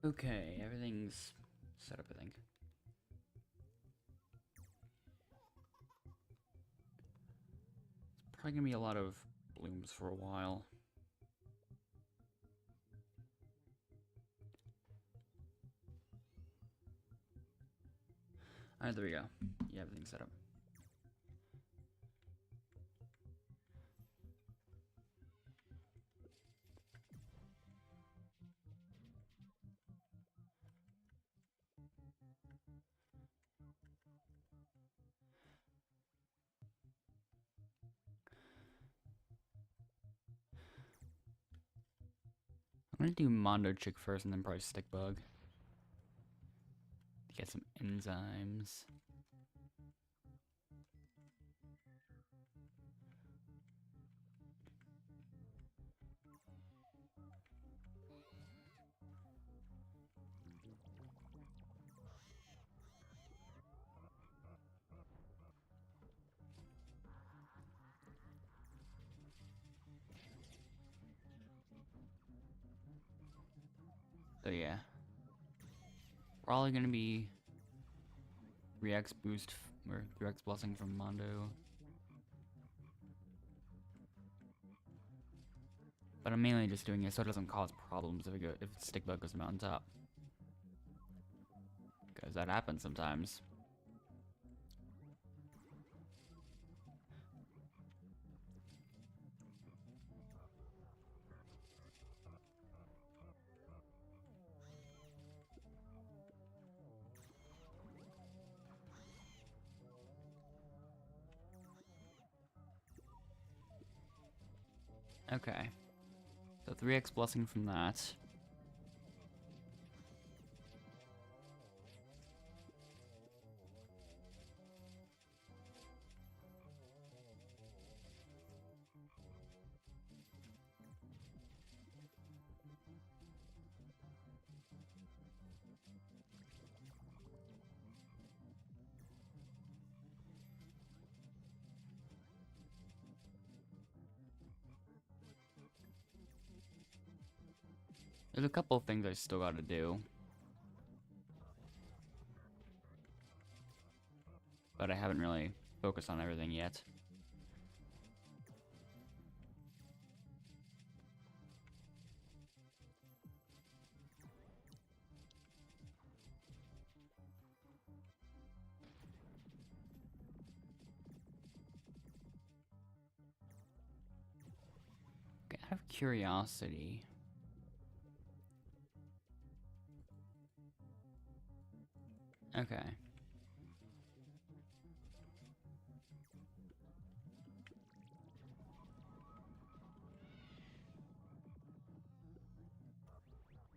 Okay, everything's set up, I think. It's probably gonna be a lot of blooms for a while. Alright, there we go. Yeah, everything's set up. I'm gonna do Mondo Chick first and then probably Stick Bug. To get some enzymes. So yeah. Probably gonna be 3x boost or 3x blessing from Mondo. But I'm mainly just doing it so it doesn't cause problems if Stick Bug goes mountaintop. Because that happens sometimes. Okay. So 3x blessing from that. There's a couple of things I still gotta do. But I haven't really focused on everything yet. Okay, out of curiosity. Okay.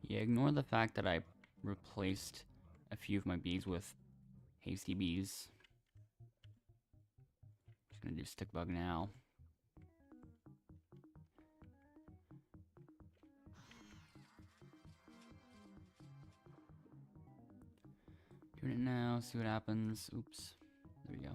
Yeah, ignore the fact that I replaced a few of my bees with hasty bees. Just gonna do Stick Bug now. Doing it now, see what happens. Oops. There we go.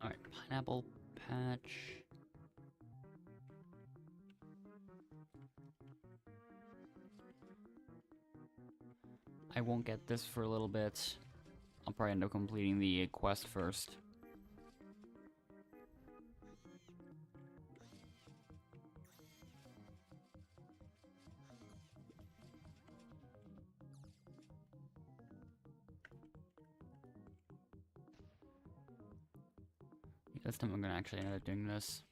Alright, pineapple patch. I won't get this for a little bit. I'll probably end up completing the quest first. This time I'm gonna actually end up doing this.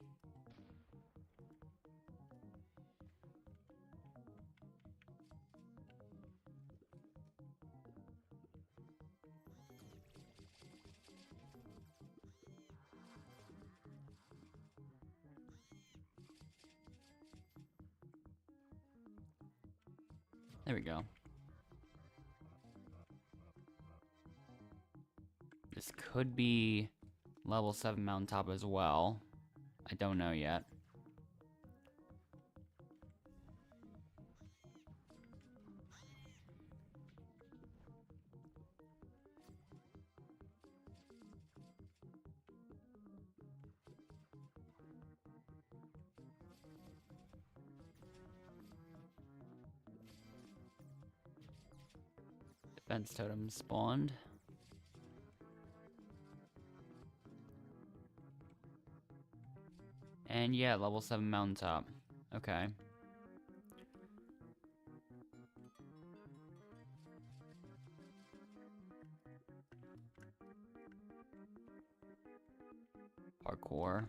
There we go. This could be level 7 mountaintop as well. I don't know yet. Defense totem spawned. And yeah, level 7 mountaintop. Okay. Parkour.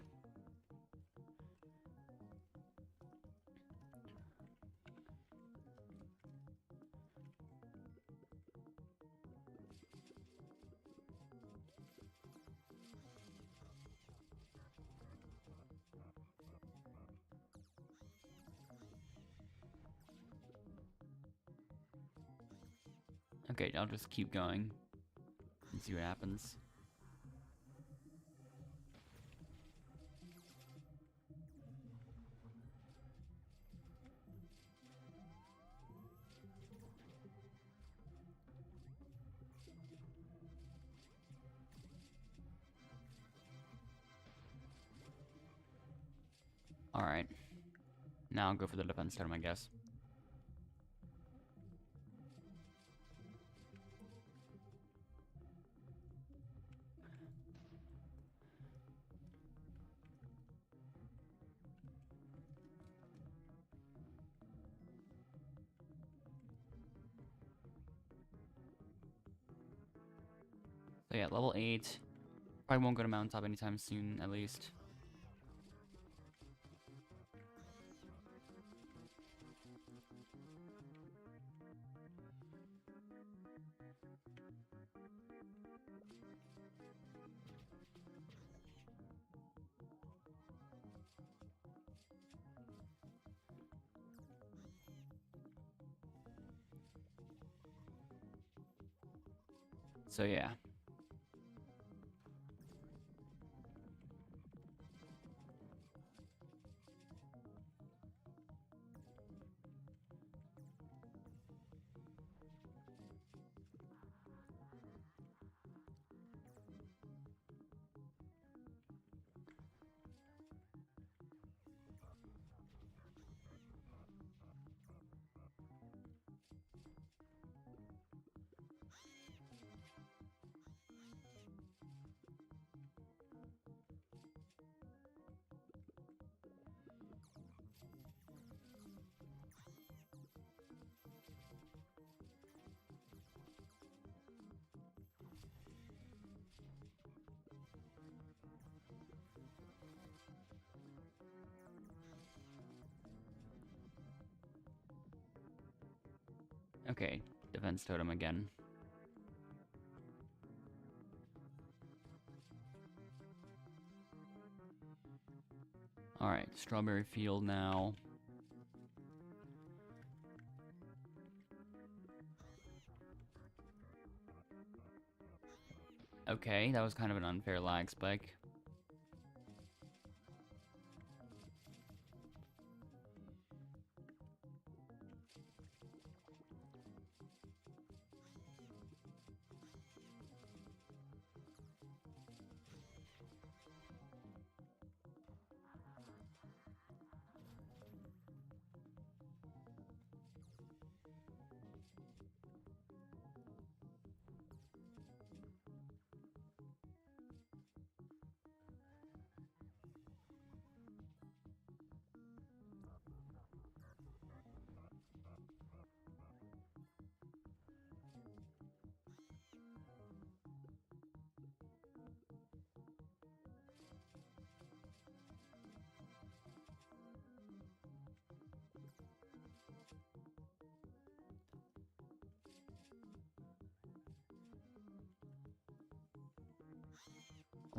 Okay, I'll just keep going and see what happens. Alright. Now I'll go for the defense totem, I guess. So yeah, level 8. Probably won't go to mountaintop anytime soon, at least. So yeah. Okay, defense totem again. Alright, strawberry field now. Okay, that was kind of an unfair lag spike.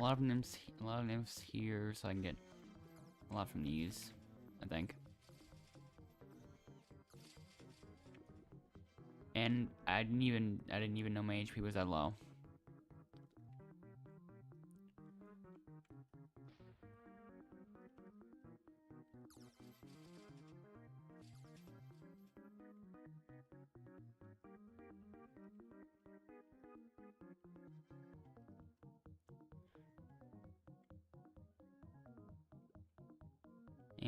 A lot of nymphs here, so I can get a lot from these, I think. And I didn't even know my HP was that low.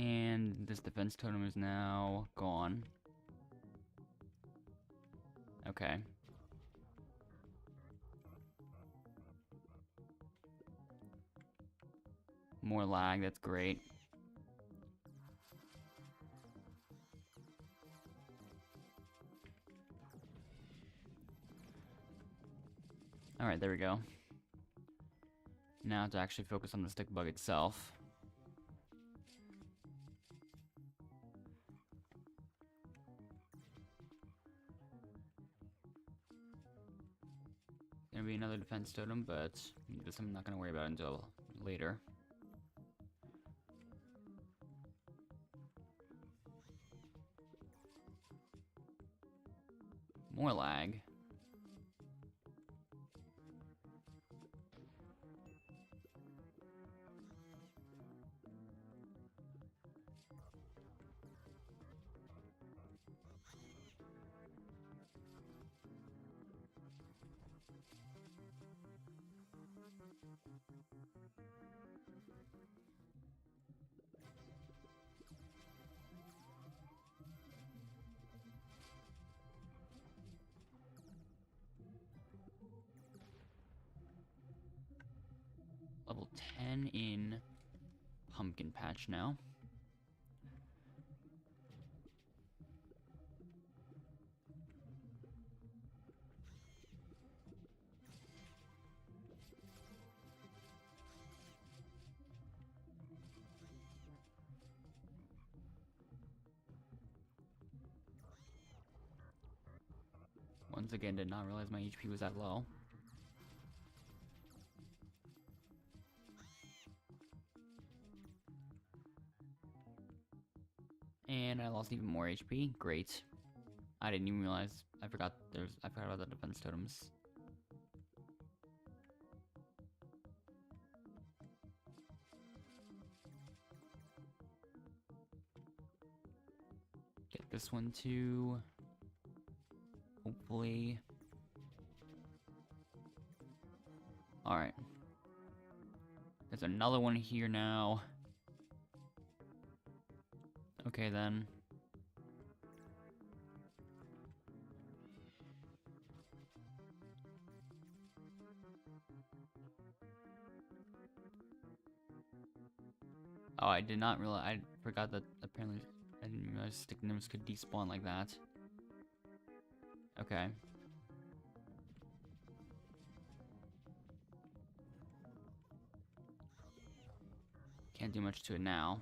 And this defense totem is now gone. Okay. More lag, that's great. Alright, there we go. Now to actually focus on the stick bug itself. Gonna be another defense totem, but this I'm not gonna worry about until later. More lag. Level 10 in Pumpkin Patch now. Once again, did not realize my HP was that low. And I lost even more HP. Great. I didn't even realize. I forgot about the defense totems. Get this one too. Hopefully. Alright. There's another one here now. Okay then. Oh, I did not realize. I forgot that apparently I didn't realize stick nymphs could despawn like that. Okay. Can't do much to it now.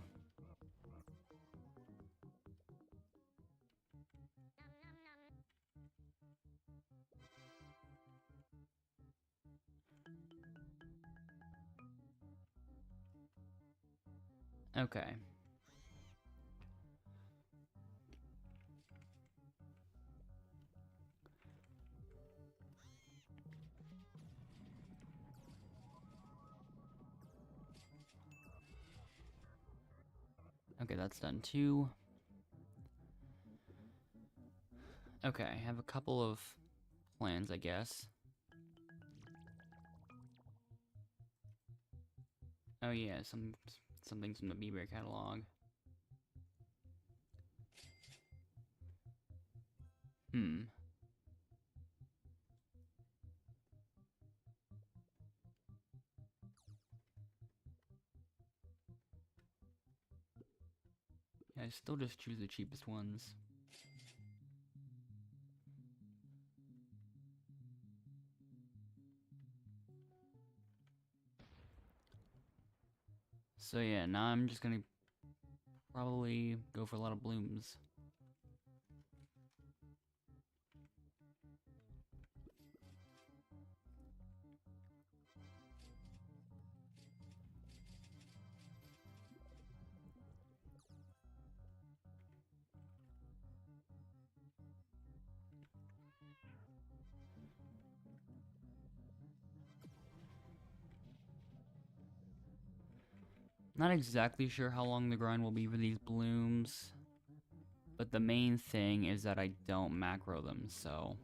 Okay. Okay, that's done too. Okay, I have a couple of plans, I guess. Oh yeah, some things from the Bee Bear catalog. Yeah, I still just choose the cheapest ones. So yeah, now I'm just gonna probably go for a lot of blooms. Not exactly sure how long the grind will be for these blooms, but the main thing is that I don't macro them, so...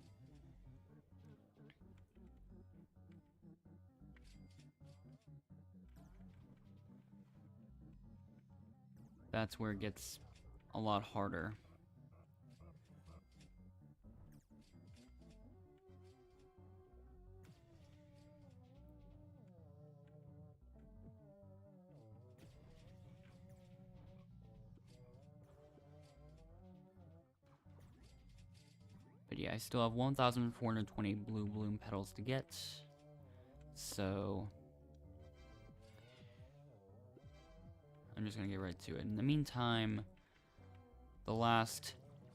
that's where it gets a lot harder. But yeah, I still have 1,420 blue bloom petals to get. So I'm just gonna get right to it. In the meantime, the last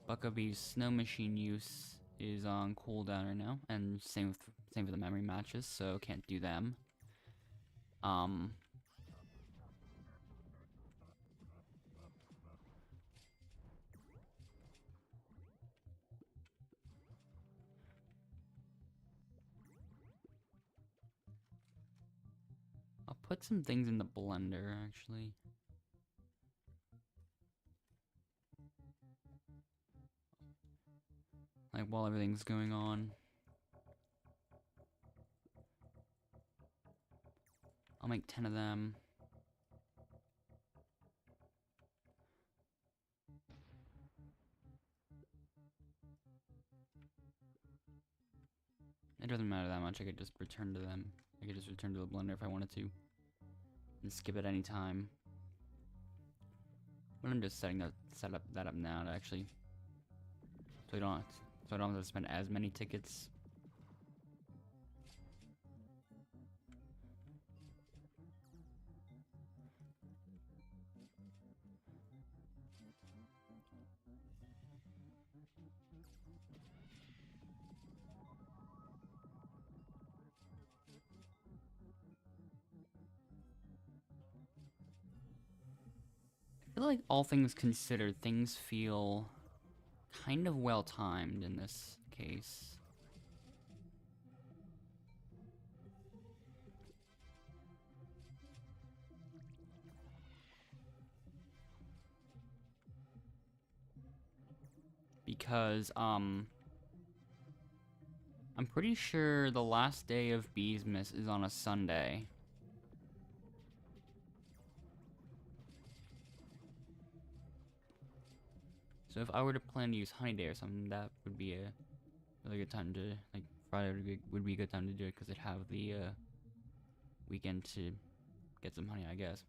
Buckabee's snow machine use is on cooldown right now, and same for the memory matches, so can't do them. I'll put some things in the blender actually. Like while everything's going on. I'll make 10 of them. It doesn't matter that much, I could just return to them. I could just return to the blender if I wanted to. And skip at any time. But I'm just setting that up now to actually so I don't have to spend as many tickets. I feel like all things considered, things feel kind of well timed in this case. Because I'm pretty sure the last day of Beesmas is on a Sunday. So if I were to plan to use Honey Day or something, that would be a really good time to, like, Friday would be a good time to do it, because it'd have the weekend to get some honey, I guess.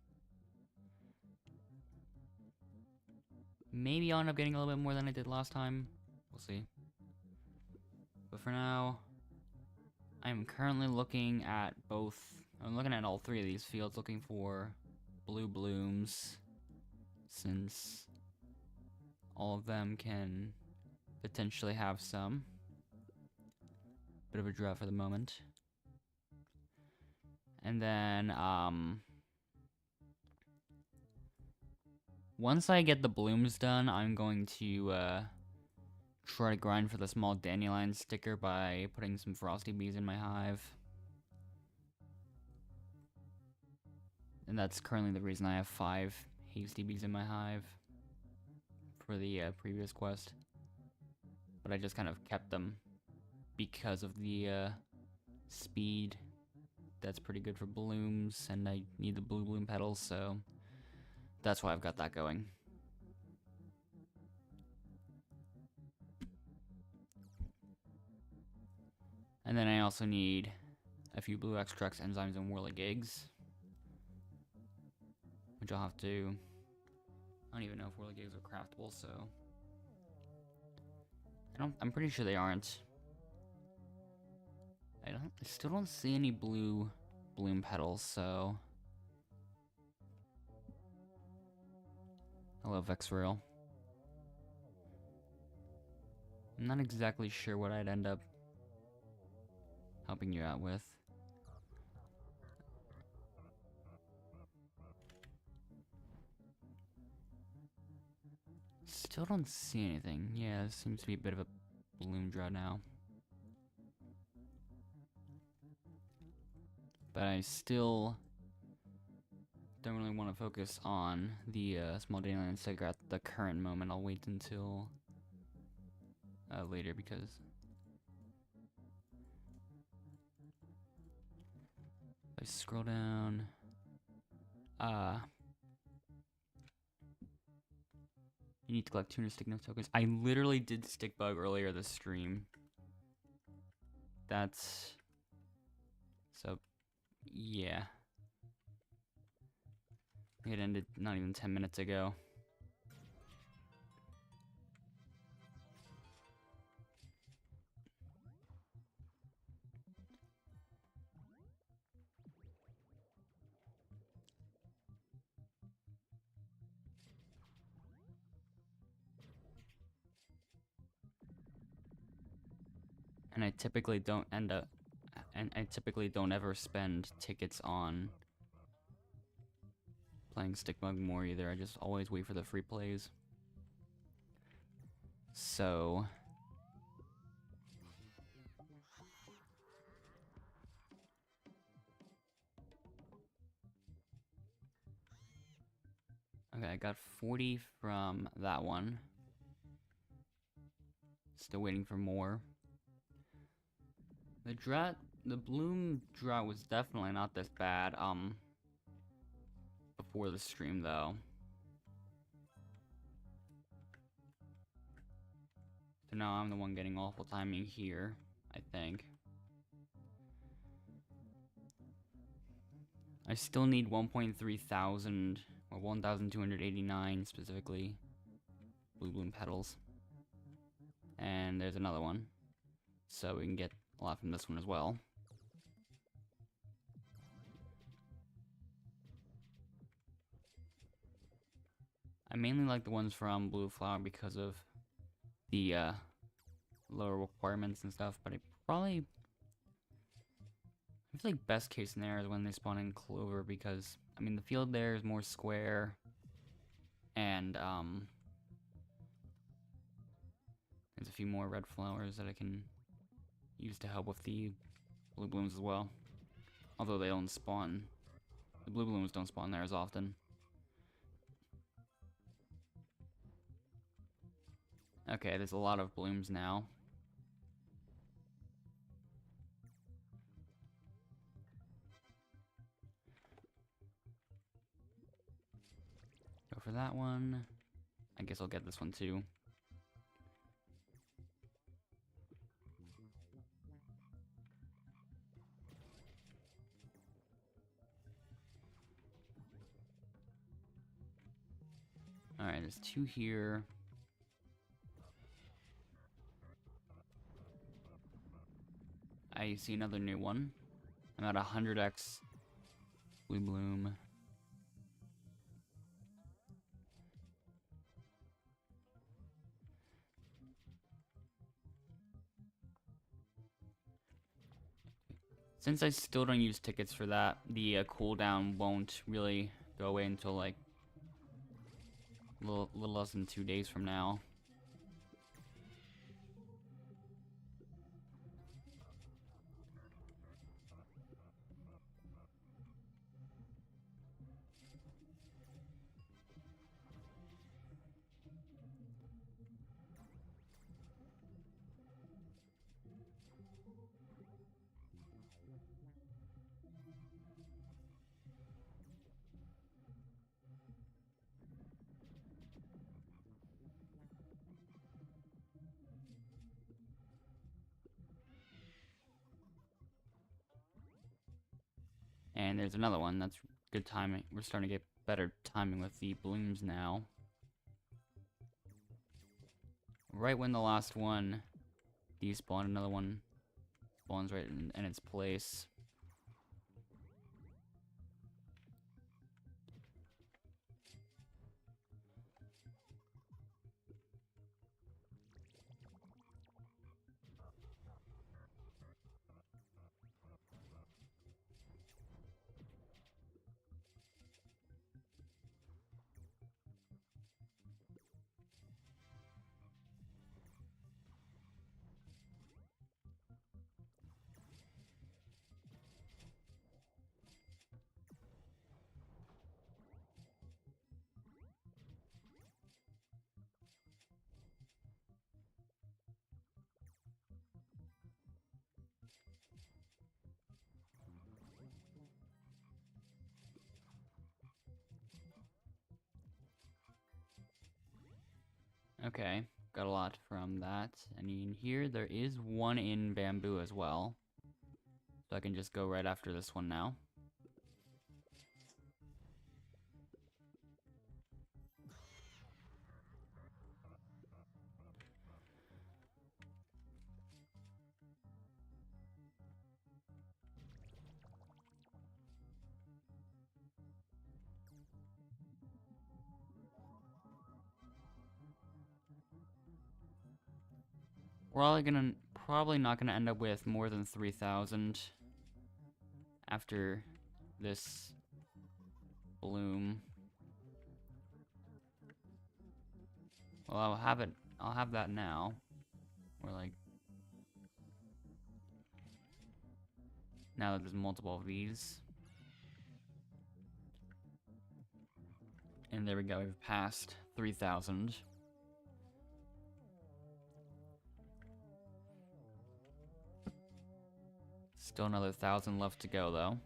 Maybe I'll end up getting a little bit more than I did last time. We'll see. But for now, I'm currently looking at I'm looking at all three of these fields, looking for blue blooms, since all of them can potentially have some. Bit of a drought for the moment. And then, once I get the blooms done, I'm going to, try to grind for the small dandelion sticker by putting some frosty bees in my hive. And that's currently the reason I have 5 hasty bees in my hive for the previous quest. But I just kind of kept them because of the speed. That's pretty good for blooms, and I need the blue bloom petals, so that's why I've got that going. And then I also need a few blue extracts, enzymes, and whirlig eggs, which I'll have to... I don't even know if whirlig eggs are craftable, so... I'm pretty sure they aren't. I still don't see any blue bloom petals, so... Hello, Vexrail. I'm not exactly sure what I'd end up helping you out with. Still don't see anything. Yeah, this seems to be a bit of a bloom drought now. But I still don't really want to focus on the small dandelion sticker at the current moment. I'll wait until later, because if I scroll down, You need to collect 200 stick nose tokens. I literally did stick bug earlier this stream. That's... So, yeah. It ended not even 10 minutes ago. And I typically don't ever spend tickets on playing stick bug more either. I just always wait for the free plays. So... Okay, I got 40 from that one. Still waiting for more. The bloom drought was definitely not this bad, before the stream though. So now I'm the one getting awful timing here, I think. I still need 1.3 thousand, or 1,289 specifically, blue bloom petals. And there's another one. So we can get a lot from this one as well. I mainly like the ones from Blue Flower because of the lower requirements and stuff, but I feel like best case scenario is when they spawn in Clover because, I mean, the field there is more square, and there's a few more red flowers that I can use to help with the blue blooms as well. Although they don't spawn, the blue blooms don't spawn there as often. Okay, there's a lot of blooms now. Go for that one. I guess I'll get this one too. Alright, there's 2 here. I see another new one. I'm at 100x blue bloom. Since I still don't use tickets for that, the cooldown won't really go away until like a little less than 2 days from now. And there's another one. That's good timing. We're starting to get better timing with the blooms now. Right when the last one despawned, another one spawns right in its place. Okay, got a lot from that. And in here, there is one in bamboo as well. So I can just go right after this one now. We're probably not gonna end up with more than 3,000 after this bloom. Well, I'll have that now. Or like, now that there's multiple of these. And there we go, we've passed 3,000. Still another 1,000 left to go, though.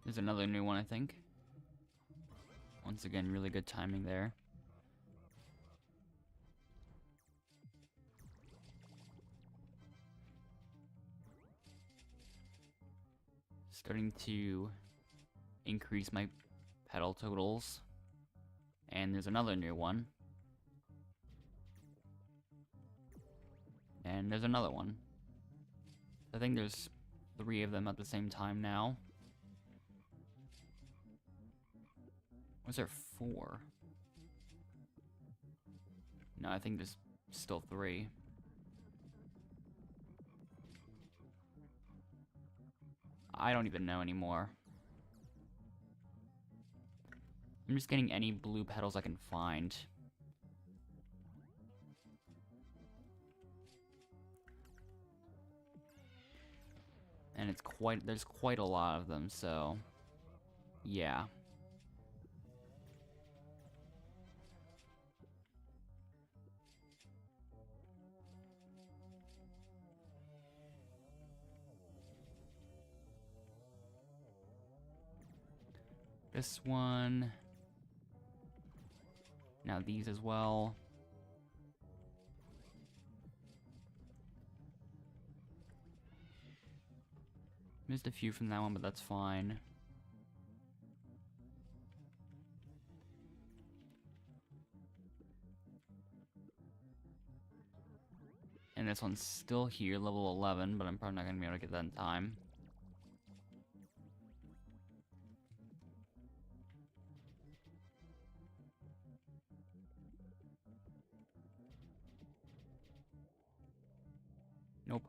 There's another new one, I think. Once again, really good timing there. Starting to increase my petal totals. And there's another new one. And there's another one. I think there's 3 of them at the same time now. Was there 4? No, I think there's still 3. I don't even know anymore. I'm just getting any blue petals I can find. And there's quite a lot of them, so yeah. This one. Now these as well. Missed a few from that one, but that's fine. And this one's still here, level 11, but I'm probably not going to be able to get that in time. Nope.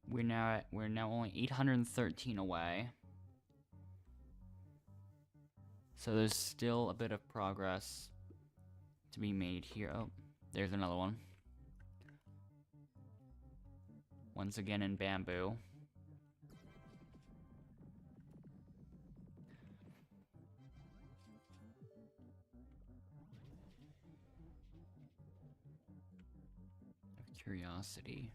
We're now only 813 away. So there's still a bit of progress to be made here. Oh, there's another one. Once again in bamboo. Curiosity.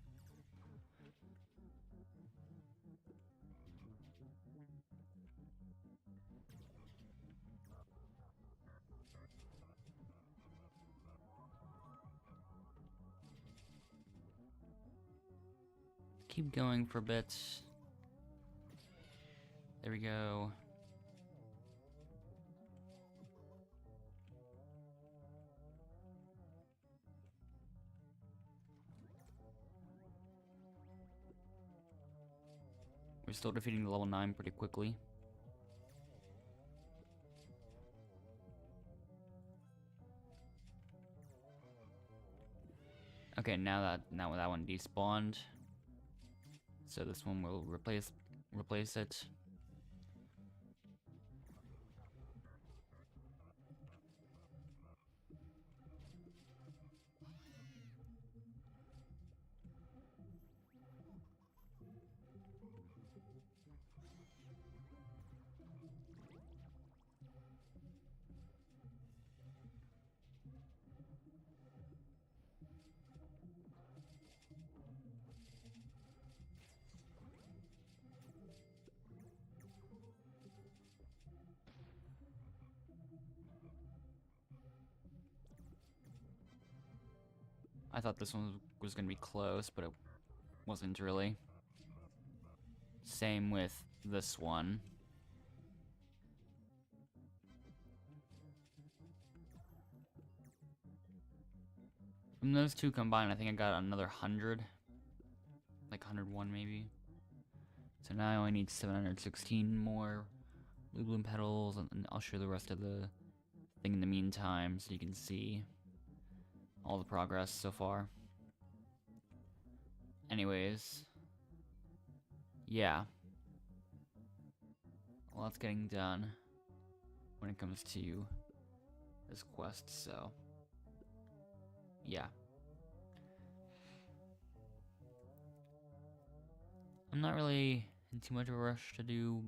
Keep going for a bit. There we go. We're still defeating the level 9 pretty quickly. Okay, now that one despawned. So this one will replace it. I thought this one was gonna be close, but it wasn't really. Same with this one. From those two combined, I think I got another 100. Like 101 maybe. So now I only need 716 more blue bloom petals, and I'll show the rest of the thing in the meantime so you can see all the progress so far. Anyways, yeah. Well, that's getting done when it comes to this quest, so yeah. I'm not really in too much of a rush to do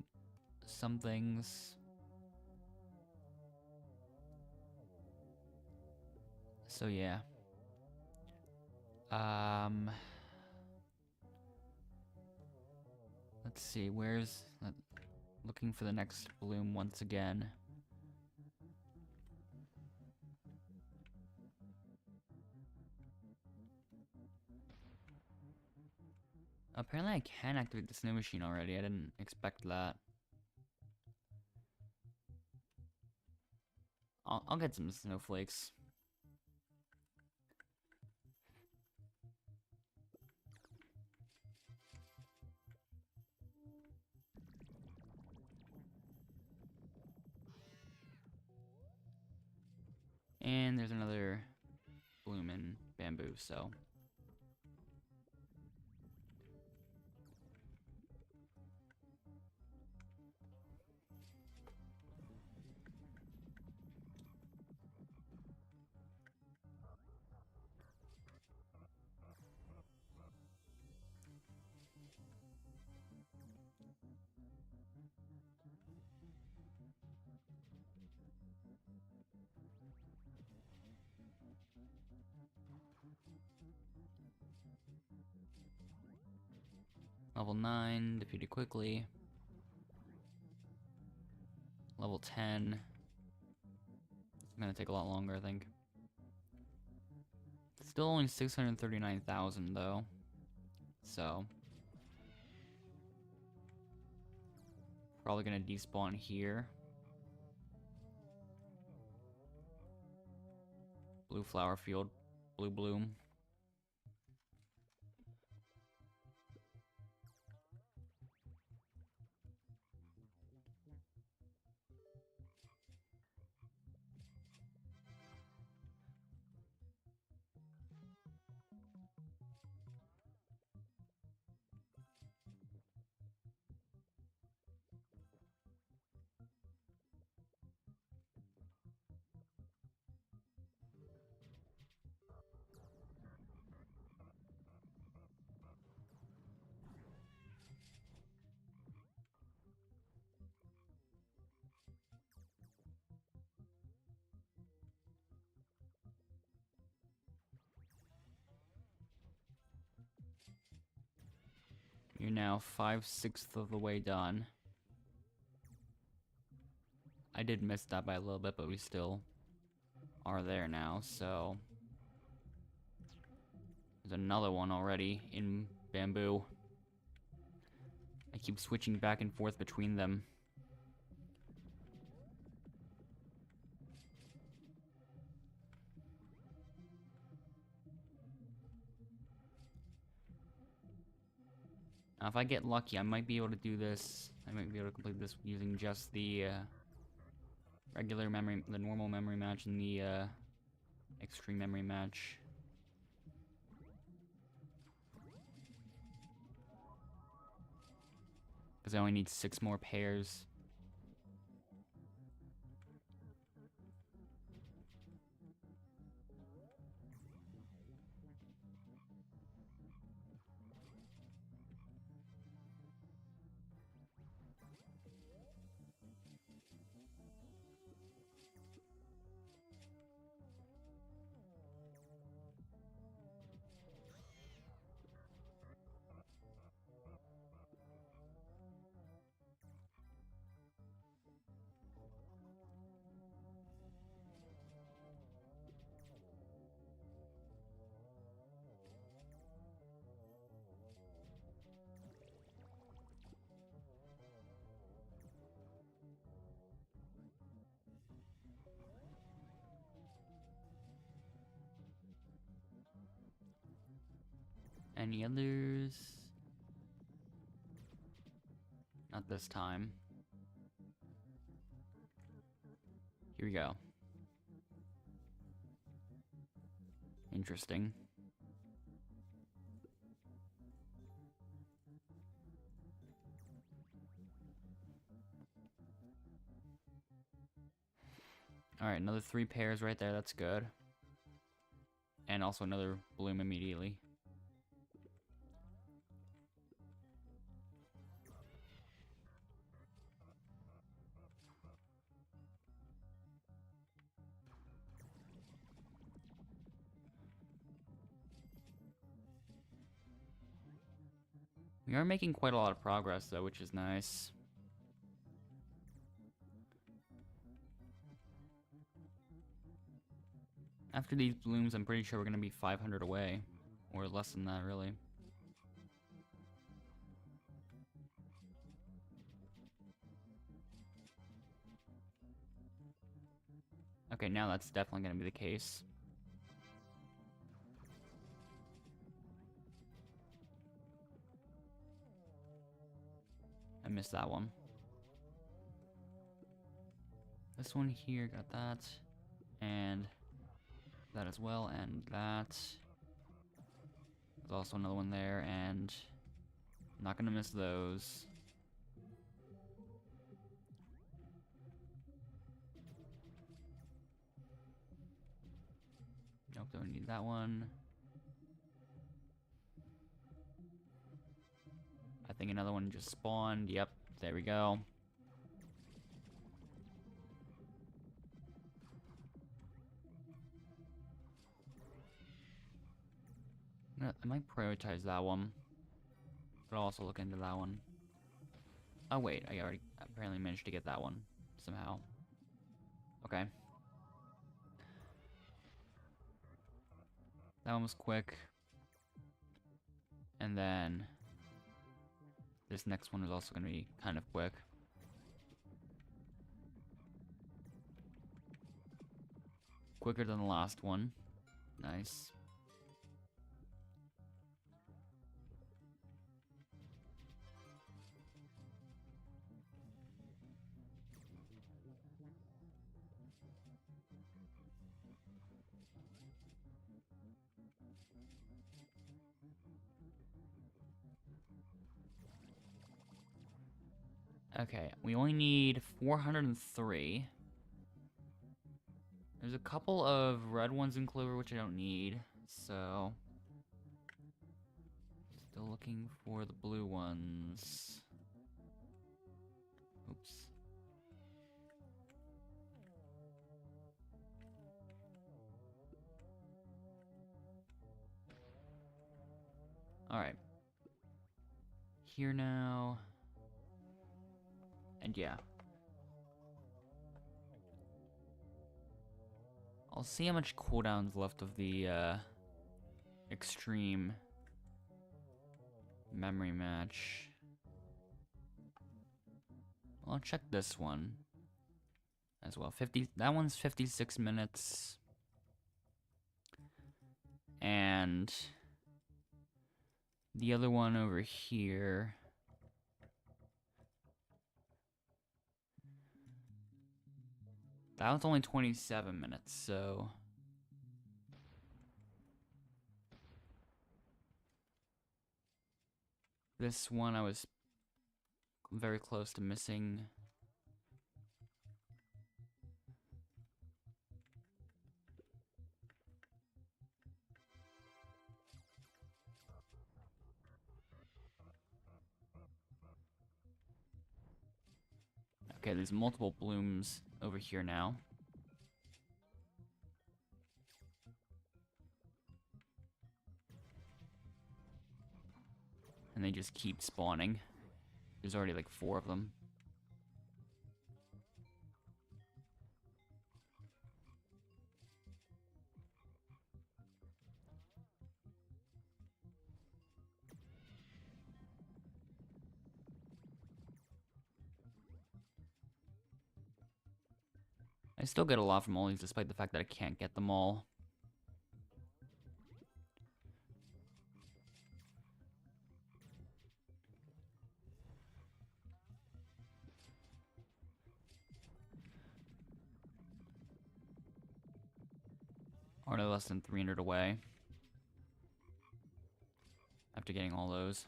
some things. So yeah. Let's see, where's looking for the next bloom once again. Apparently I can activate the snow machine already. I didn't expect that. I'll get some snowflakes. And there's another bloom in bamboo, so. Level 9, defeated quickly. Level 10. It's gonna take a lot longer, I think. Still only 639,000 though. So. Probably gonna despawn here. Blue flower field, blue bloom. You're now 5/6 of the way done. I did miss that by a little bit, but we still are there now, so. There's another one already in bamboo. I keep switching back and forth between them. Now, if I get lucky, I might be able to do this. I might be able to complete this using just the regular memory, the normal memory match, and the extreme memory match. because I only need 6 more pairs. Any others? Not this time. Here we go. Interesting. Alright, another 3 pairs right there, that's good. And also another bloom immediately. We are making quite a lot of progress though, which is nice. After these blooms, I'm pretty sure we're going to be 500 away. Or less than that, really. Okay, now that's definitely going to be the case. I missed that one. This one here, got that. And that as well, and that. There's also another one there, and I'm not gonna miss those. Nope, don't need that one. I think another one just spawned. Yep, there we go. I might prioritize that one, but I'll also look into that one. Oh wait, I already apparently managed to get that one somehow. Okay. That one was quick. And then this next one is also going to be kind of quick. Quicker than the last one. Nice. Okay, we only need 403. There's a couple of red ones in clover which I don't need, so still looking for the blue ones. Oops. Alright. Here now. And yeah. I'll see how much cooldown's left of the extreme memory match. I'll check this one as well. That one's 56 minutes. And the other one over here, that one's only 27 minutes, so this one I was very close to missing. Okay, there's multiple blooms over here now. And they just keep spawning. There's already like 4 of them. I still get a lot from all these, despite the fact that I can't get them all. Or no less than 300 away. After getting all those.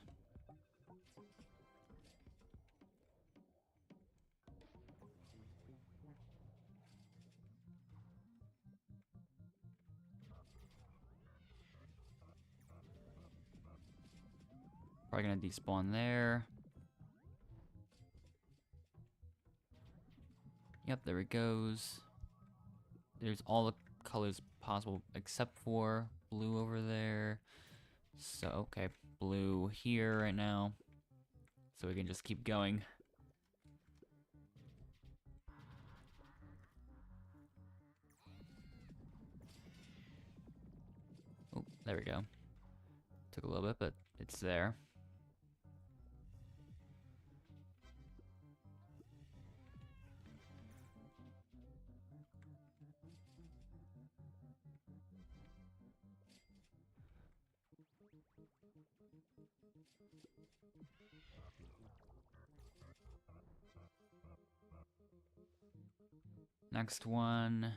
Probably gonna despawn there. Yep, there it goes. There's all the colors possible except for blue over there. So, okay, blue here right now. So we can just keep going. Oh, there we go. Took a little bit, but it's there. Next one.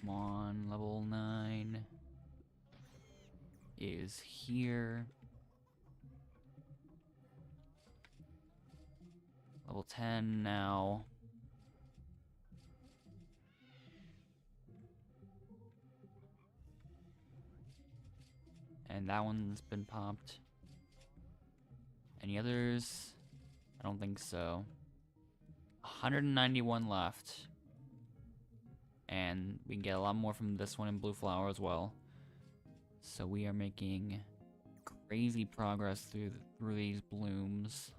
Come on, level 9 is here. Level 10 now. And that one's been popped. Any others? I don't think so. 191 left. And we can get a lot more from this one in Blue Flower as well. So we are making crazy progress through these blooms.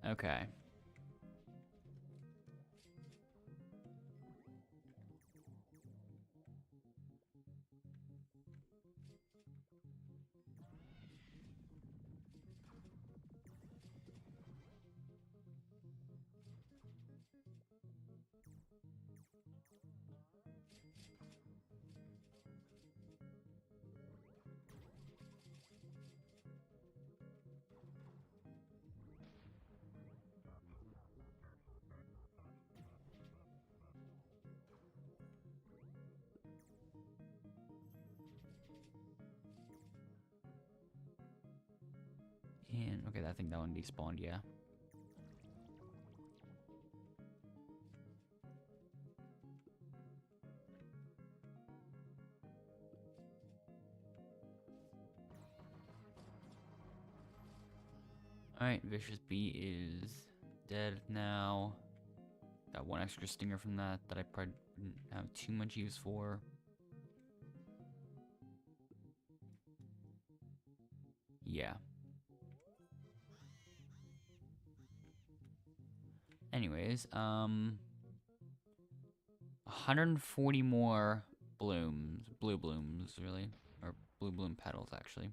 Okay. And okay, I think that one despawned, yeah. Alright, Vicious Bee is dead now. Got one extra stinger from that I probably didn't have too much use for. Yeah. Anyways, 140 more blooms. Blue blooms, really. Or blue bloom petals, actually.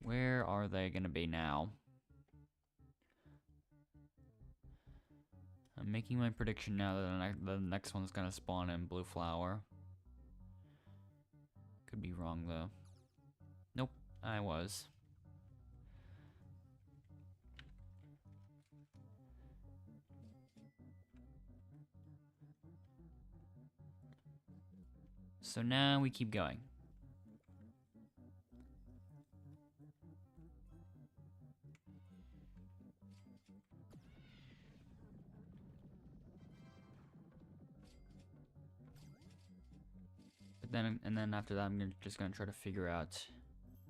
Where are they gonna be now? I'm making my prediction now that the next one's gonna spawn in Blue Flower. Could be wrong, though. I was. So now we keep going. But then after that, I'm just gonna try to figure out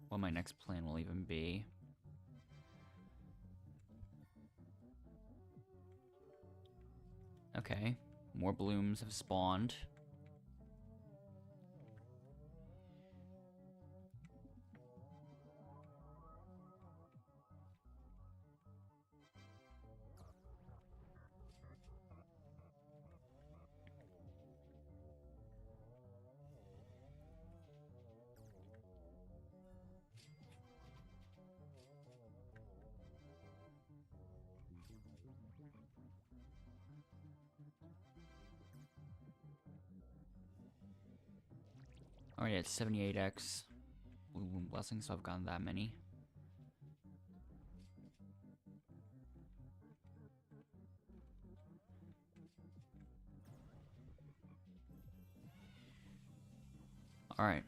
what my next plan will even be. Okay, more blooms have spawned. Already at 78x Blue Blessings, so I've gotten that many. Alright.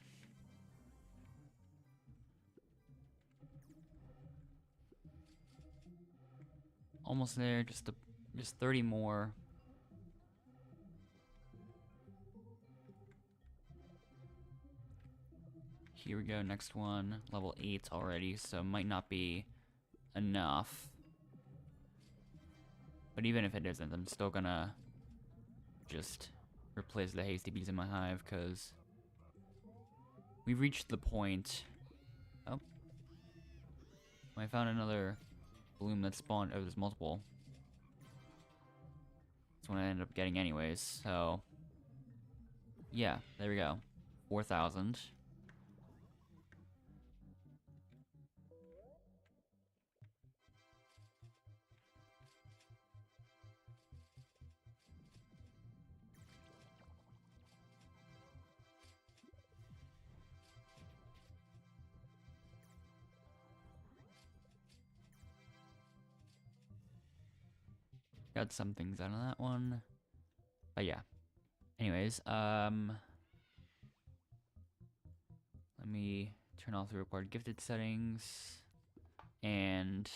Almost there, just 30 more. Here we go, next one. Level 8 already, so might not be enough. But even if it isn't, I'm still gonna just replace the hasty bees in my hive, because we've reached the point. Oh. I found another bloom that spawned. Oh, there's multiple. That's what I ended up getting anyways, so yeah, there we go. 4,000. Got some things out of that one. But yeah. Anyways, let me turn off the required gifted settings and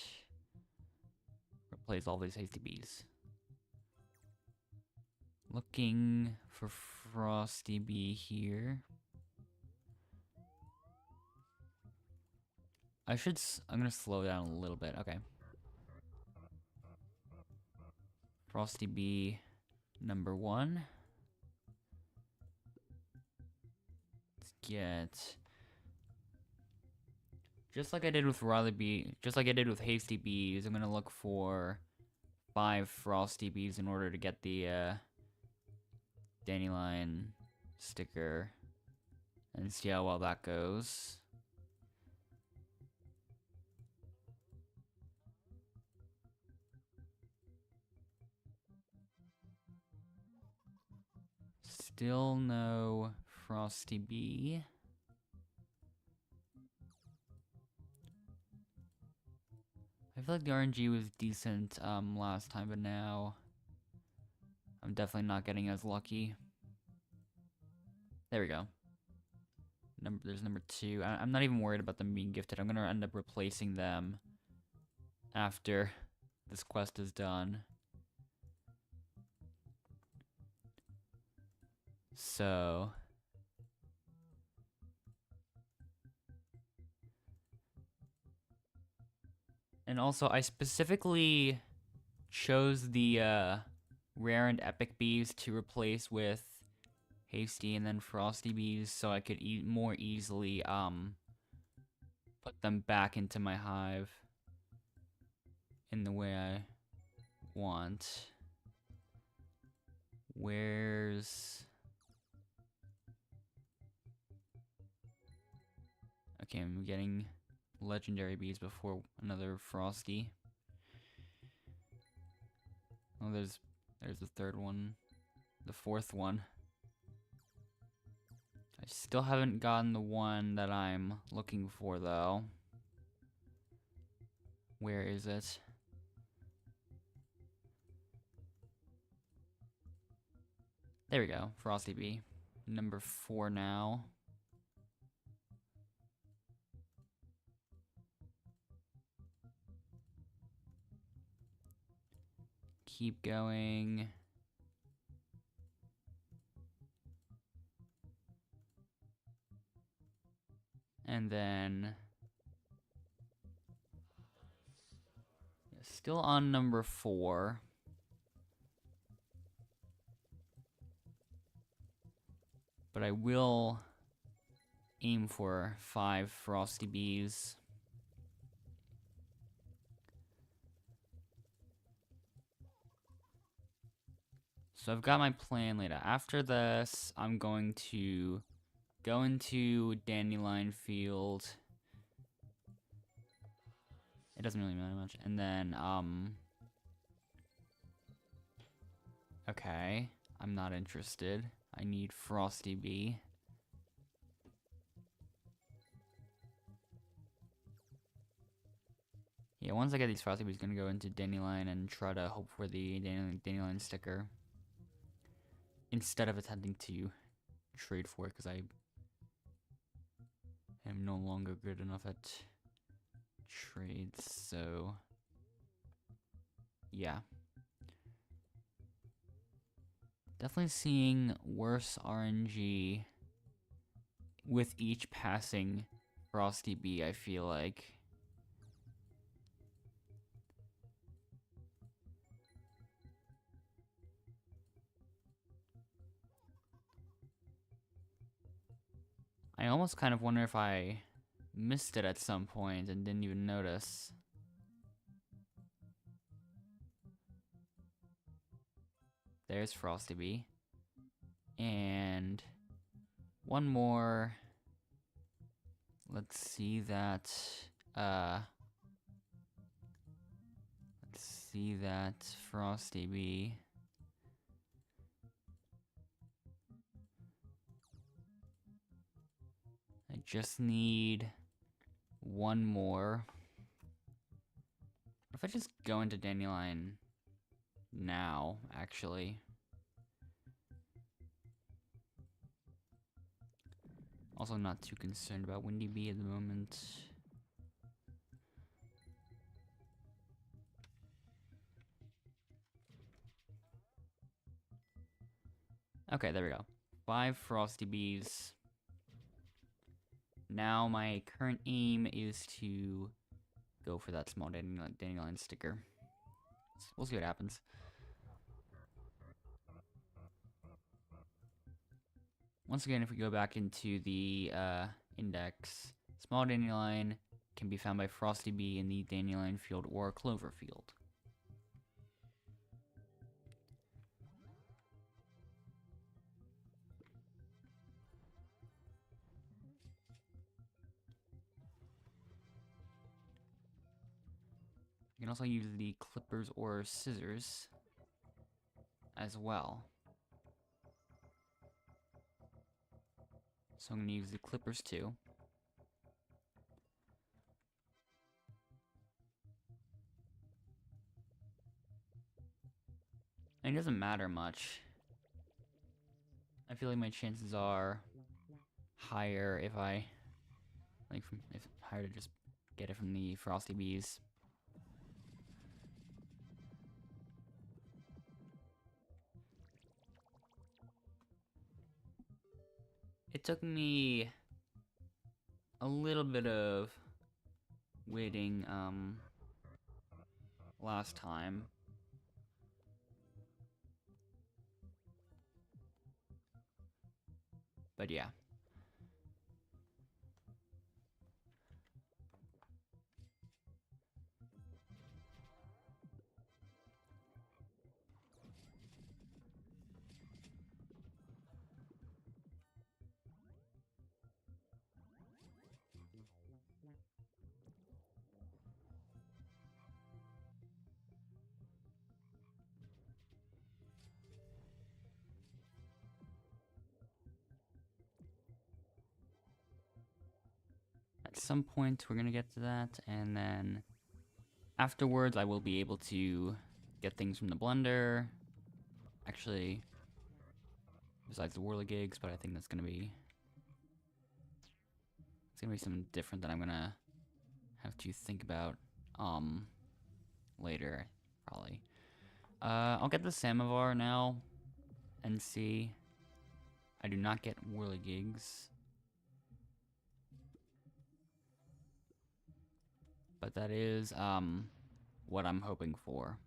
replace all these hasty bees. Looking for Frosty Bee here. I'm gonna slow down a little bit. Okay. Frosty Bee number 1. Let's get, just like I did with Hasty Bees, I'm gonna look for 5 Frosty Bees in order to get the Dandelion sticker and see how well that goes. Still no Frosty Bee. I feel like the RNG was decent last time, but now I'm definitely not getting as lucky. There we go. There's number 2. I'm not even worried about them being gifted. I'm gonna end up replacing them after this quest is done. So and also I specifically chose the rare and epic bees to replace with hasty and then frosty bees so I could more easily put them back into my hive in the way I want. Where's... Okay, I'm getting legendary bees before another frosty. Oh, there's the third one. The fourth one. I still haven't gotten the one that I'm looking for, though. Where is it? There we go, Frosty Bee. Number 4 now. Keep going. And then... still on number 4. But I will aim for 5 Frosty Bees. So I've got my plan laid out. After this, I'm going to go into Dandelion Field. It doesn't really matter much. And then, okay. I'm not interested. I need Frosty Bee. Yeah, once I get these Frosty Bees, I'm gonna go into Dandelion and try to hope for the Dandelion sticker. Instead of attempting to trade for it, because I am no longer good enough at trades, so... yeah. Definitely seeing worse RNG with each passing Frosty Bee, I feel like. I almost kind of wonder if I missed it at some point and didn't even notice. There's Frosty Bee. And one more. Let's see that. Let's see that Frosty Bee. I just need one more. What if I just go into Dandelion now, actually? Also not too concerned about Windy Bee at the moment. Okay, there we go. 5 Frosty Bees. Now my current aim is to go for that small dandelion sticker. We'll see what happens. Once again, if we go back into the index, small dandelion can be found by Frosty Bee in the dandelion field or clover field. You can also use the clippers or scissors as well. So I'm going to use the clippers too. And it doesn't matter much. I feel like my chances are higher if I, if higher to just get it from the Frosty Bees. It took me a little bit of waiting, last time. But yeah. some point we're gonna get to that, and then afterwards I will be able to get things from the blender. Actually, besides the whirligigs, but I think that's gonna be something different that I'm gonna have to think about later, probably. I'll get the samovar now and see. I do not get whirligigs, but that is what I'm hoping for.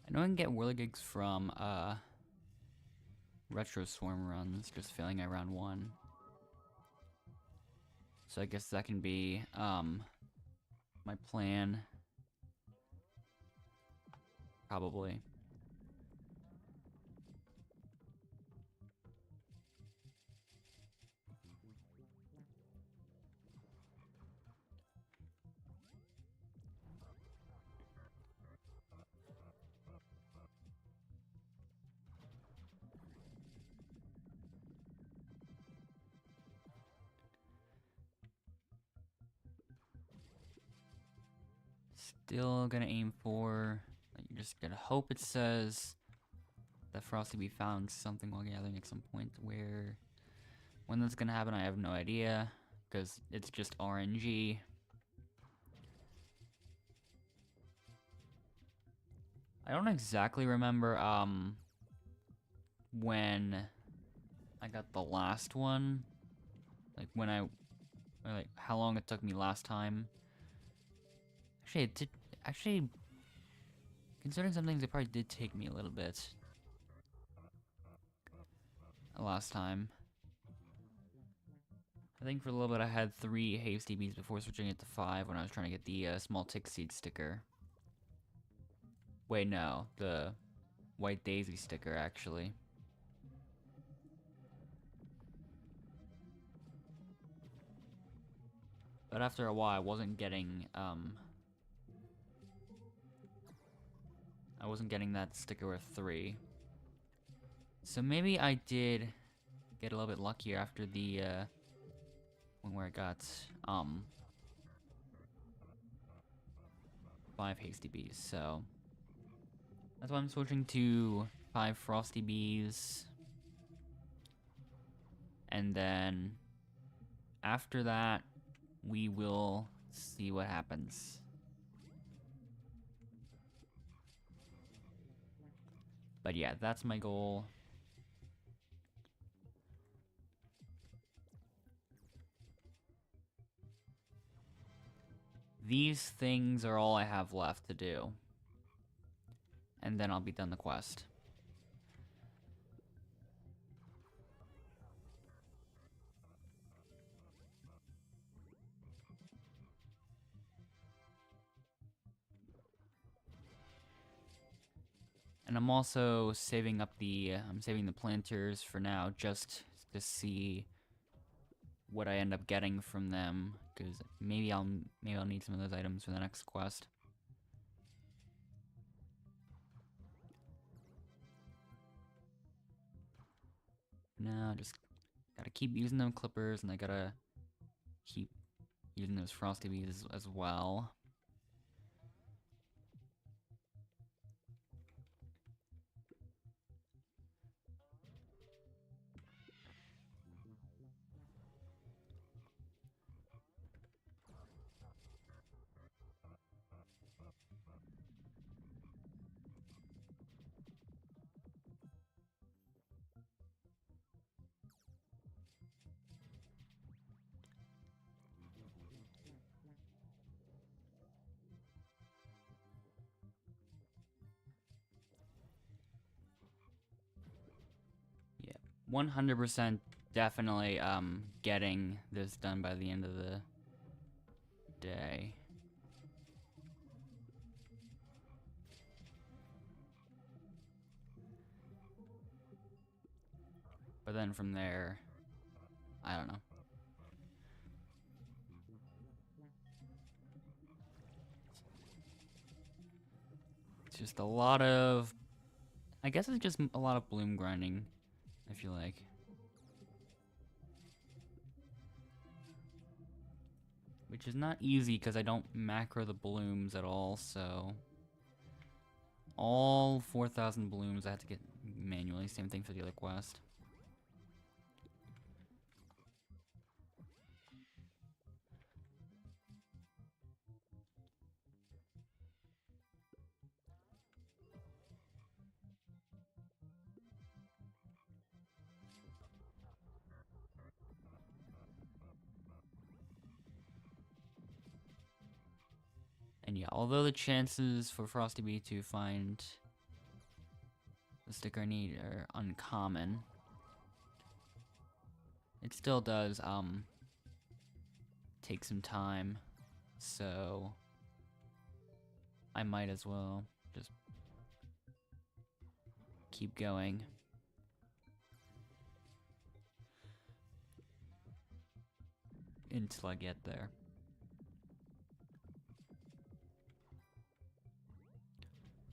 I know I can get whirligigs from retro swarm runs, just failing at round 1. So I guess that can be my plan, probably. Still gonna aim for, you're just gonna hope it says that Frosty be found something while gathering at some point. Where, when that's gonna happen, I have no idea, because it's just RNG. I don't exactly remember when I got the last one, like like how long it took me last time. Actually, it did. Actually, considering some things, it probably did take me a little bit last time. I think for a little bit I had 3 hasty bees before switching it to 5 when I was trying to get the small tick seed sticker. Wait, no, the white daisy sticker, actually. But after a while, I wasn't getting that sticker with 3. So maybe I did get a little bit luckier after the one where I got 5 hasty bees. So that's why I'm switching to 5 frosty bees. And then after that, we will see what happens. But yeah, that's my goal. These things are all I have left to do. And then I'll be done the quest. And I'm also saving up I'm saving the planters for now, just to see what I end up getting from them, because maybe I'll need some of those items for the next quest. No, just gotta keep using them clippers, and I gotta keep using those frosty bees as well. Yeah, 100% definitely getting this done by the end of the day. But then from there, I don't know. just a lot of... I guess it's just a lot of bloom grinding, I feel like. Which is not easy because I don't macro the blooms at all, so... All 4,000 blooms I have to get manually. Same thing for the other quest. And yeah, although the chances for Frosty Bee to find the sticker I need are uncommon, it still does, take some time, so I might as well just keep going. Until I get there.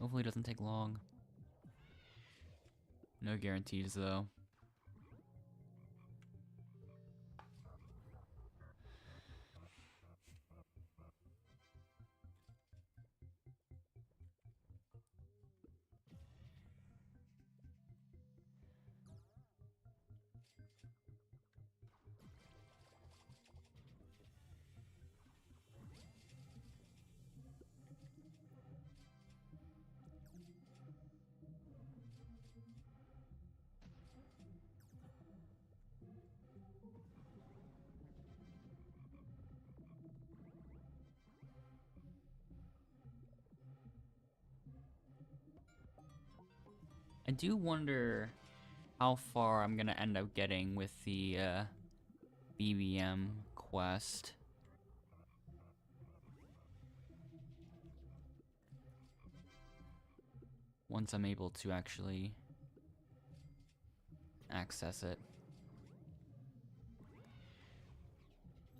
Hopefully it doesn't take long. No guarantees though. I do wonder how far I'm gonna end up getting with the BBM quest. Once I'm able to actually access it.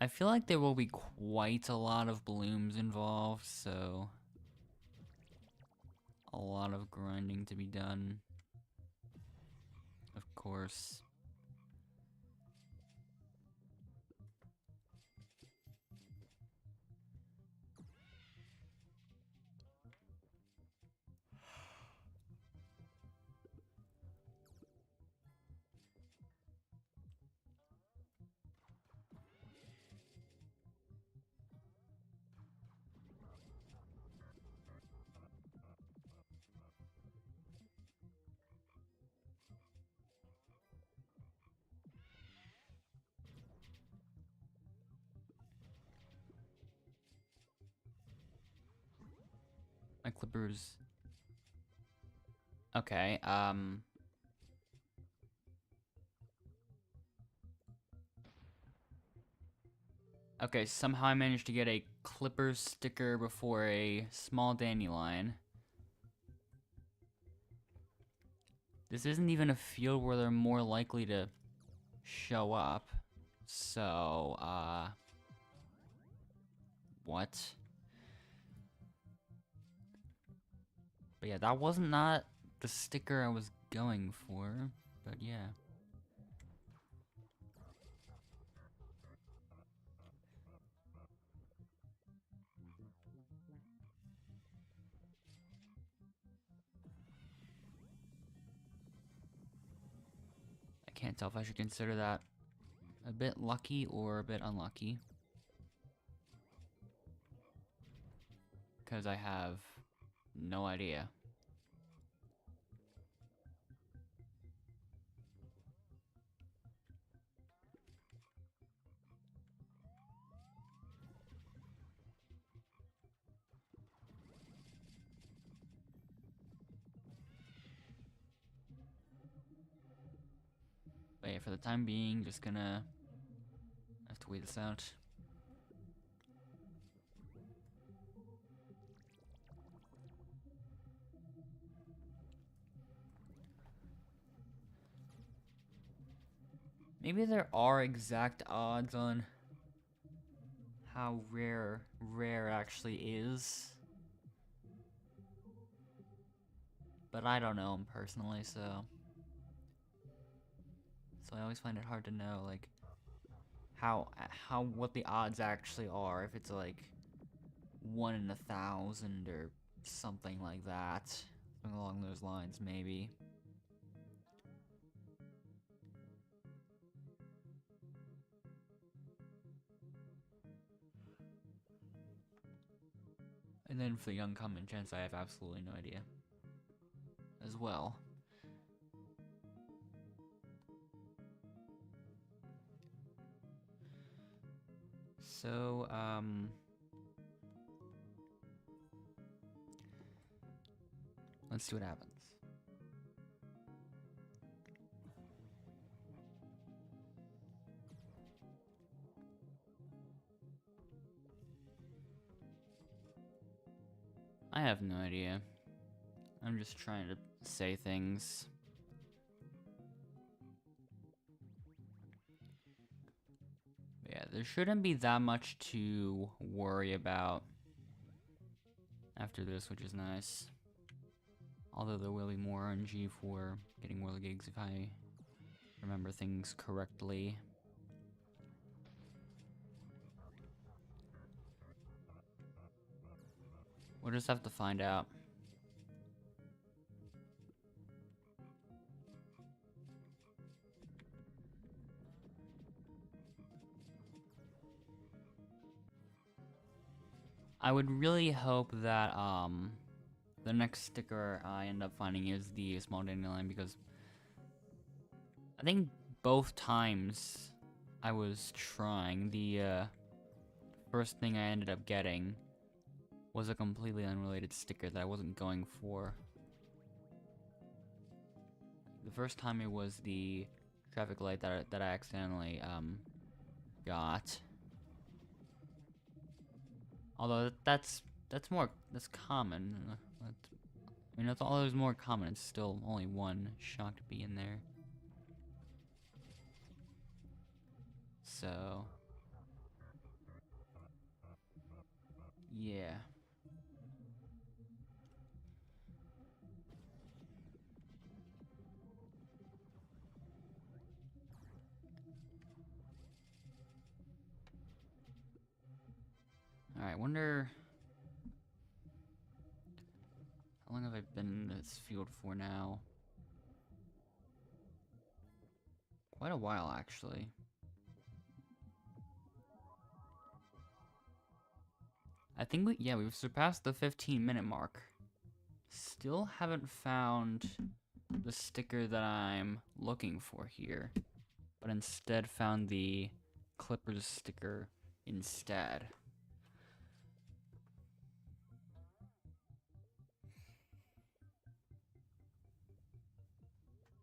I feel like there will be quite a lot of blooms involved, so a lot of grinding to be done. Of course. My clippers. Okay, okay, somehow I managed to get a clipper sticker before a small dandelion. This isn't even a field where they're more likely to show up. So, what? But yeah, that wasn't not the sticker I was going for, but yeah. I can't tell if I should consider that a bit lucky or a bit unlucky. Because I have no idea. But yeah, for the time being, just gonna have to wait this out. Maybe there are exact odds on how rare actually is. but I don't know him personally, so I always find it hard to know, like, what the odds actually are, if it's like 1 in 1,000 or something like that, something along those lines, maybe. And then for the uncommon chance, I have absolutely no idea as well. So, let's see what happens. I have no idea. I'm just trying to say things. Yeah, there shouldn't be that much to worry about after this, which is nice. Although there will be more RNG for getting more gigs if I remember things correctly. We'll just have to find out. I would really hope that the next sticker I end up finding is the small dandelion, because I think both times I was trying, the first thing I ended up getting was a completely unrelated sticker that I wasn't going for. The first time it was the traffic light that I accidentally got. Although that's common. I mean, that's all there's more common. It's still only one shock to be in there. So yeah. Alright, wonder how long have I been in this field for now? Quite a while, actually. I think we've surpassed the 15-minute mark. Still haven't found the sticker that I'm looking for here, but instead found the Clippers sticker instead.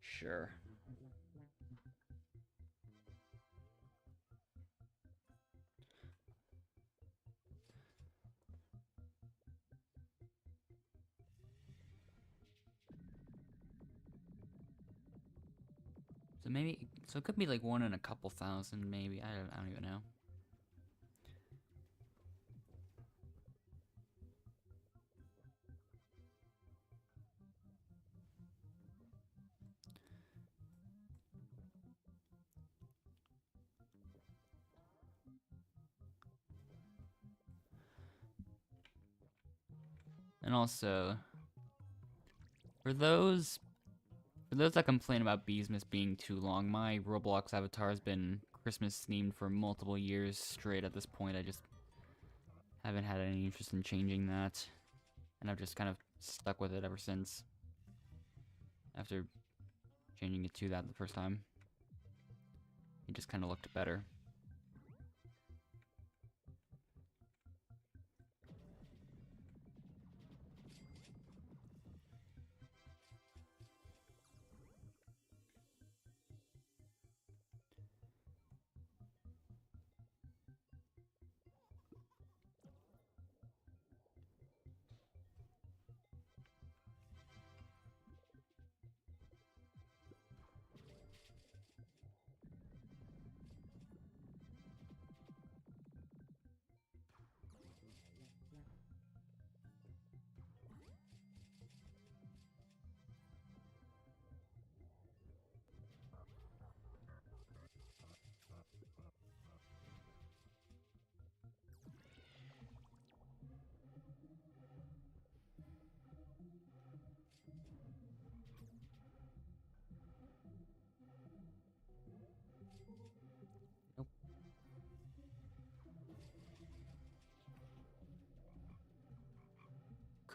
Sure. So it could be like 1 in a couple thousand, maybe. I don't even know. And also, for those that complain about Beesmas being too long, my Roblox avatar has been Christmas themed for multiple years straight at this point. I just haven't had any interest in changing that, and I've just kind of stuck with it ever since. After changing it to that the first time, it just kind of looked better.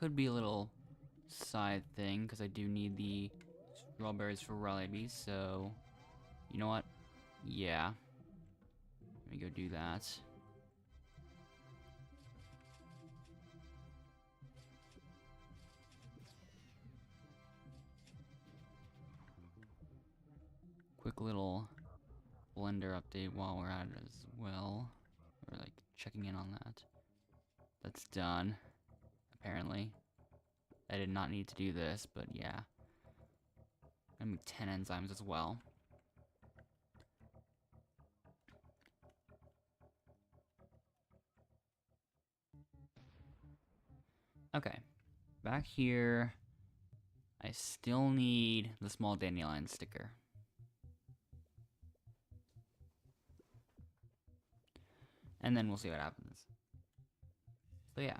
could be a little side thing, because I do need the strawberries for rabies, so... You know what? Yeah. Let me go do that. Quick little blender update while we're at it as well. Or like checking in on that. That's done. Apparently. I did not need to do this, but yeah. I'm 10 enzymes as well. Okay. Back here, I still need the small dandelion sticker. And then we'll see what happens. So yeah.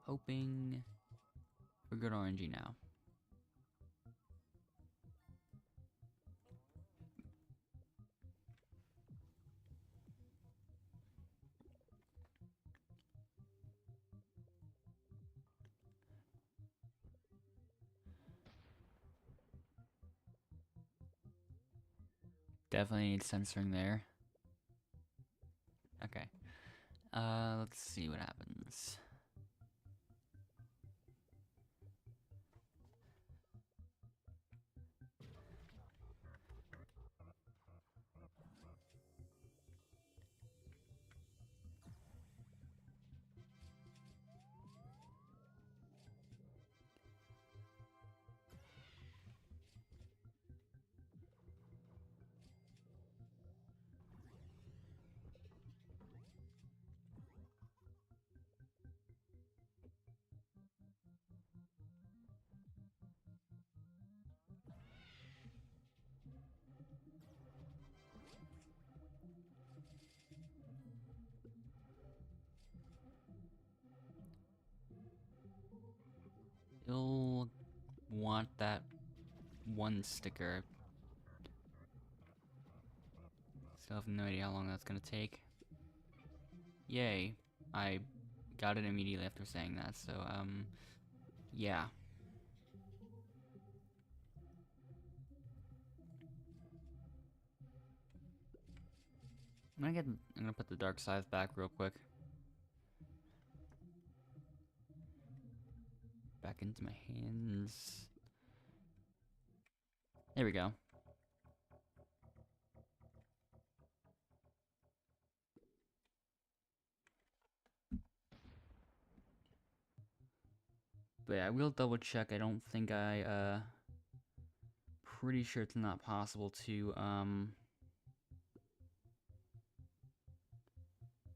Hoping for good RNG now. Definitely need censoring there. Okay. Let's see what happens. You'll want that one sticker. Still have no idea how long that's gonna take. Yay. I got it immediately after saying that, so, yeah. I'm gonna put the dark scythe back real quick. Back into my hands. There we go. But yeah, I will double check. I don't think pretty sure it's not possible to,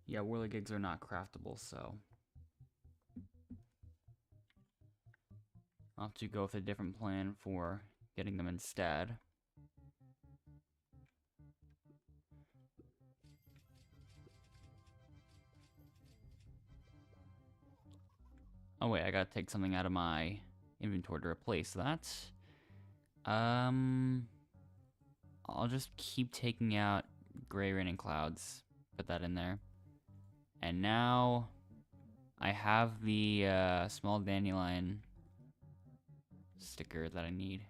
yeah, whirligigs are not craftable, so I'll have to go with a different plan for getting them instead. Oh wait, I gotta take something out of my inventory to replace that. I'll just keep taking out gray rain and clouds. Put that in there. And now I have the small dandelion sticker that I need.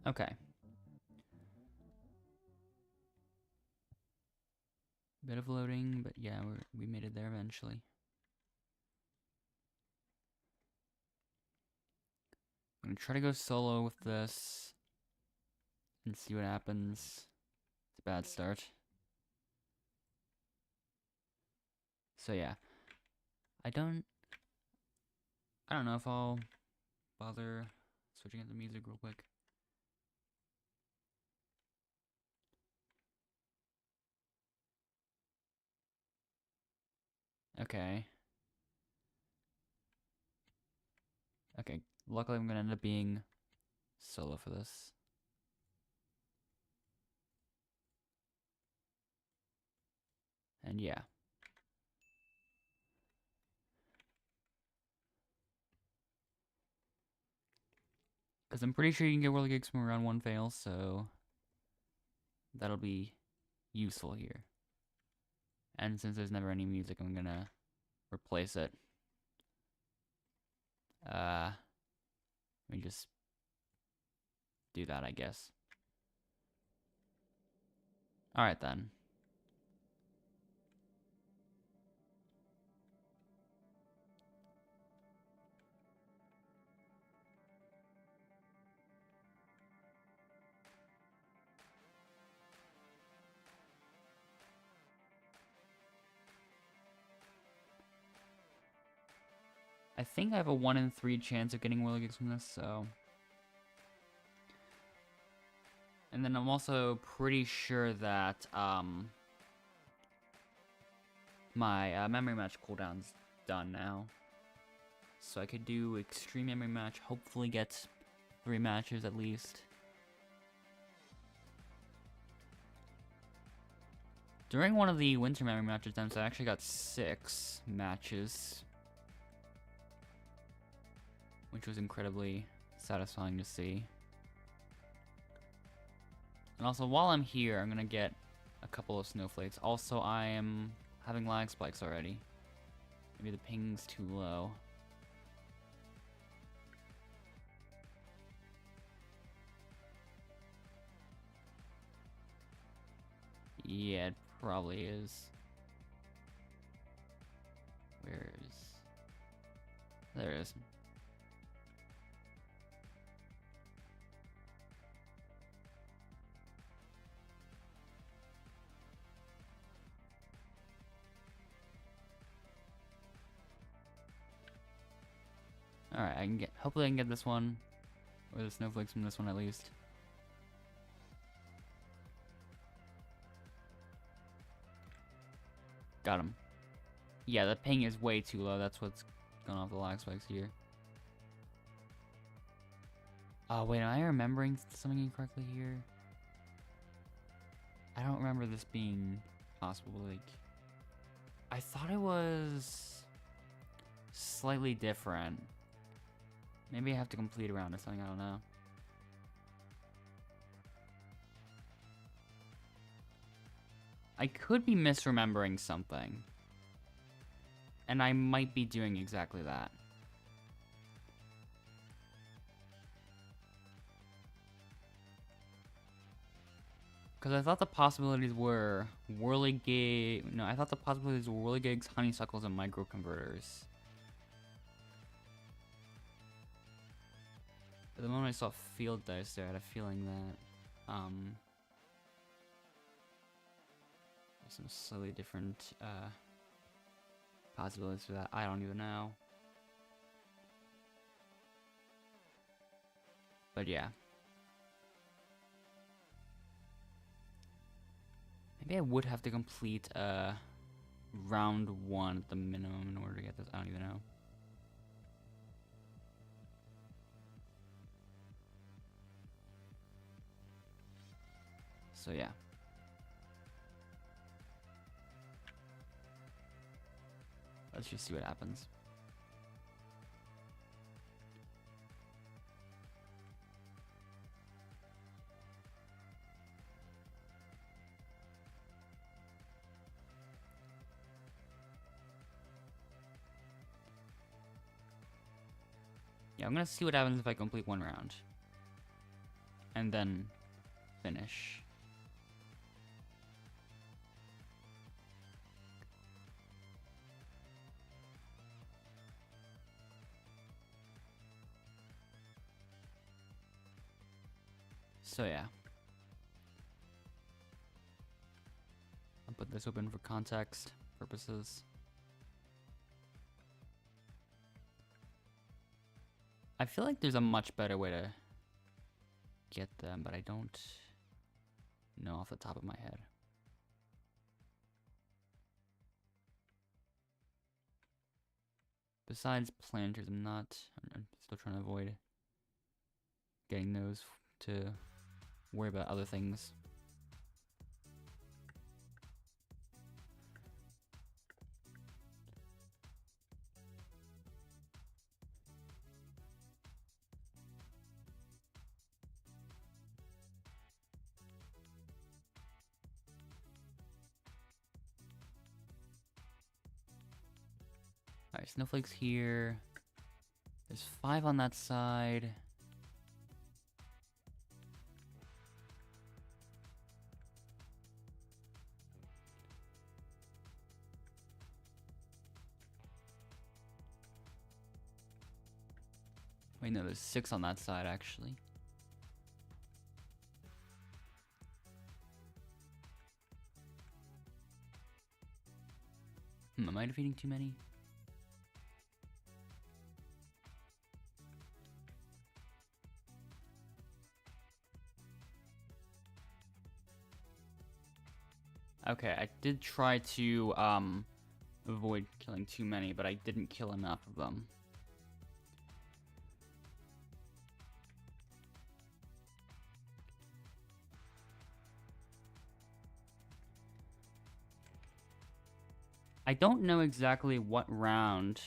Okay. Bit of loading, but yeah, we made it there eventually. I'm gonna try to go solo with this and see what happens. It's a bad start. So yeah, I don't know if I'll bother switching up the music real quick. Okay. Okay, luckily I'm gonna end up being solo for this. And yeah. Because I'm pretty sure you can get World Gigs from around 1 fail, so that'll be useful here. And since there's never any music, I'm gonna replace it. Let me just do that, I guess. Alright then. I think I have a 1 in 3 chance of getting World Gigs from this, so... And then I'm also pretty sure that, my memory match cooldown's done now. So I could do extreme memory match, hopefully get 3 matches at least. During one of the winter memory match attempts, I actually got 6 matches, which was incredibly satisfying to see. And also, while I'm here, I'm gonna get a couple of snowflakes. Also, I am having lag spikes already. Maybe the ping's too low. Yeah, it probably is. Where is... There it is. Alright, I can get... Hopefully I can get this one. Or the snowflakes from this one at least. Got him. Yeah, the ping is way too low. That's what's gone off the lag spikes here. Oh, wait, am I remembering something incorrectly here? I don't remember this being possible. Like, I thought it was slightly different. Maybe I have to complete a round or something, I don't know. I could be misremembering something. And I might be doing exactly that. Because I thought the possibilities were whirligig... No, I thought the possibilities were whirligigs, honeysuckles, and microconverters. But the moment I saw field dice there, I had a feeling that... there's some slightly different, possibilities for that. I don't even know. But yeah. Maybe I would have to complete round 1 at the minimum in order to get this. I don't even know. So yeah. Let's just see what happens. Yeah, I'm gonna see what happens if I complete 1 round. And then finish. So yeah. I'll put this open for context purposes. I feel like there's a much better way to get them, but I don't know off the top of my head. Besides planters, I'm still trying to avoid getting those to worry about other things. Alright, snowflakes here. There's 5 on that side. Wait, no, there's 6 on that side, actually. Am I defeating too many? Okay, I did try to, avoid killing too many, but I didn't kill enough of them. I don't know exactly what round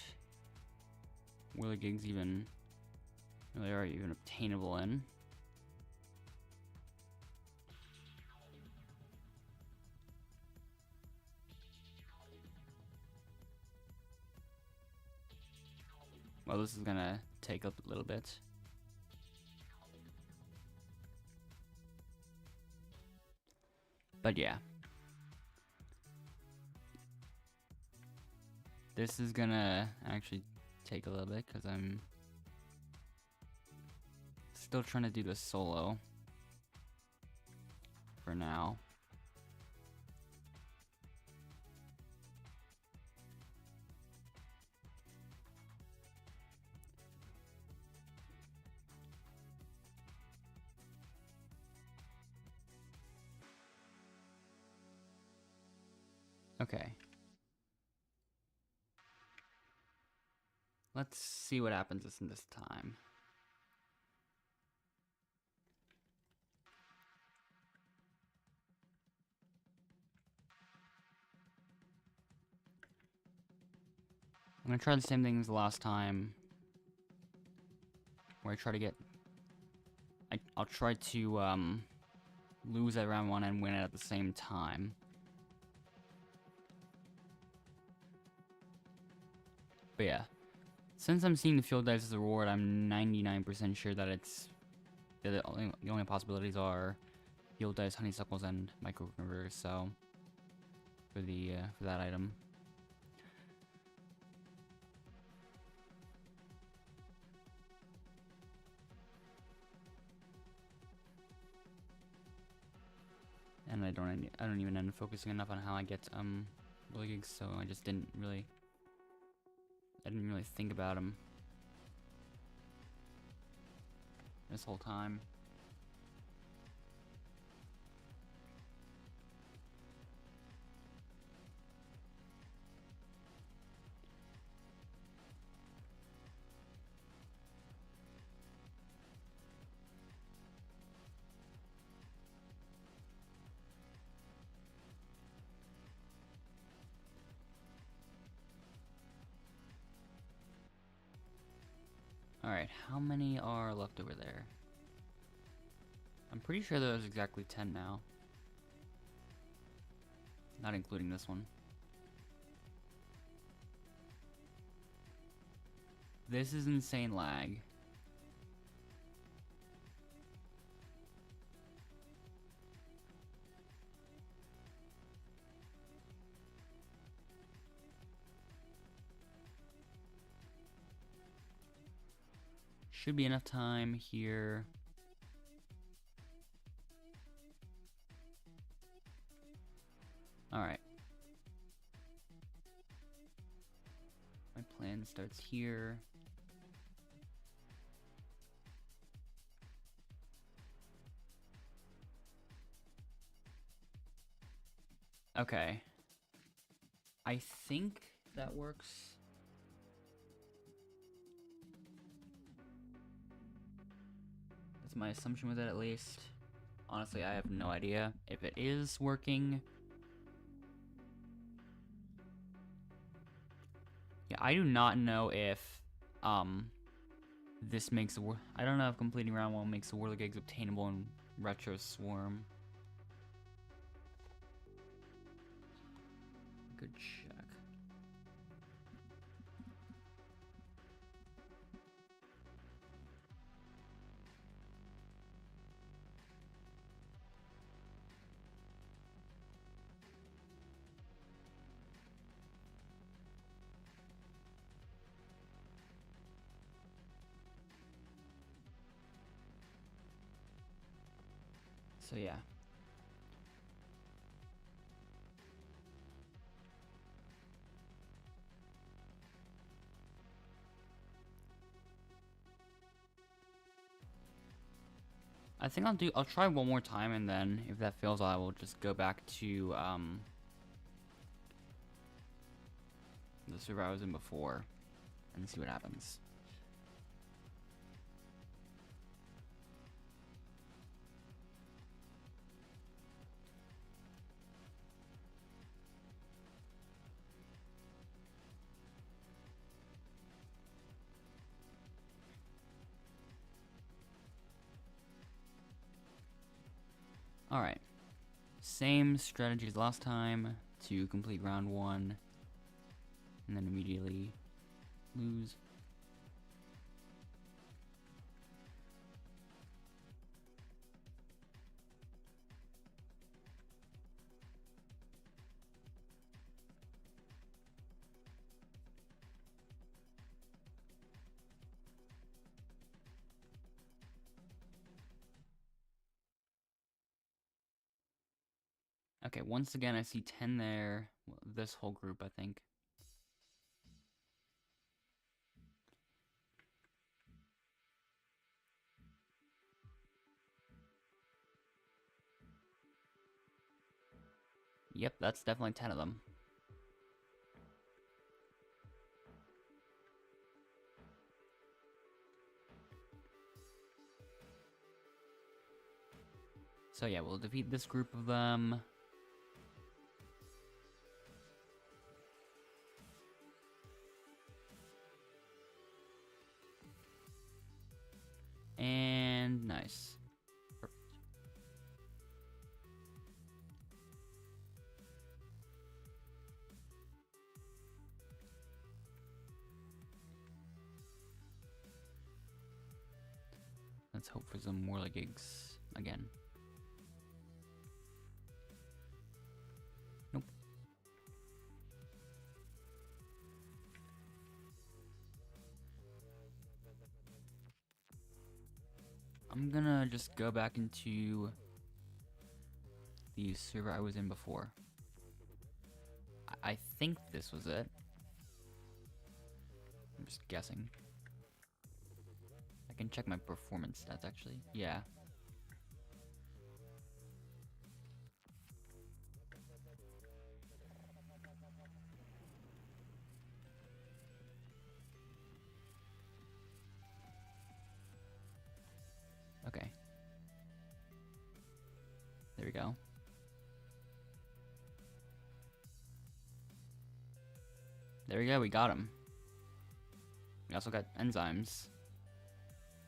Whirligigs even really are even obtainable in. Well, this is gonna take a little bit. But yeah. This is gonna actually take a little bit because I'm still trying to do this solo for now. Okay. Let's see what happens this time. I'm gonna try the same thing as the last time, where I try to get... I'll try to, lose at round 1 and win it at the same time. But yeah, since I'm seeing the field dice as a reward, I'm 99% sure that it's... the only possibilities are field dice, honeysuckles, and micro converters, so... for that item. And I don't even end up focusing enough on how I get Whirligigs, so I just didn't really think about them this whole time. Alright, how many are left over there? I'm pretty sure there's exactly 10 now. Not including this one. This is insane lag. Should be enough time here. Alright. My plan starts here. Okay. I think that works. That's my assumption with it at least. Honestly, I have no idea if it is working. Yeah, I do not know if this makes I don't know if completing round 1 makes the whirligigs obtainable in Retro Swarm. Good check. So yeah. I think I'll try one more time, and then if that fails, I will just go back to the server I was in before and see what happens. Alright. Same strategy as last time to complete round 1 and then immediately lose. Okay, once again I see 10 there. Well, this whole group, I think. Yep, that's definitely 10 of them. So yeah, we'll defeat this group of them. And nice. Perfect. Let's hope for some whirligigs again. Nope. I'm gonna just go back into the server I was in before. I think this was it. I'm just guessing. I can check my performance stats actually. Yeah. Okay. There we go. There we go, we got him. We also got enzymes.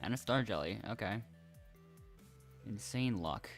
And a star jelly, okay. Insane luck.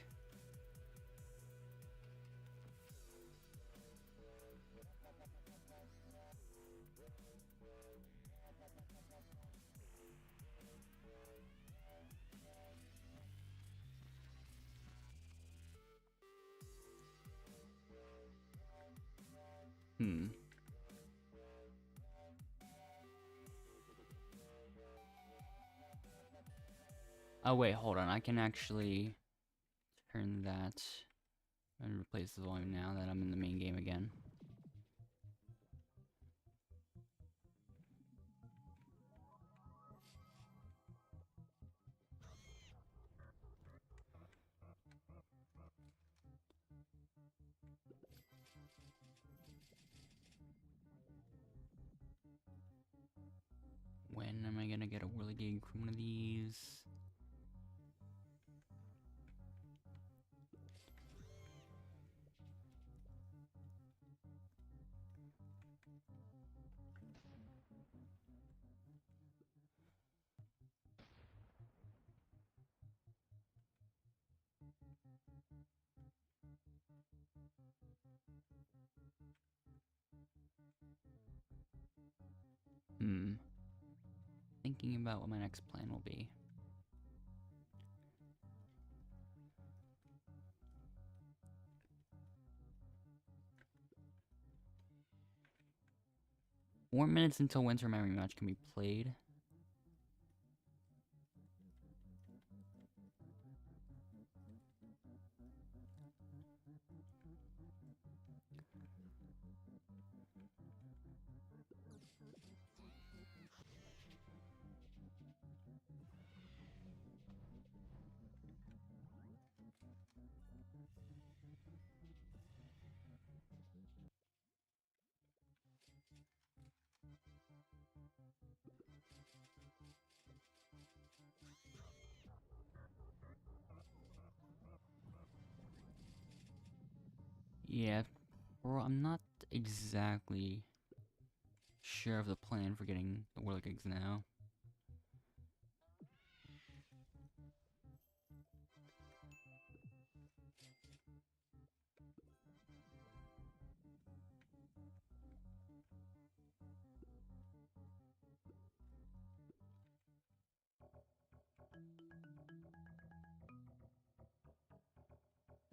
Oh wait, hold on. I can actually turn that and replace the volume now that I'm in the main game again. When am I gonna get a whirligig from one of these? Thinking about what my next plan will be. Four minutes until Winter Memory Match can be played. Yeah, bro, I'm not exactly sure of the plan for getting the Whirly Gigs now.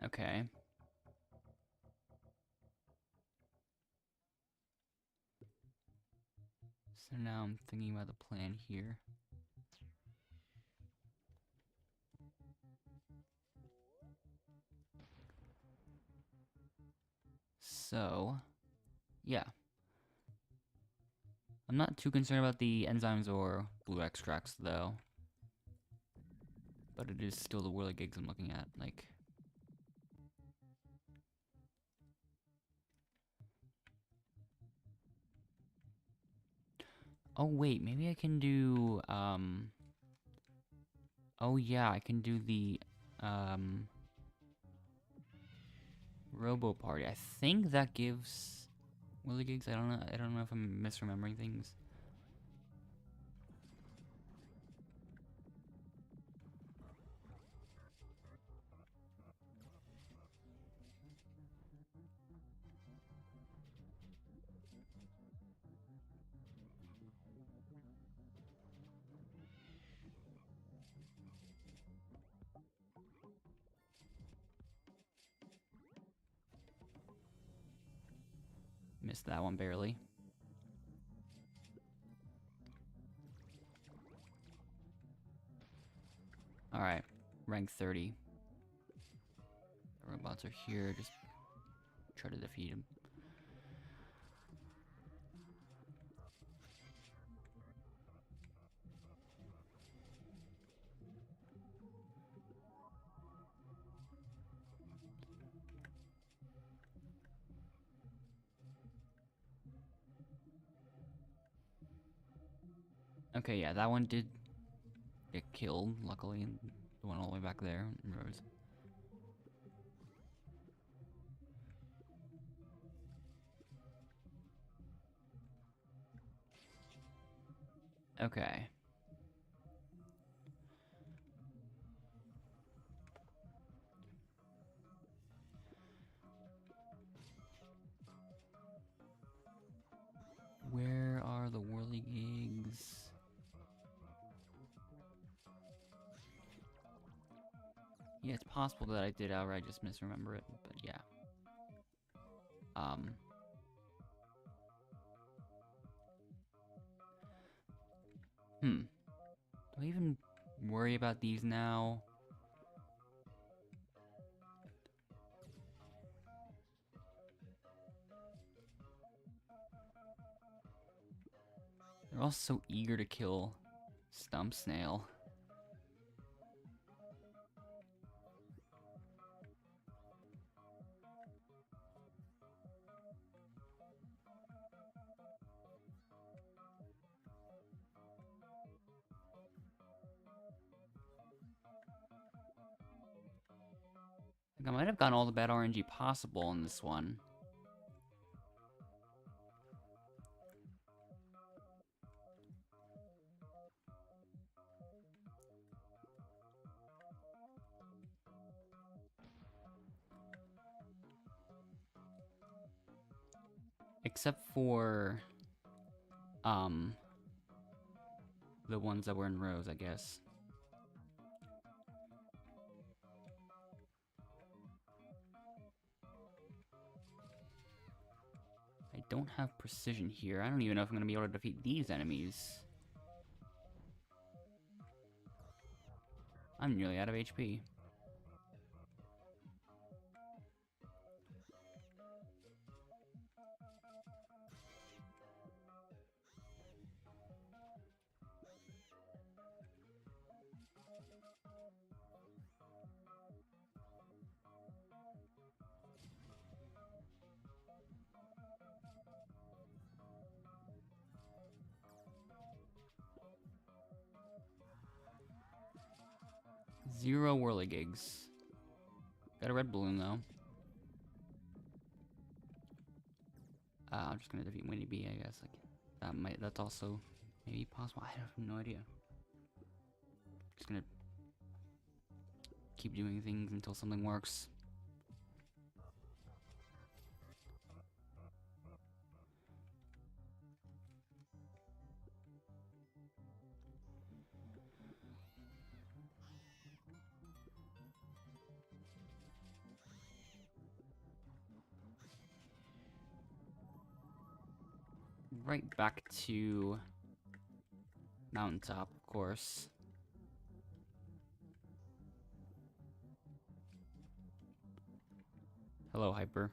Okay. So now I'm thinking about the plan here. So, yeah. I'm not too concerned about the enzymes or blue extracts, though. But it is still the Whirligigs I'm looking at, like... Oh, wait, maybe I can do, Oh, yeah, I can do the, Robo Party. I think that gives Whirligigs. I don't know if I'm misremembering things. Missed that one barely. Alright, rank 30. The robots are here, just try to defeat him. Okay, yeah, that one did get killed, luckily. The one all the way back there in roads. Okay. Where are the Whirligigs? Yeah, it's possible that I did outright just misremember it, but yeah. Do I even worry about these now? They're all so eager to kill Stump Snail. I might have gotten all the bad RNG possible in this one. Except for, the ones that were in rows, I guess. I don't have precision here. I don't even know if I'm going to be able to defeat these enemies. I'm nearly out of HP. Zero whirligigs. Got a red balloon though. I'm just gonna defeat Winnie Bee, I guess. Like that's also maybe possible. I have no idea. Just gonna keep doing things until something works. Right back to mountaintop, of course. Hello, Hyper.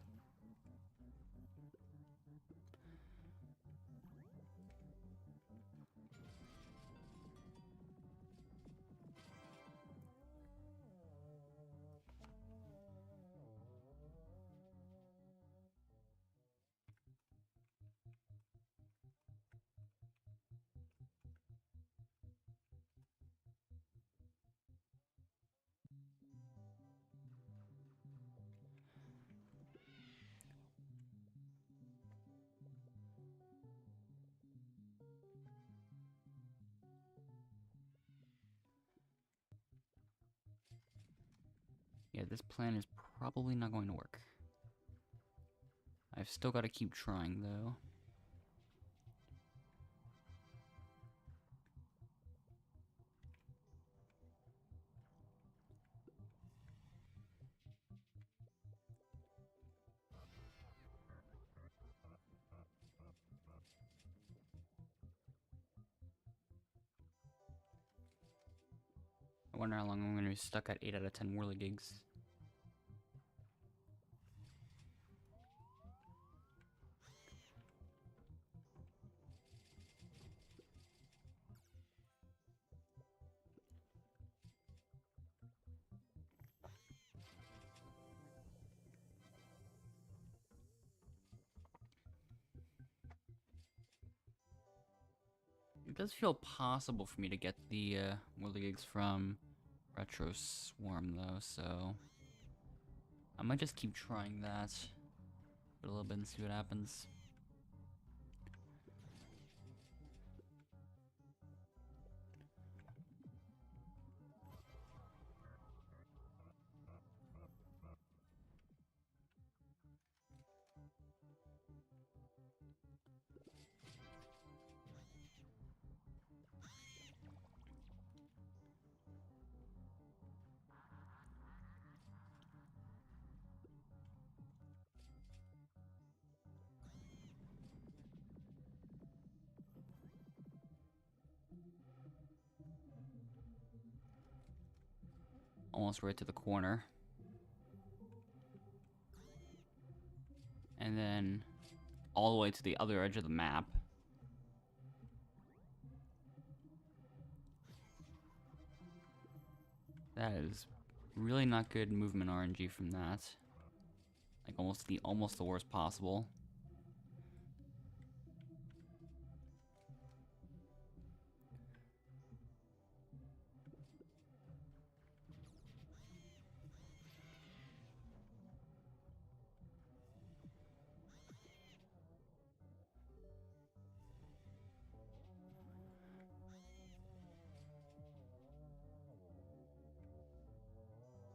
Yeah, this plan is probably not going to work. I've still got to keep trying, though. I wonder how long I'm going to be stuck at 8 out of 10 whirligigs. It does feel possible for me to get the whirligigs from Retro Swarm, though, so I might just keep trying that for a little bit and see what happens. Almost right to the corner. And then all the way to the other edge of the map. That is really not good movement RNG from that. Like almost the worst possible.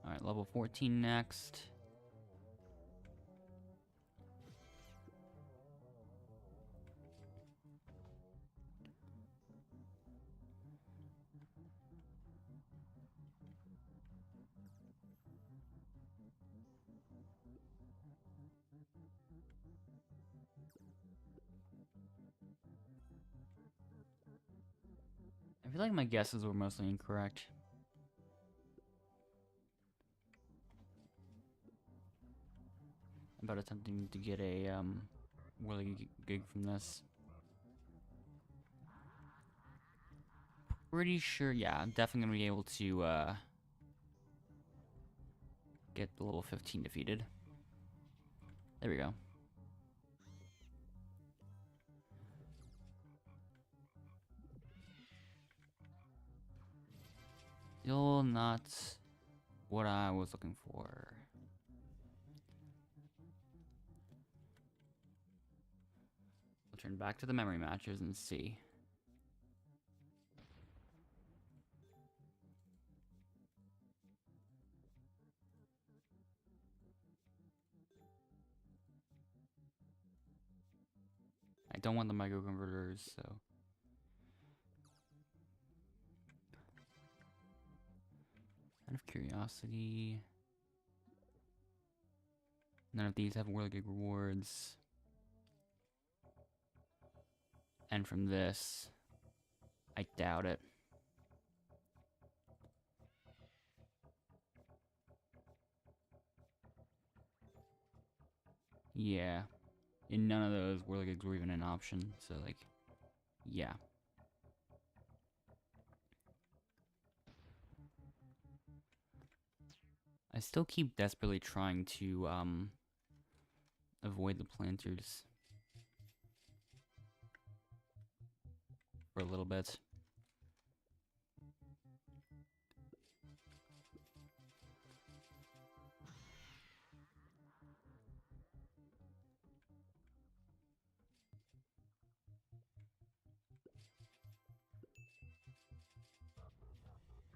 Alright, level 14 next. I feel like my guesses were mostly incorrect. About attempting to get a whirly gig from this. Pretty sure, yeah, I'm definitely gonna be able to get the level 15 defeated. There we go. Still not what I was looking for. We'll turn back to the memory matches and see. I don't want the microconverters, so. Out of curiosity. None of these have whirligig rewards. And from this, I doubt it. Yeah. In none of those, whirligigs were even an option, so like, yeah. I still keep desperately trying to avoid the planters for a little bit.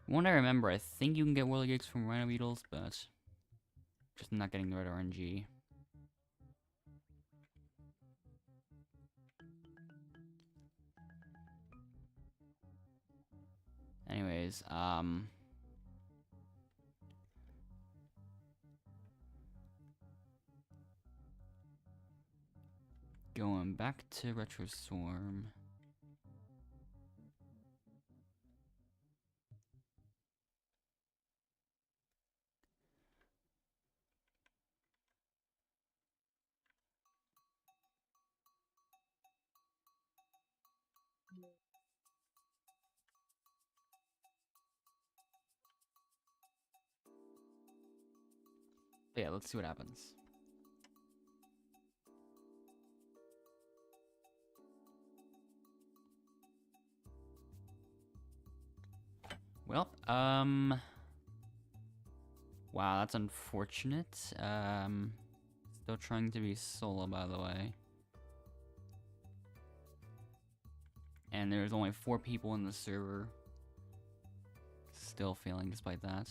One I remember, I think you can get whirligigs from rhino beetles, but just not getting the right RNG. Anyways, going back to Retro Swarm. But yeah, let's see what happens. Well, wow, that's unfortunate. Still trying to be solo, by the way. And there's only 4 people in the server. Still failing despite that.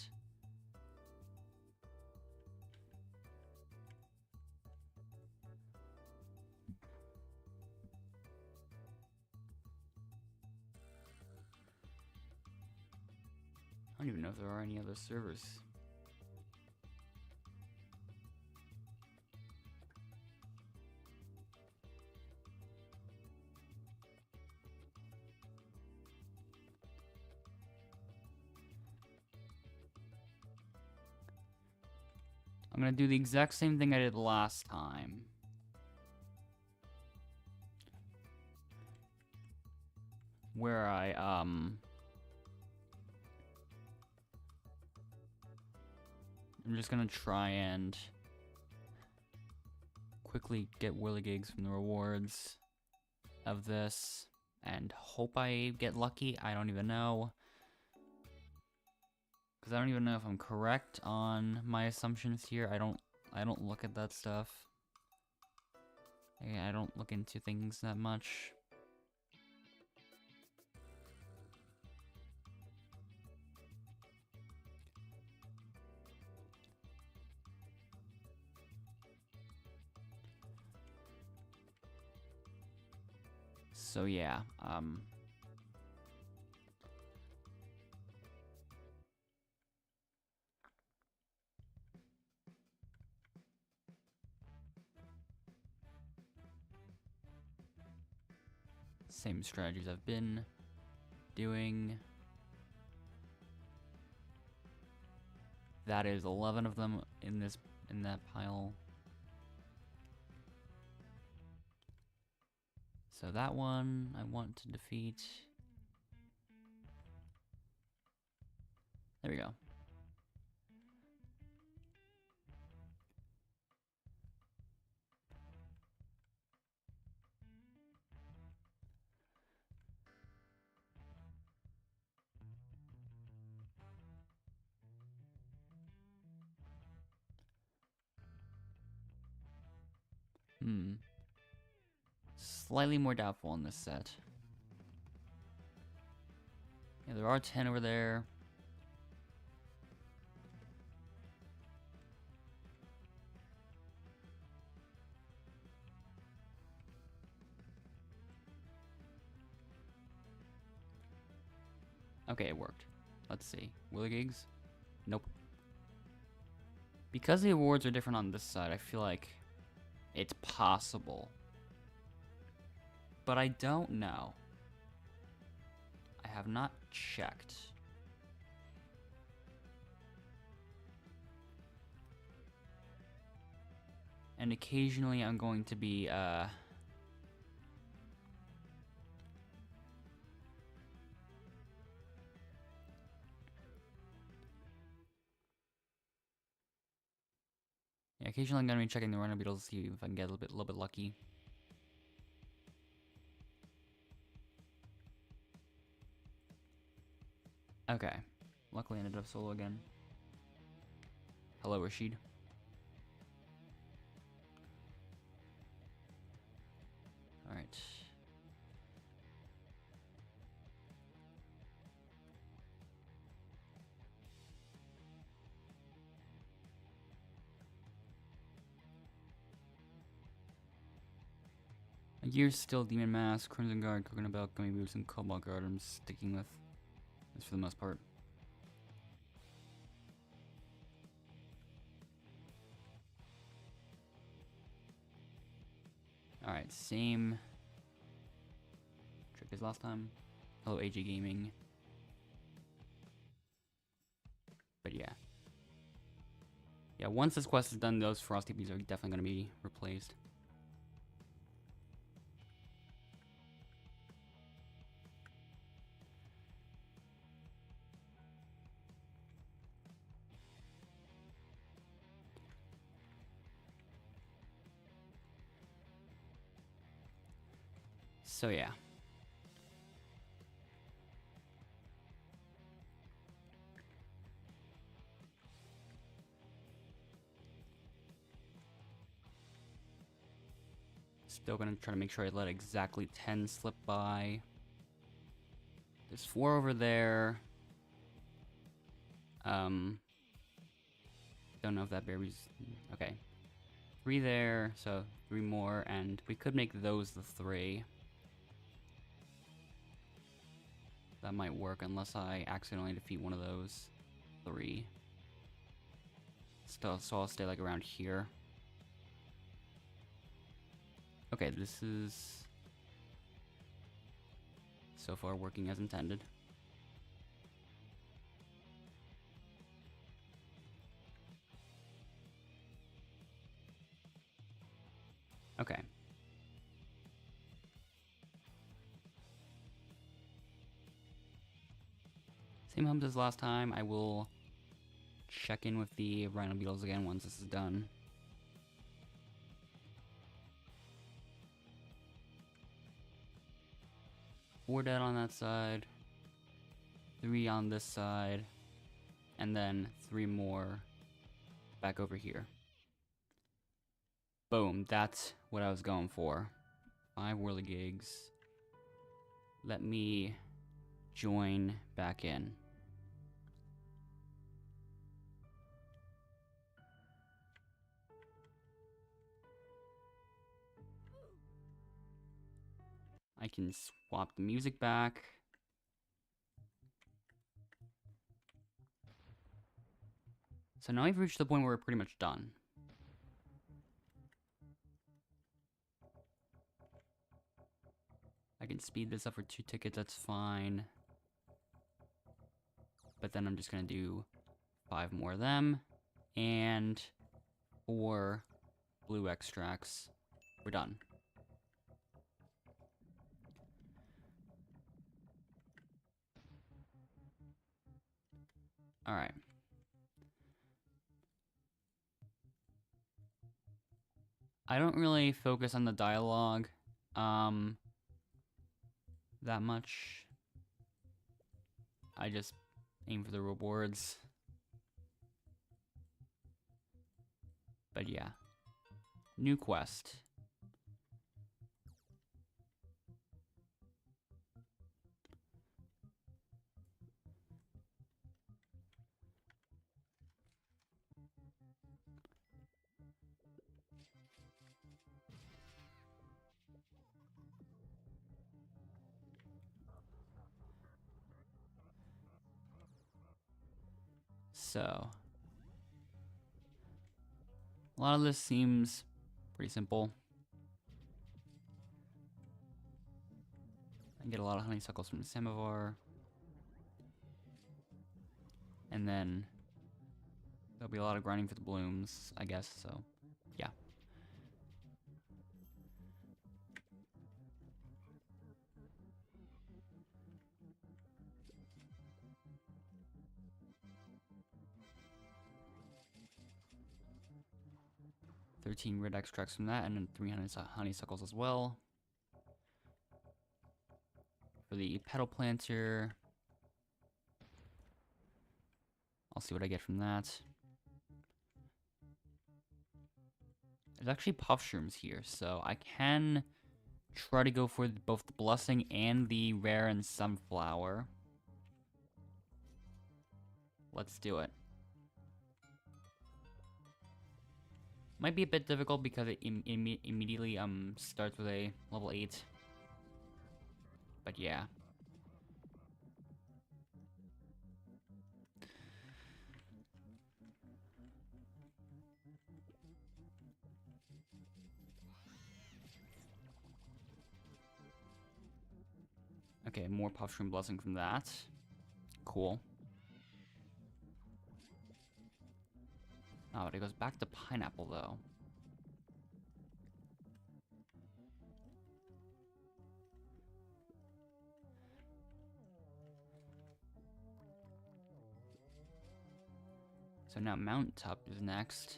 I don't even know if there are any other servers. I'm gonna do the exact same thing I did last time. Where I'm just gonna try and quickly get whirligigs from the rewards of this and hope I get lucky. I don't even know. Because I don't even know if I'm correct on my assumptions here. I don't look at that stuff. I don't look into things that much. So yeah, Same strategies I've been doing. That is 11 of them in that pile. So that one I want to defeat. There we go. Slightly more doubtful on this set. Yeah, there are 10 over there. Okay, it worked. Let's see. Willygigs? Nope. Because the awards are different on this side, I feel like it's possible. But I don't know. I have not checked. And occasionally I'm going to be, yeah, occasionally I'm going to be checking the random beetles to see if I can get a little bit lucky. Okay. Luckily I ended up solo again. Hello, Rashid. Alright. A year's still Demon Mask, Crimson Guard, Coconut Belt, Gummy Boots, and Cobalt Guard I'm sticking with. That's for the most part. Alright, same trick as last time. Hello, AJ Gaming. But yeah. Yeah, once this quest is done, those Frosty Bees are definitely going to be replaced. So yeah. Still gonna try to make sure I let exactly 10 slip by. There's 4 over there. Don't know if that berry's okay. 3 there, so 3 more, and we could make those the 3. That might work unless I accidentally defeat one of those 3. Still, so I'll stay like around here. Okay, this is so far working as intended. Okay. Same humps as last time. I will check in with the rhino beetles again once this is done. Four dead on that side, 3 on this side, and then 3 more back over here. Boom, that's what I was going for. 5 whirligigs. Let me join back in. I can swap the music back. So now we've reached the point where we're pretty much done. I can speed this up for 2 tickets, that's fine. But then I'm just gonna do 5 more of them, and 4 blue extracts. We're done. Alright. I don't really focus on the dialogue that much. I just aim for the rewards. But yeah. New quest. So, a lot of this seems pretty simple. I get a lot of honeysuckles from the samovar. And then there'll be a lot of grinding for the blooms, I guess, so yeah. $13 red extracts from that, and then 300 honeysuckles as well. For the petal planter, I'll see what I get from that. There's actually puff shrooms here, so I can try to go for both the blessing and the rare and sunflower. Let's do it. Might be a bit difficult because it immediately starts with a level 8. But yeah. Okay, more puff shroom blessing from that. Cool. Oh, but it goes back to pineapple though. So now mountaintop is next.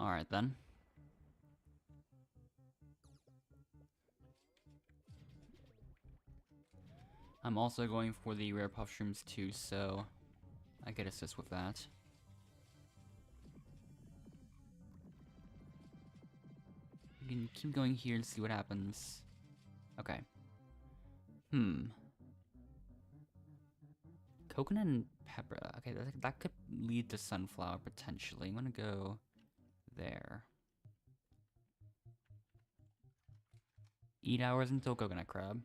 Alright then. I'm also going for the rare puff shrooms too, so I get assist with that. We can keep going here and see what happens. Okay. Coconut and pepper. Okay, that could lead to sunflower potentially. I'm gonna go there. 8 hours until coconut crab.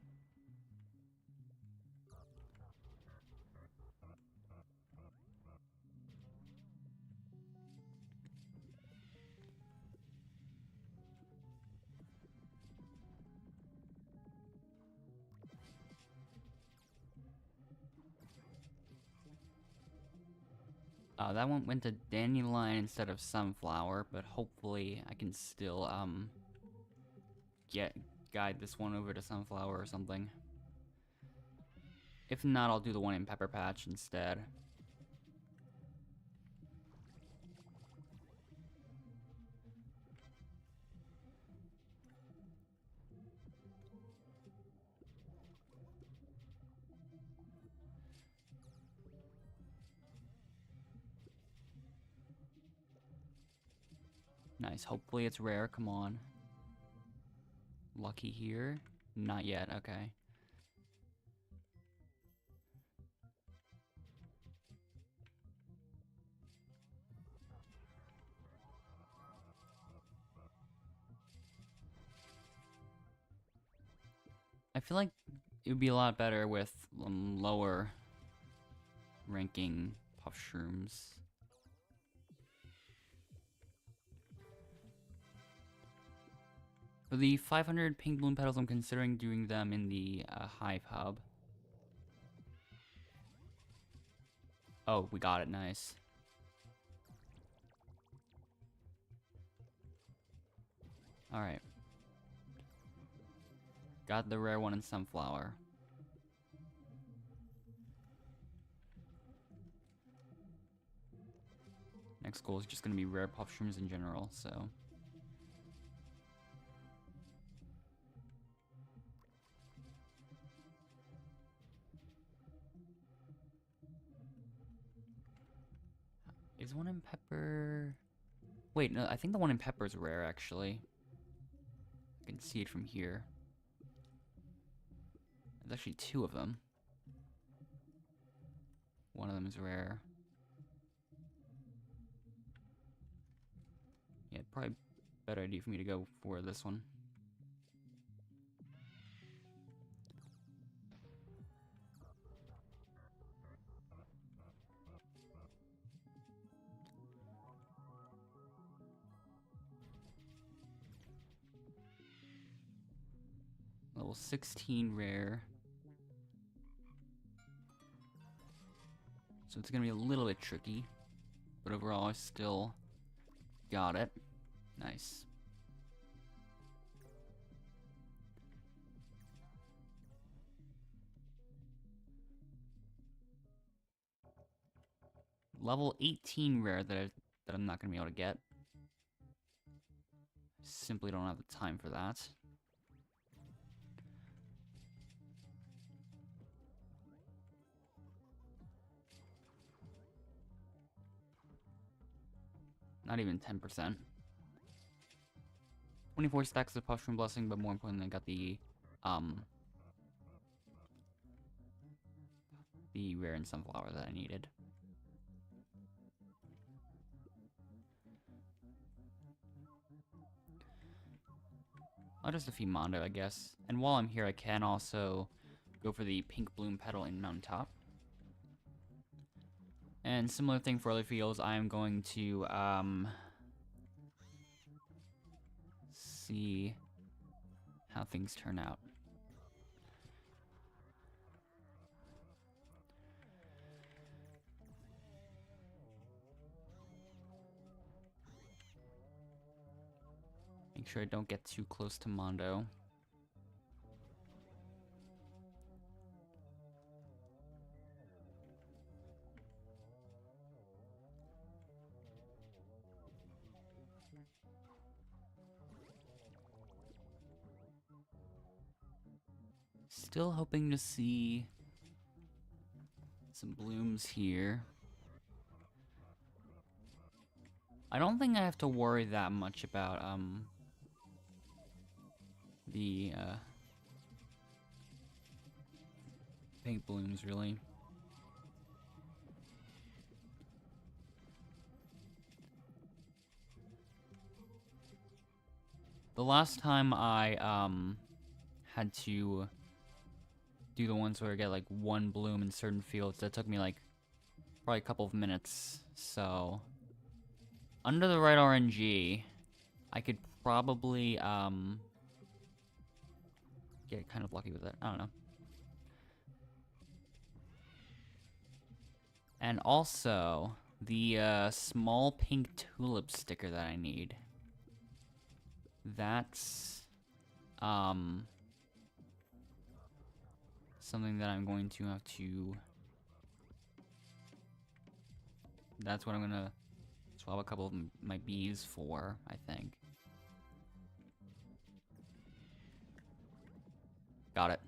That one went to dandelion instead of sunflower, but hopefully I can still guide this one over to sunflower or something. If not, I'll do the one in Pepper Patch instead. Nice. Hopefully it's rare. Come on. Lucky here? Not yet. Okay. I feel like it would be a lot better with lower ranking puff shrooms. For the 500 pink bloom petals, I'm considering doing them in the hive hub. Oh, we got it. Nice. Alright. Got the rare one in sunflower. Next goal is just going to be rare puff shrooms in general, so... Is one in pepper... Wait, no, I think the one in pepper is rare, actually. I can see it from here. There's actually two of them. One of them is rare. Yeah, probably better idea for me to go for this one. Level 16 rare. So it's gonna be a little bit tricky. But overall, I still got it. Nice. Level 18 rare that I'm not gonna be able to get. Simply don't have the time for that. Not even 10%. 24 stacks of Puffroom Blessing, but more importantly, I got the rare and sunflower that I needed. I'll just defeat Mondo, I guess. And while I'm here, I can also go for the pink bloom petal in Mountaintop. And similar thing for other fields, I am going to see how things turn out. Make sure I don't get too close to Mondo. Still hoping to see some blooms here. I don't think I have to worry that much about the pink blooms, really. The last time I had to do the ones where I get like one bloom in certain fields, that took me like probably a couple of minutes. So under the right RNG, I could probably get kind of lucky with it. I don't know. And also the small pink tulip sticker that I need. That's something that I'm going to have to... That's what I'm gonna swap a couple of my bees for, I think. Got it.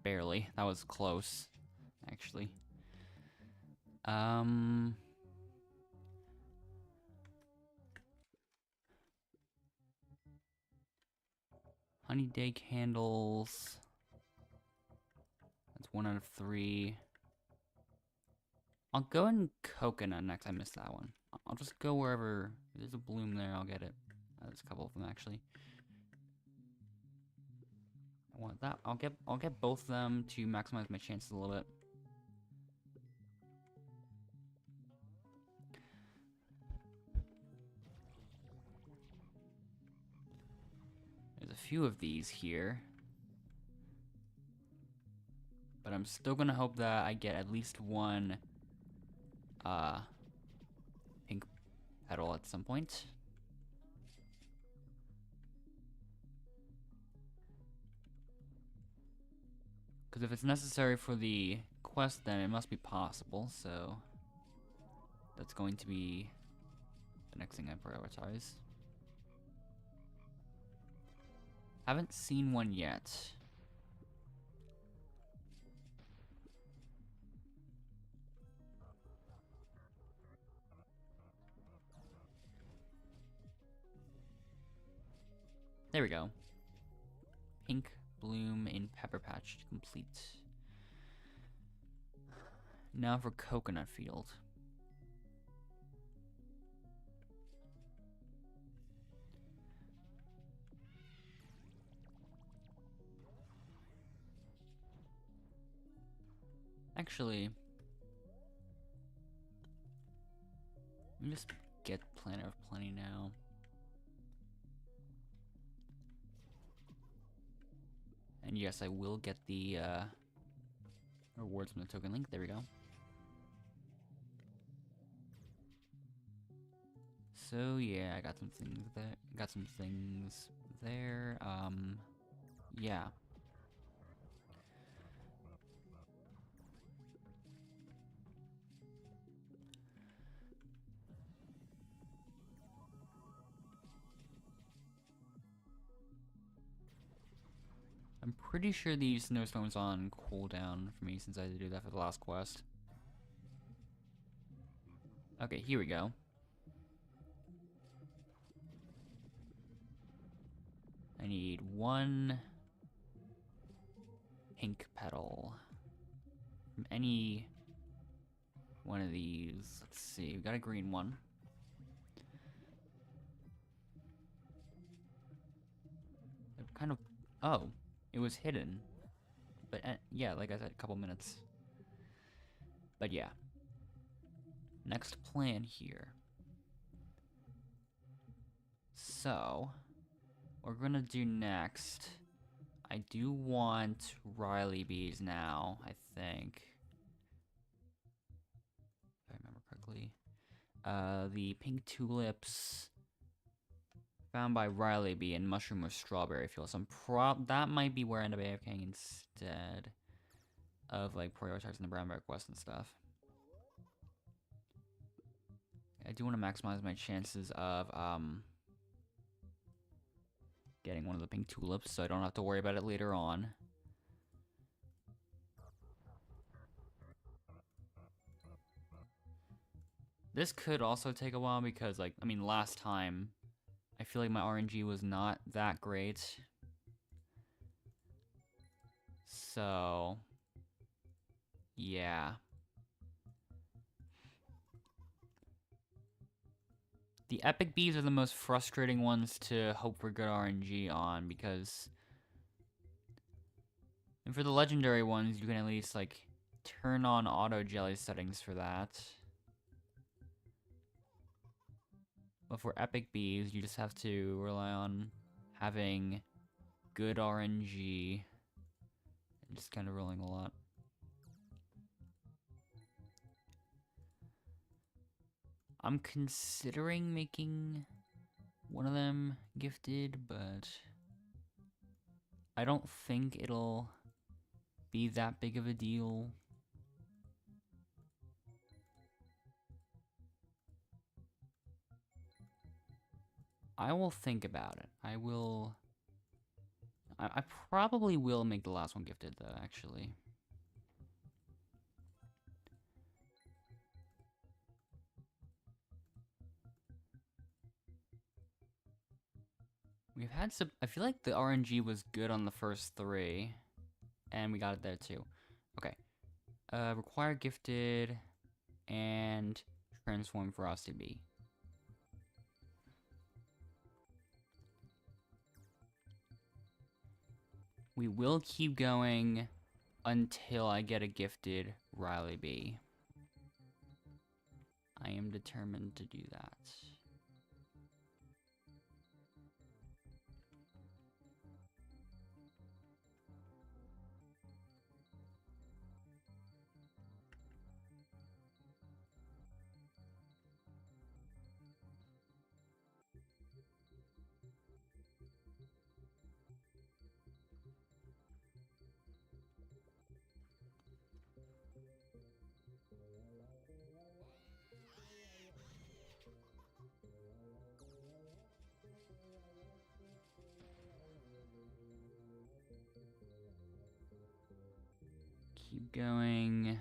Barely. That was close, actually. Honey Day Candles. That's 1 out of 3. I'll go in Coconut next. I missed that one. I'll just go wherever there's a bloom there. I'll get it. There's a couple of them, actually. I want that. I'll get both of them to maximize my chances a little bit. few of these here. But I'm still gonna hope that I get at least one pink petal at some point. Because if it's necessary for the quest, then it must be possible, so that's going to be the next thing I prioritize. Haven't seen one yet. There we go. Pink bloom in Pepper Patch complete. Now for Coconut Field. Actually, let me just get Planner of Plenty now. And yes, I will get the rewards from the token link. There we go. So yeah, I got some things there. Got some things there. Yeah. I'm pretty sure these snowstorms on cooldown for me since I had to do that for the last quest. Okay, here we go. I need one pink petal from any one of these. Let's see, we got a green one. Kind of, oh, it was hidden. But yeah, like I said, a couple minutes. But yeah. Next plan here. So, what we're gonna do next, I do want Riley bees now, I think. If I remember correctly. The pink tulips found by Riley bee and mushroom or strawberry fuel. So that might be where I end up AFKing instead of like prioritizing the brown bear quest and stuff. I do want to maximize my chances of getting one of the pink tulips, so I don't have to worry about it later on. This could also take a while because, like, I mean, last time, I feel like my RNG was not that great. So, yeah. The epic bees are the most frustrating ones to hope for good RNG on because... And for the legendary ones, you can at least, like, turn on auto jelly settings for that. But for epic bees, you just have to rely on having good RNG and just kind of rolling a lot. I'm considering making one of them gifted, but I don't think it'll be that big of a deal. I will think about it. I probably will make the last one gifted, though, actually. We've had some... I feel like the RNG was good on the first 3. And we got it there, too. Okay. Require gifted and transform Frosty Bee. We will keep going until I get a gifted Riley Bee. I am determined to do that. Keep going.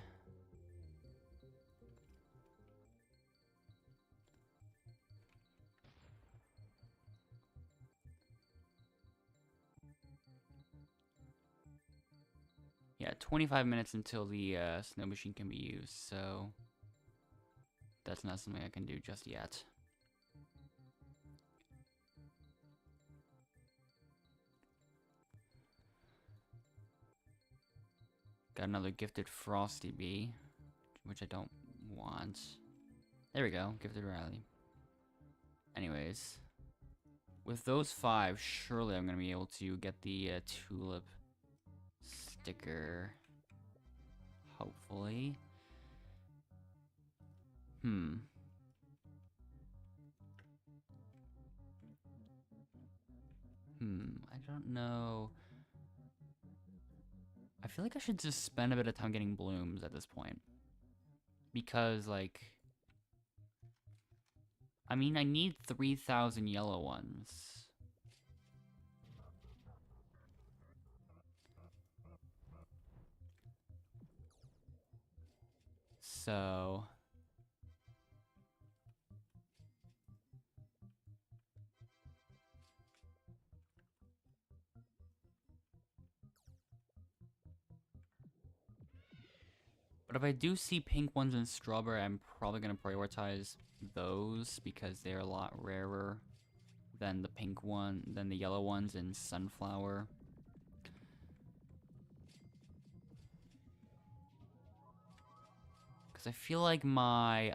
Yeah, 25 minutes until the snow machine can be used, so that's not something I can do just yet. Got another gifted Frosty Bee, which I don't want. There we go, gifted Riley. Anyways, with those 5, surely I'm going to be able to get the tulip sticker. Hopefully. I don't know. I feel like I should just spend a bit of time getting blooms at this point. Because, like... I mean, I need 3,000 yellow ones. So... But if I do see pink ones in strawberry, I'm probably going to prioritize those because they're a lot rarer than the yellow ones in sunflower. Because I feel like my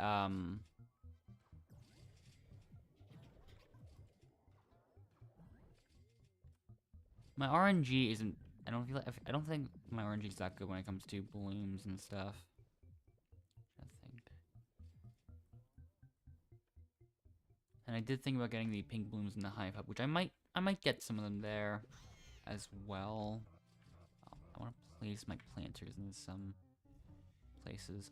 RNG isn't. I don't think my RNG is that good when it comes to blooms and stuff. I think. And I did think about getting the pink blooms in the hive hub, which I might get some of them there as well. I want to place my planters in some places.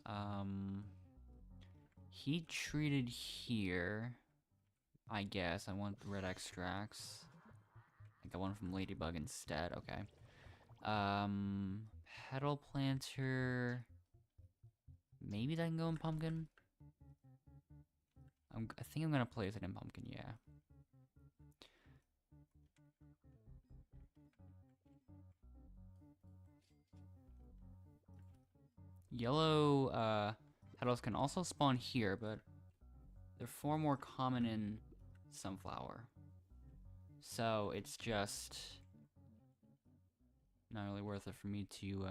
Heat treated here. I guess I want red extracts. I got one from Ladybug instead. Okay. Petal planter. Maybe that can go in pumpkin. I think I'm gonna place it in pumpkin. Yeah. Yellow petals can also spawn here, but they're far more common in sunflower. So it's just not really worth it for me to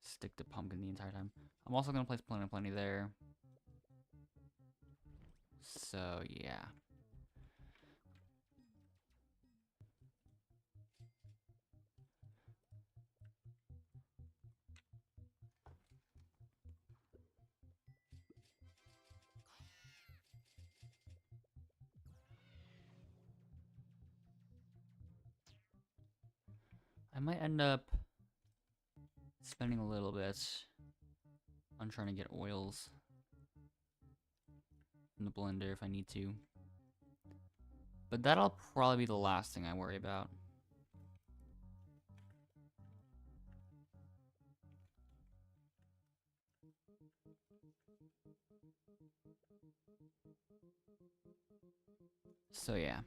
stick to pumpkin the entire time. I'm also gonna place plenty there. So yeah. I might end up spending a little bit on trying to get oils in the blender if I need to. But that'll probably be the last thing I worry about. So yeah.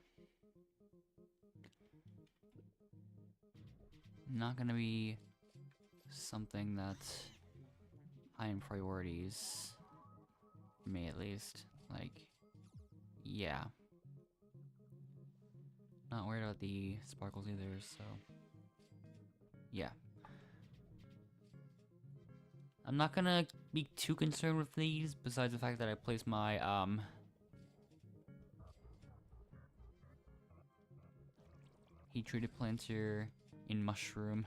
Not gonna be something that's high in priorities. For me at least. Like, yeah. Not worried about the sparkles either, so. Yeah. I'm not gonna be too concerned with these, besides the fact that I placed my, heat-treated planter in mushroom.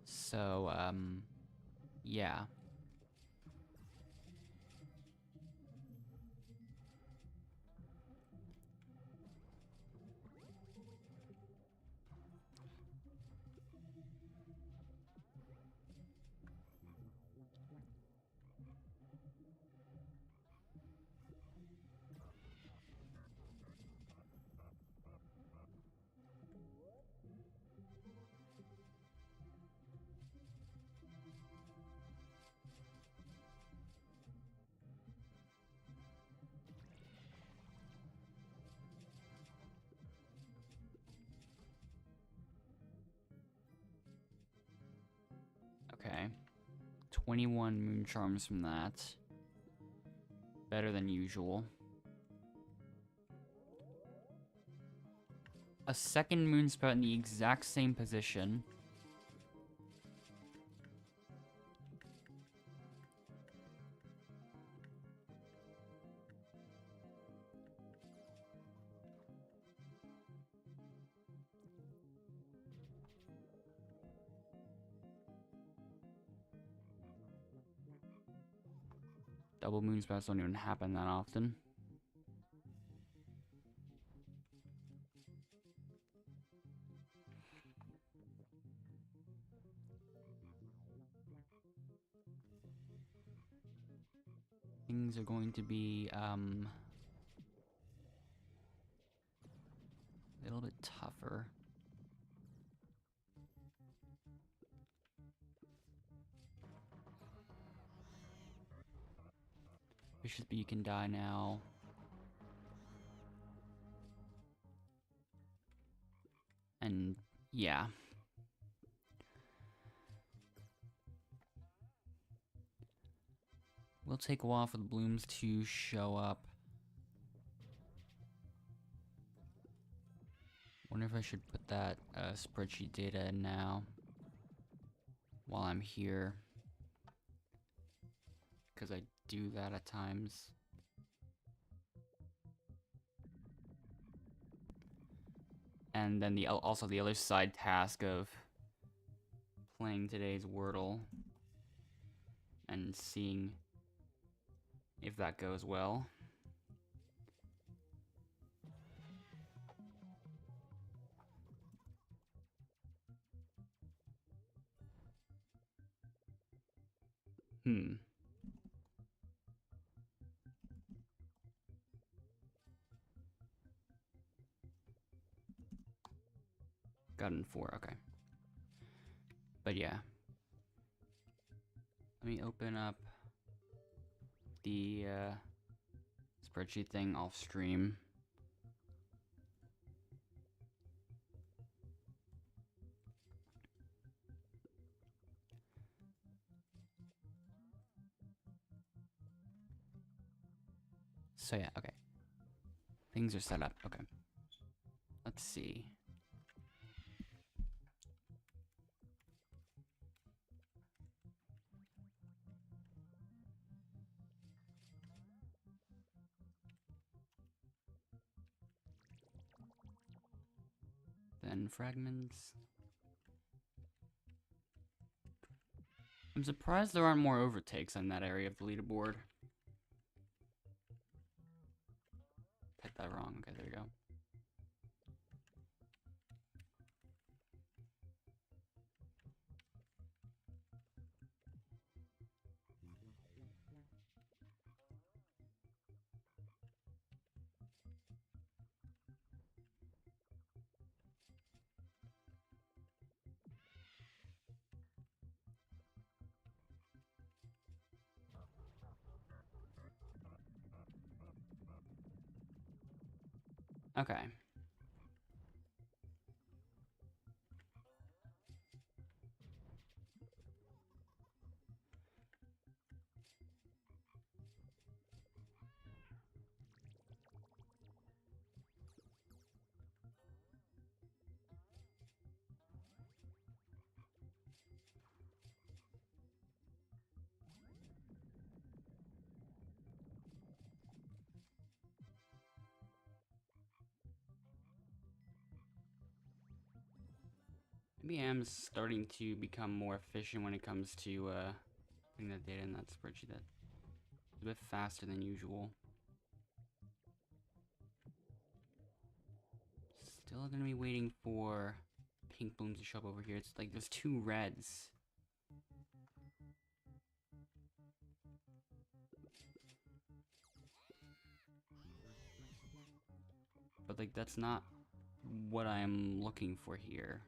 So, yeah. 21 moon charms from that. Better than usual. A second moon spout in the exact same position. Double moon spouts don't even happen that often. Things are going to be, a little bit tougher. Vicious Bee can die now. And, yeah. We'll take a while for the blooms to show up. Wonder if I should put that spreadsheet data in now while I'm here, because I do that at times. And then also the other side task of playing today's Wordle and seeing if that goes well. Got in 4, okay. But yeah. Let me open up the spreadsheet thing off stream. So yeah, okay. Things are set up, okay. Let's see. Then fragments. I'm surprised there aren't more overtakes on that area of the leaderboard. Typed that wrong. Okay, there we go. Okay. Maybe I'm starting to become more efficient when it comes to putting that data in that spreadsheet. That's a bit faster than usual. Still gonna be waiting for pink blooms to show up over here. It's like there's 2 reds. But like that's not what I'm looking for here.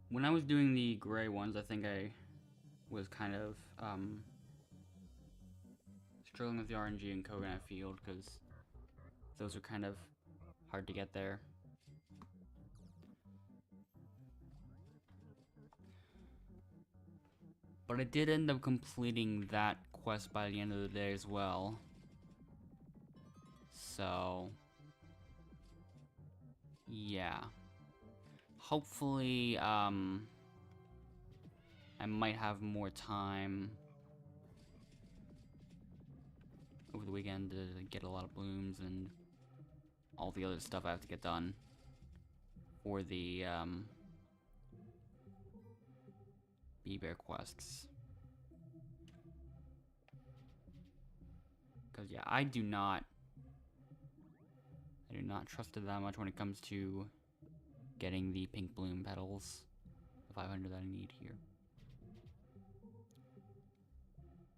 When I was doing the gray ones, I think I was kind of struggling with the RNG and coconut field because Those are kind of hard to get there. But I did end up completing that quest by the end of the day as well. So, yeah. Hopefully, I might have more time over the weekend to get a lot of blooms and all the other stuff I have to get done for the, bee bear quests. Because, yeah, I do not trust it that much when it comes to getting the pink bloom petals. The 500 that I need here.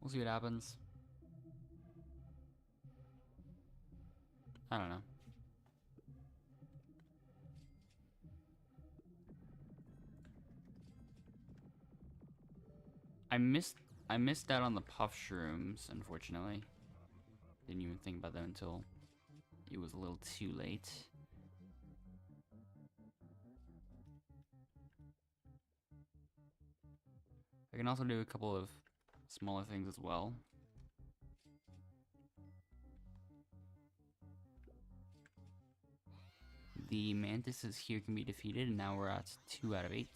We'll see what happens. I don't know. I missed out on the puff shrooms, unfortunately. Didn't even think about them until it was a little too late. I can also do a couple of smaller things as well. The mantises here can be defeated, and now we're at 2 out of 8.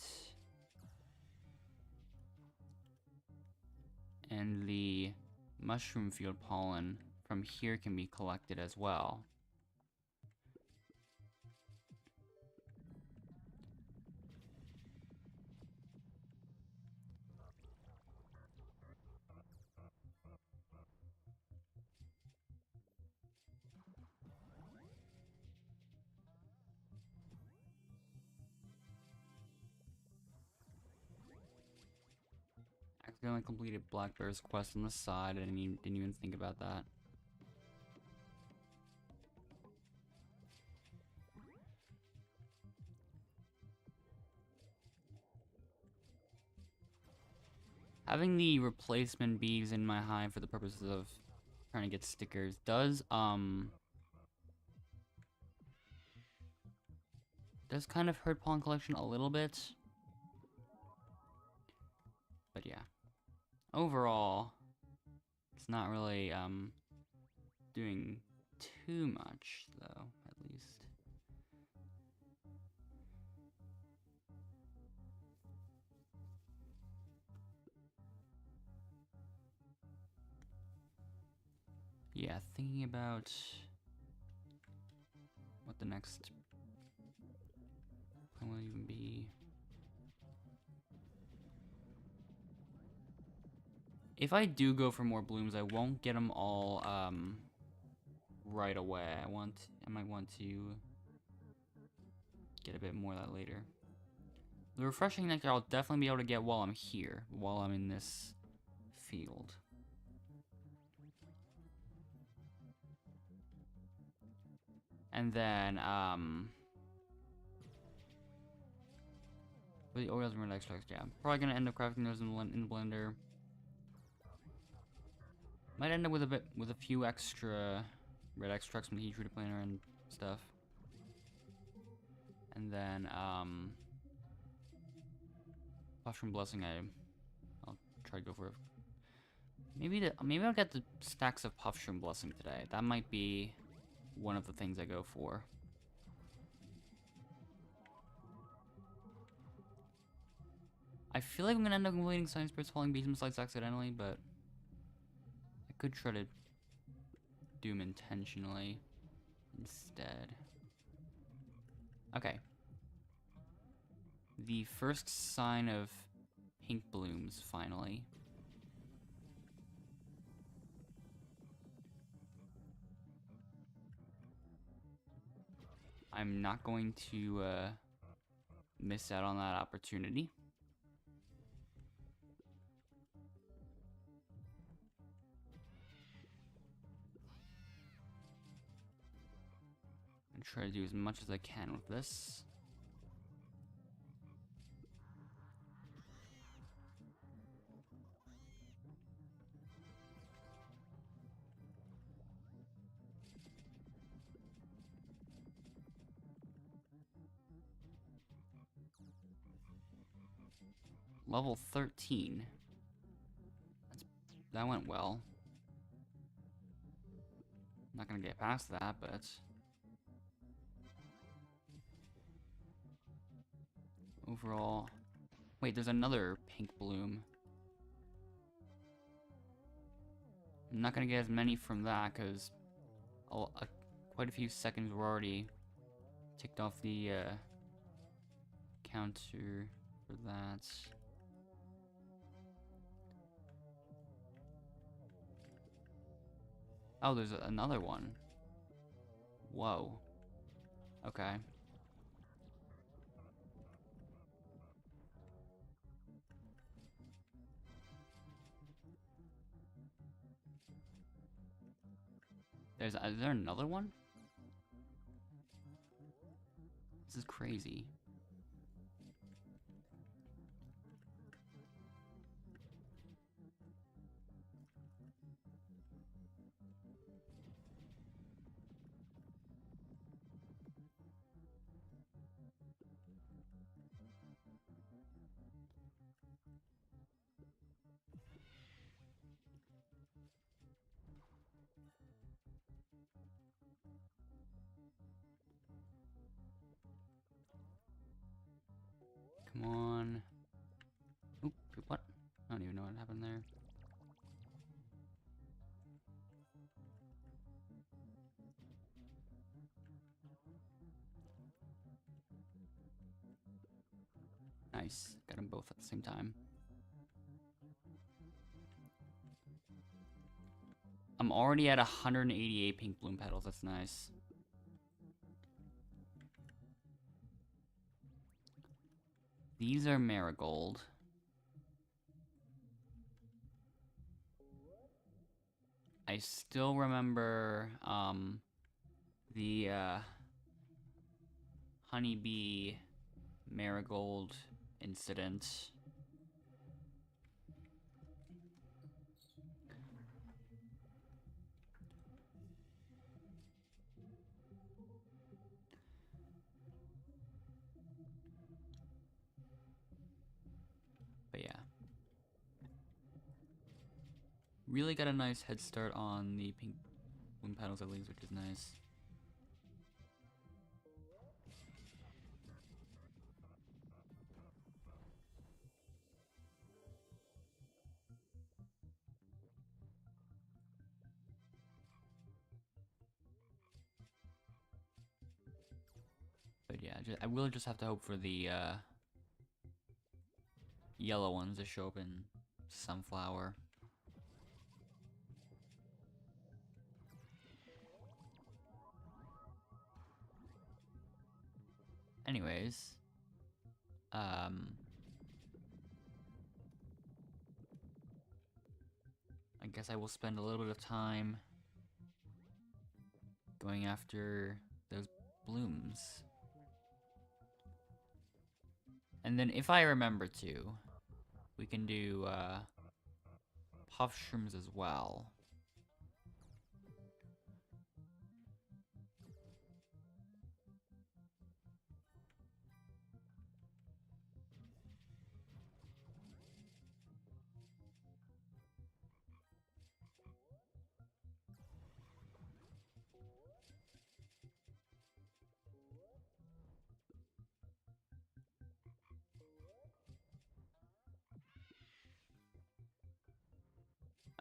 And the mushroom field pollen from here can be collected as well. Accidentally completed Black Bear's quest on the side. I didn't even think about that. Having the replacement bees in my hive for the purposes of trying to get stickers does kind of hurt pollen collection a little bit. But yeah. Overall, it's not really doing too much though, at least. Yeah, thinking about what the next plan will even be. If I do go for more blooms, I won't get them all right away. I might want to get a bit more of that later. The refreshing nectar I'll definitely be able to get while I'm here, while I'm in this field. And then, for the oils and red extracts, yeah. Probably gonna end up crafting those in the blender. Might end up with a few extra red extracts from the heat treated planner and stuff. And then, Mushroom Blessing, I'll try to go for it. Maybe I'll get the stacks of Puffshroom Blessing today. That might be one of the things I go for. I feel like I'm gonna end up completing Science Spirits Falling Beesmas Lights accidentally, but I could try to do them intentionally instead. Okay. The first sign of pink blooms, finally. I'm not going to miss out on that opportunity. And try to do as much as I can with this. Level 13. That went well. Not gonna get past that, but... Overall... Wait, there's another pink bloom. I'm not gonna get as many from that, because... quite a few seconds were already ticked off the counter for that. Oh, there's another one. Whoa. Okay. Is there another one? This is crazy. Come on. Oop, what? I don't even know what happened there. Nice. Got them both at the same time. I'm already at 188 pink bloom petals. That's nice. These are marigold. I still remember the honeybee marigold incident. But yeah. Really got a nice head start on the pink bloom petals at least, which is nice. But yeah, I will just have to hope for the yellow ones to show up in sunflower. Anyways, I guess I will spend a little bit of time going after those blooms. And then if I remember to, we can do puff shrooms as well.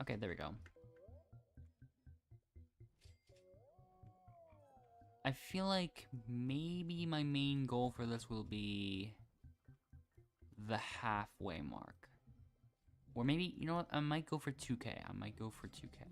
Okay, there we go. I feel like maybe my main goal for this will be the halfway mark. Or maybe, you know what, I might go for 2K. I might go for 2K.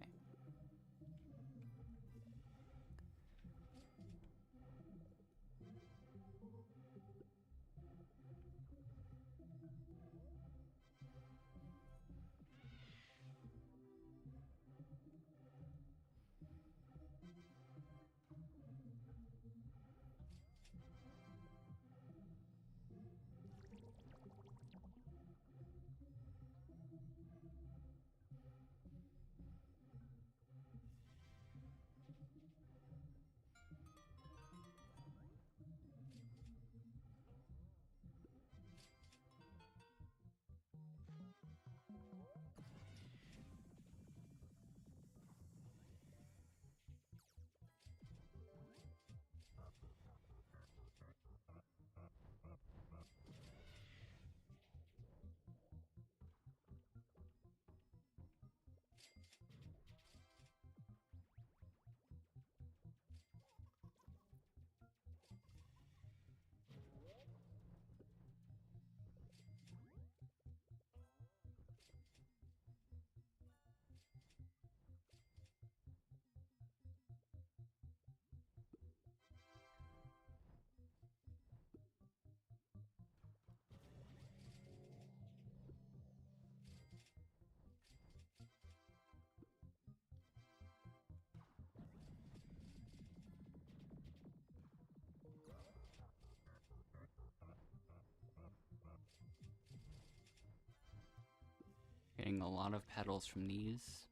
Getting a lot of petals from these.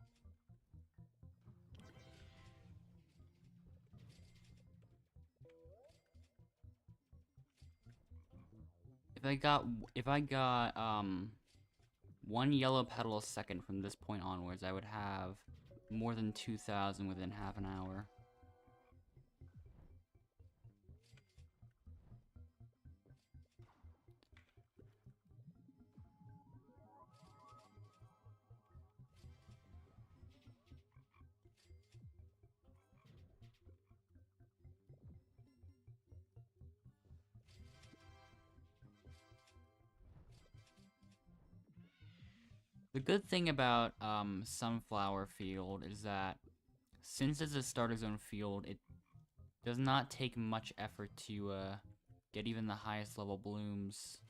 If I got one yellow petal a second from this point onwards, I would have more than 2,000 within half an hour. The good thing about Sunflower Field is that since it's a starter zone field, it does not take much effort to get even the highest level blooms.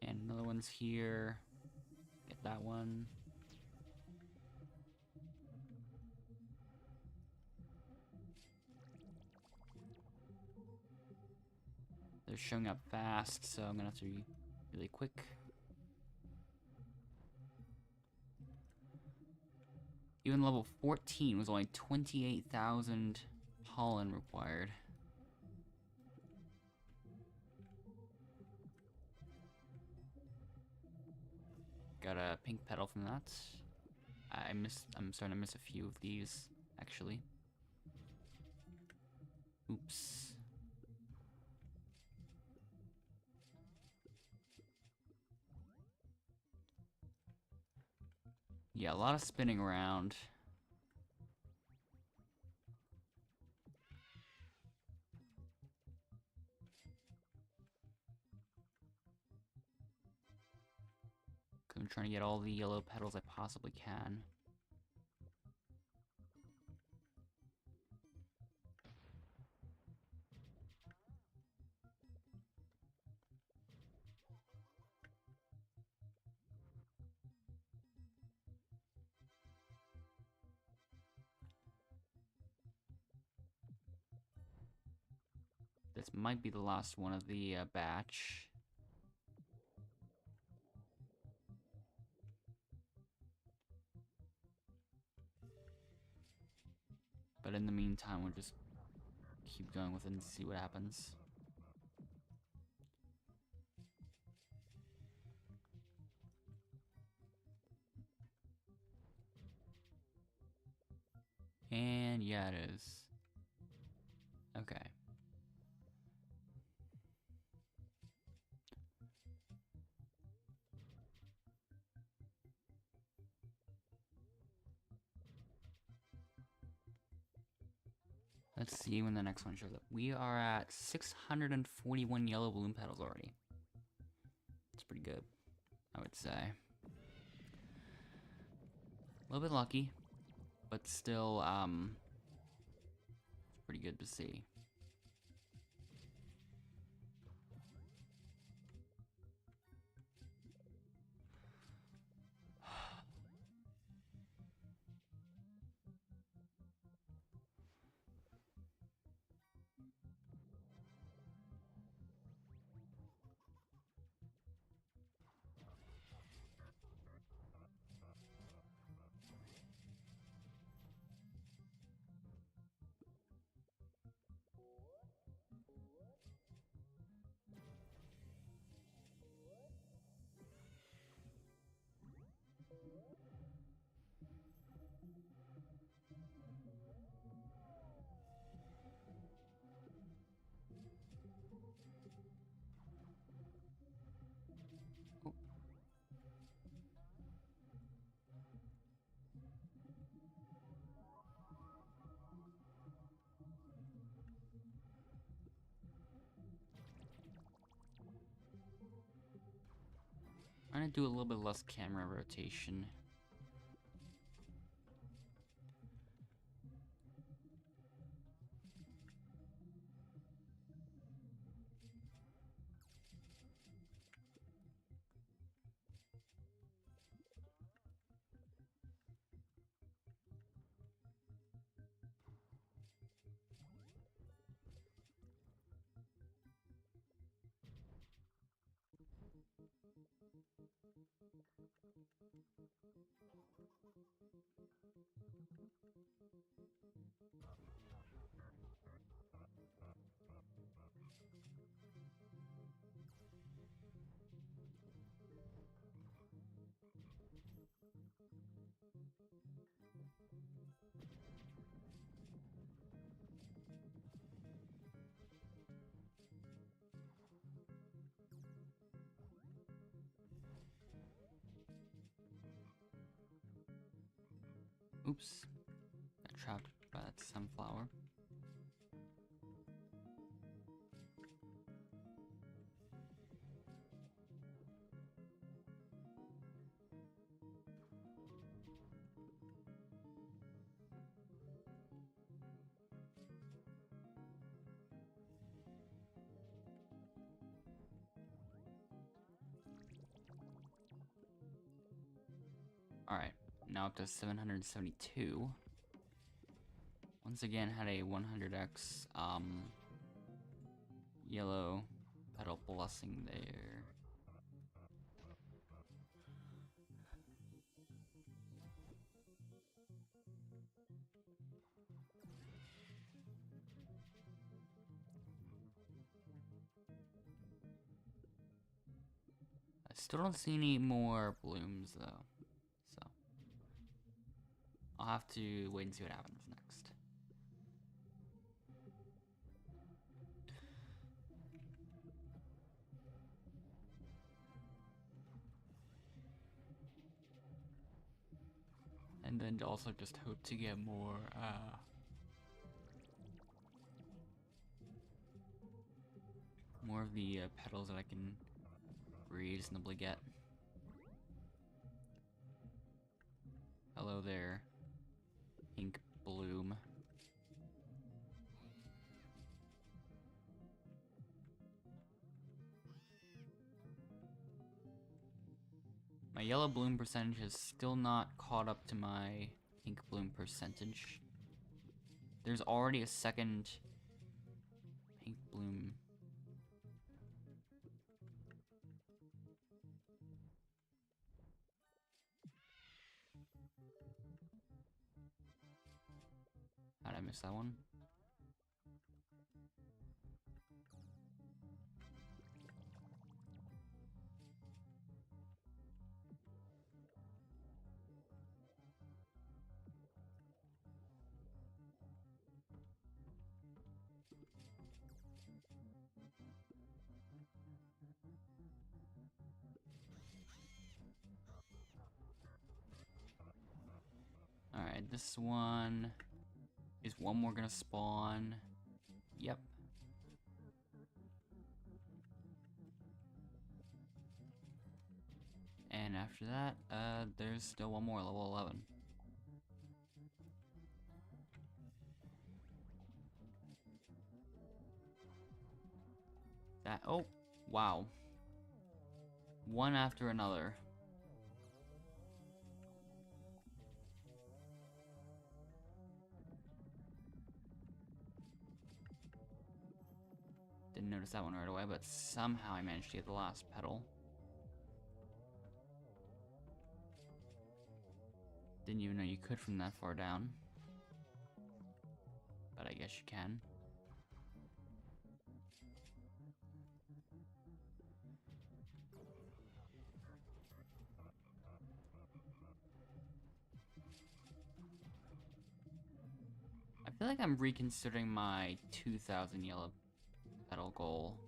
And another one's here. Get that one. They're showing up fast, so I'm gonna have to be really quick. Even level 14 was only 28,000 pollen required. Got a pink petal from that. I'm starting to miss a few of these, actually. Oops. Yeah, a lot of spinning around. I'm trying to get all the yellow petals I possibly can. This might be the last one of the batch. But in the meantime, we'll just keep going with it and see what happens. And yeah, it is. Okay. Let's see when the next one shows up. We are at 641 yellow bloom petals already. It's pretty good, I would say. A little bit lucky, but still, it's pretty good to see. Trying to do a little bit less camera rotation. Oops. Got trapped by that sunflower. Alright, now up to 772. Once again, had a 100x yellow petal blessing there. I still don't see any more blooms though, so I'll have to wait and see what happens next. And then also just hope to get more of the petals that I can reasonably get. Hello there, pink bloom. My yellow bloom percentage is still not caught up to my pink bloom percentage. There's already a second pink bloom. How'd I miss that one? Alright, this one... Is one more gonna spawn? Yep. And after that, there's still one more, level 11. That, oh, wow. One after another. Didn't notice that one right away, but somehow I managed to get the last petal. Didn't even know you could from that far down. But I guess you can. I feel like I'm reconsidering my 2,000 yellow petal goal.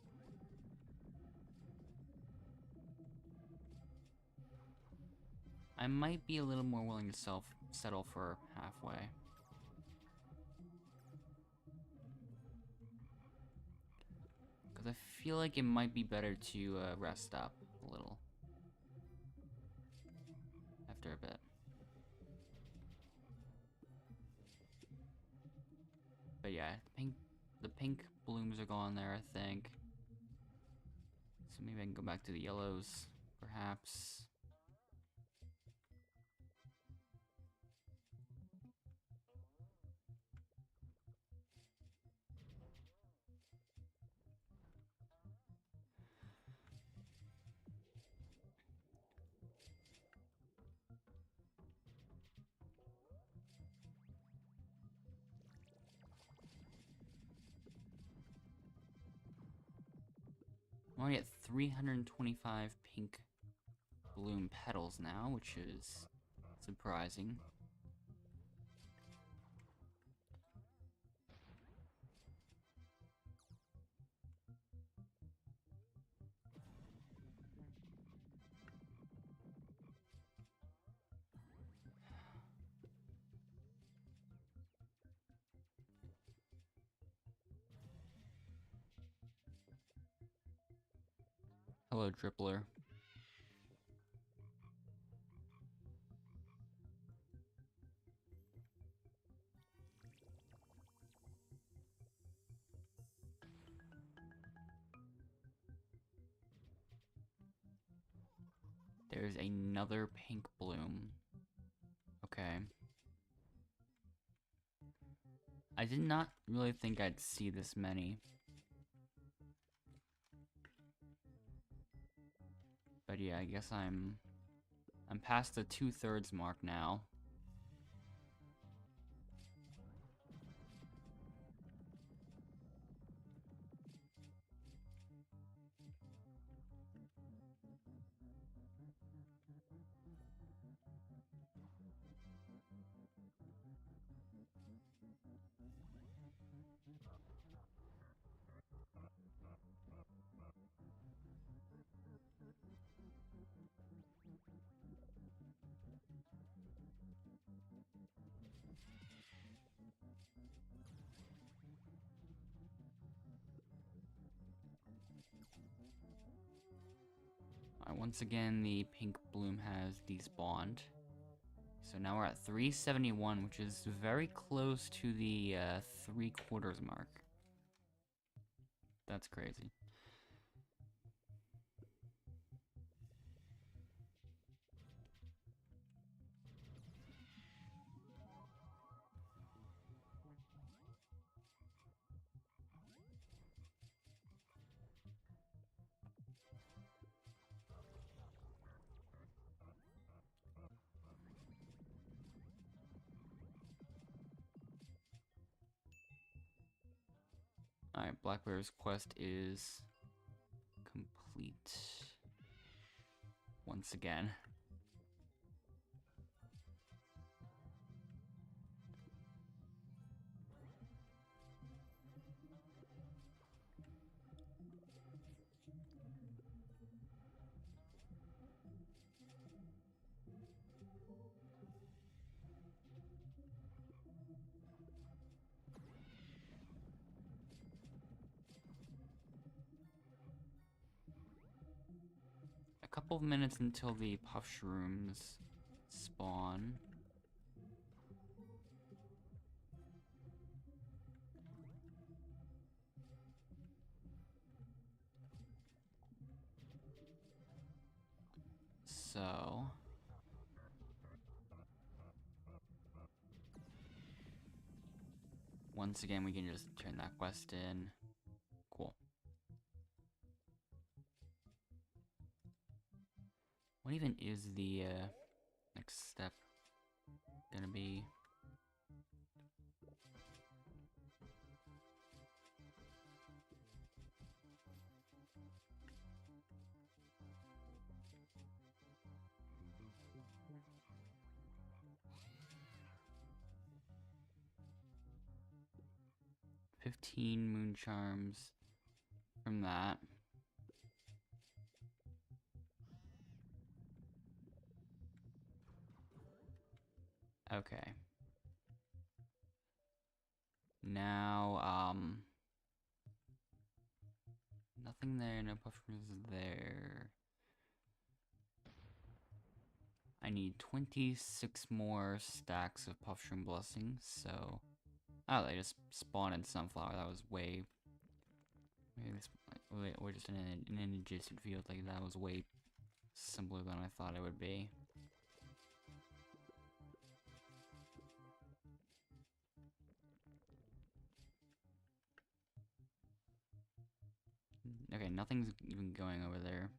I might be a little more willing to settle for halfway. Because I feel like it might be better to rest up a little. after a bit. But yeah, the pink blooms are gone there, I think. So maybe I can go back to the yellows, perhaps. I'm already at 325 pink bloom petals now, which is surprising. Hello, Drippler. There's another pink bloom. Okay. I did not really think I'd see this many. But yeah, I guess I'm past the 2/3 mark now. Once again, the pink bloom has despawned. So now we're at 371, which is very close to the 3/4 mark. That's crazy. Alright, Blackbear's quest is complete. Once again. A couple of minutes until the puff shrooms spawn. So once again, we can just turn that quest in. Cool. What even is the next step gonna be? "15 moon charms from that. Okay. Now, nothing there, no puff shrooms there. I need 26 more stacks of Puffshroom Blessings, so... Oh, they just spawned in Sunflower. That was way... Maybe this... We're just in an adjacent field. Like, that was way simpler than I thought it would be. Okay, nothing's even going over there.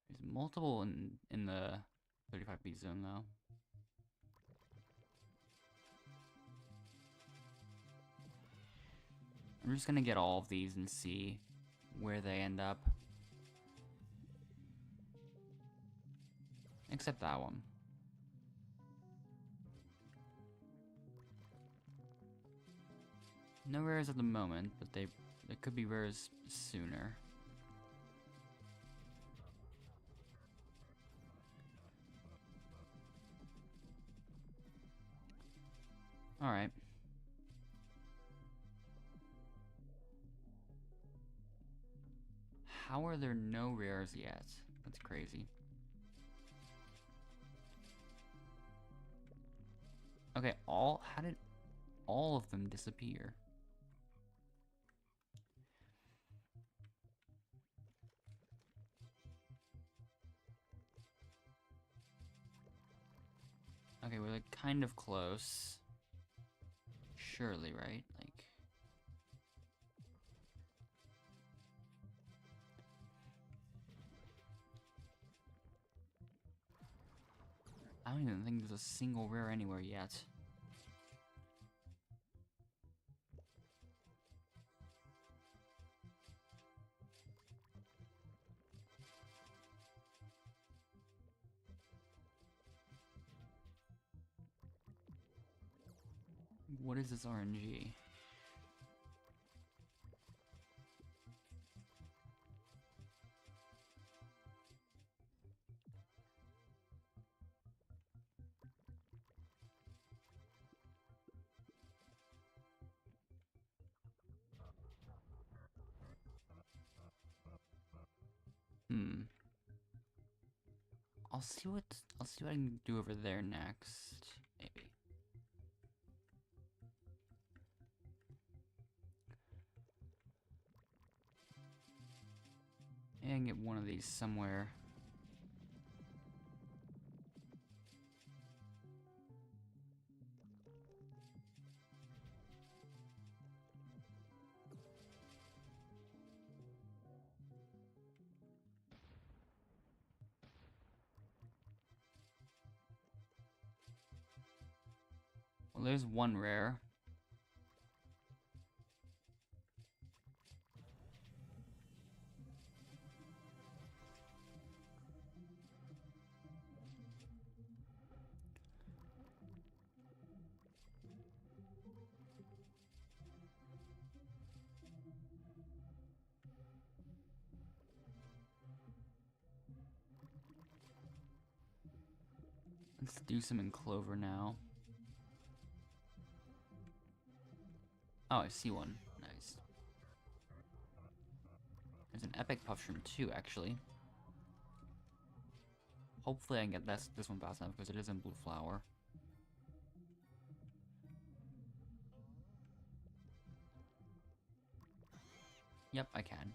There's multiple in the 35B zone, though. I'm just gonna get all of these and see where they end up. Except that one. No rares at the moment, but there could be rares sooner. Alright. How are there no rares yet? That's crazy. Okay, how did all of them disappear? Okay, we're like kind of close. Surely, right? Like... I don't even think there's a single rare anywhere yet. What is this RNG? I'll see what I can do over there next. Maybe. Maybe I can get one of these somewhere. Well, there's one rare. Let's do some in Clover now. Oh, I see one. Nice. There's an epic Puffshroom too, actually. Hopefully I can get this one fast enough because it is in Blue Flower. Yep, I can.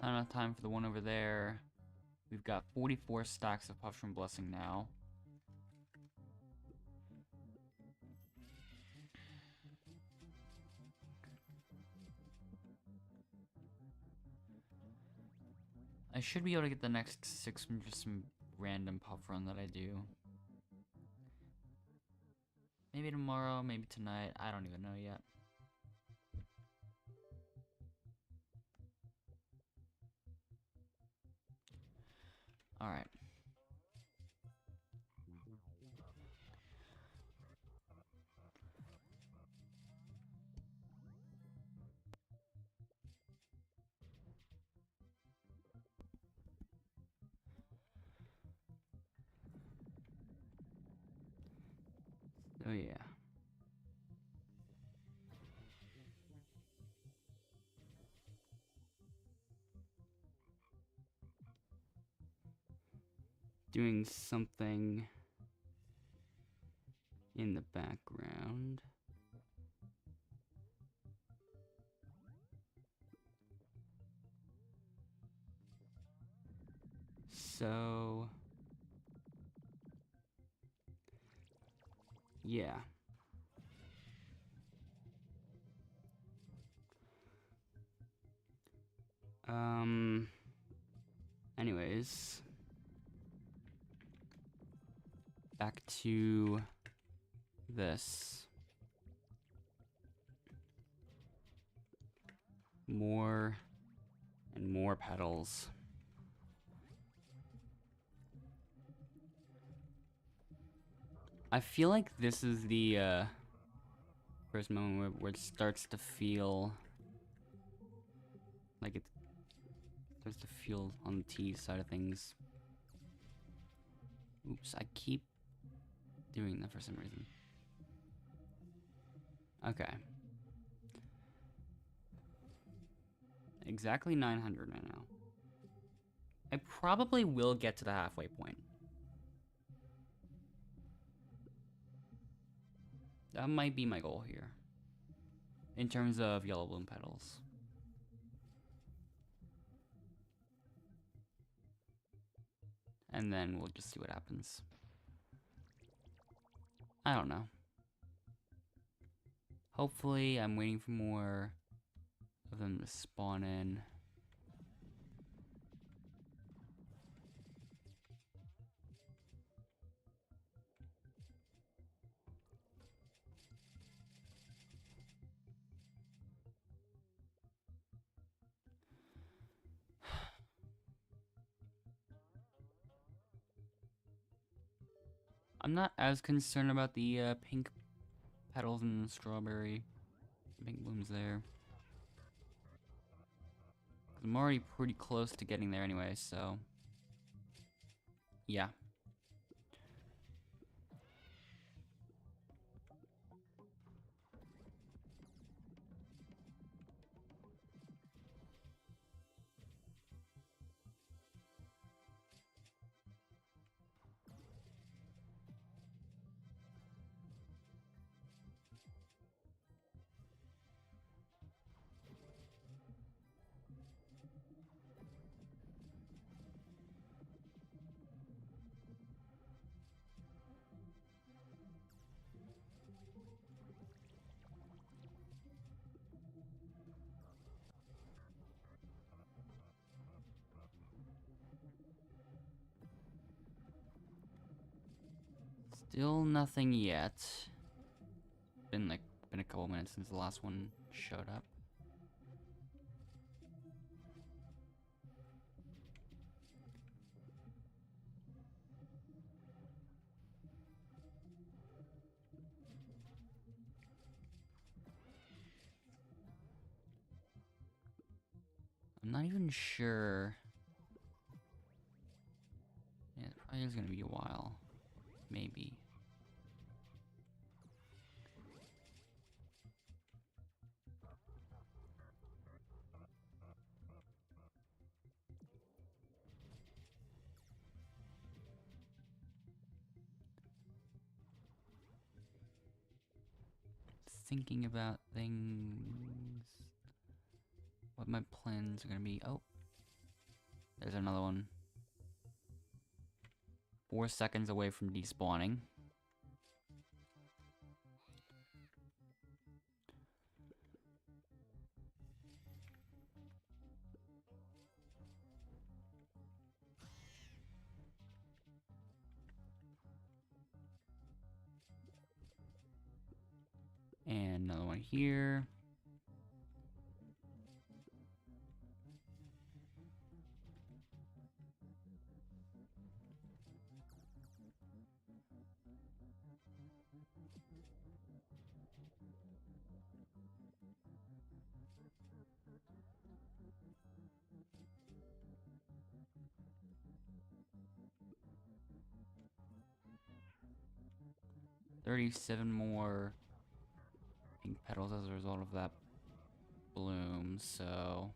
Not enough time for the one over there. We've got 44 stacks of Puffshroom Blessing now. I should be able to get the next 6 from just some random puff run that I do. Maybe tomorrow, maybe tonight, I don't even know yet. Alright. Oh yeah. Doing something in the background. So yeah. Anyways, back to this. More and more petals. I feel like this is the first moment where it starts to feel like it starts to feel on the T side of things. Oops, I keep doing that for some reason. Okay. Exactly 900 right now. I probably will get to the halfway point. That might be my goal here. In terms of yellow bloom petals. And then we'll just see what happens. I don't know. Hopefully, I'm waiting for more of them to spawn in. I'm not as concerned about the pink petals and strawberry. Pink blooms there. I'm already pretty close to getting there anyway, so yeah. Still nothing yet. Been a couple minutes since the last one showed up. I'm not even sure. Yeah, it probably is gonna be a while. Maybe. Thinking about things. What my plans are gonna be. Oh. There's another one. 4 seconds away from despawning. Another one here. $37 more pink petals as a result of that bloom, so...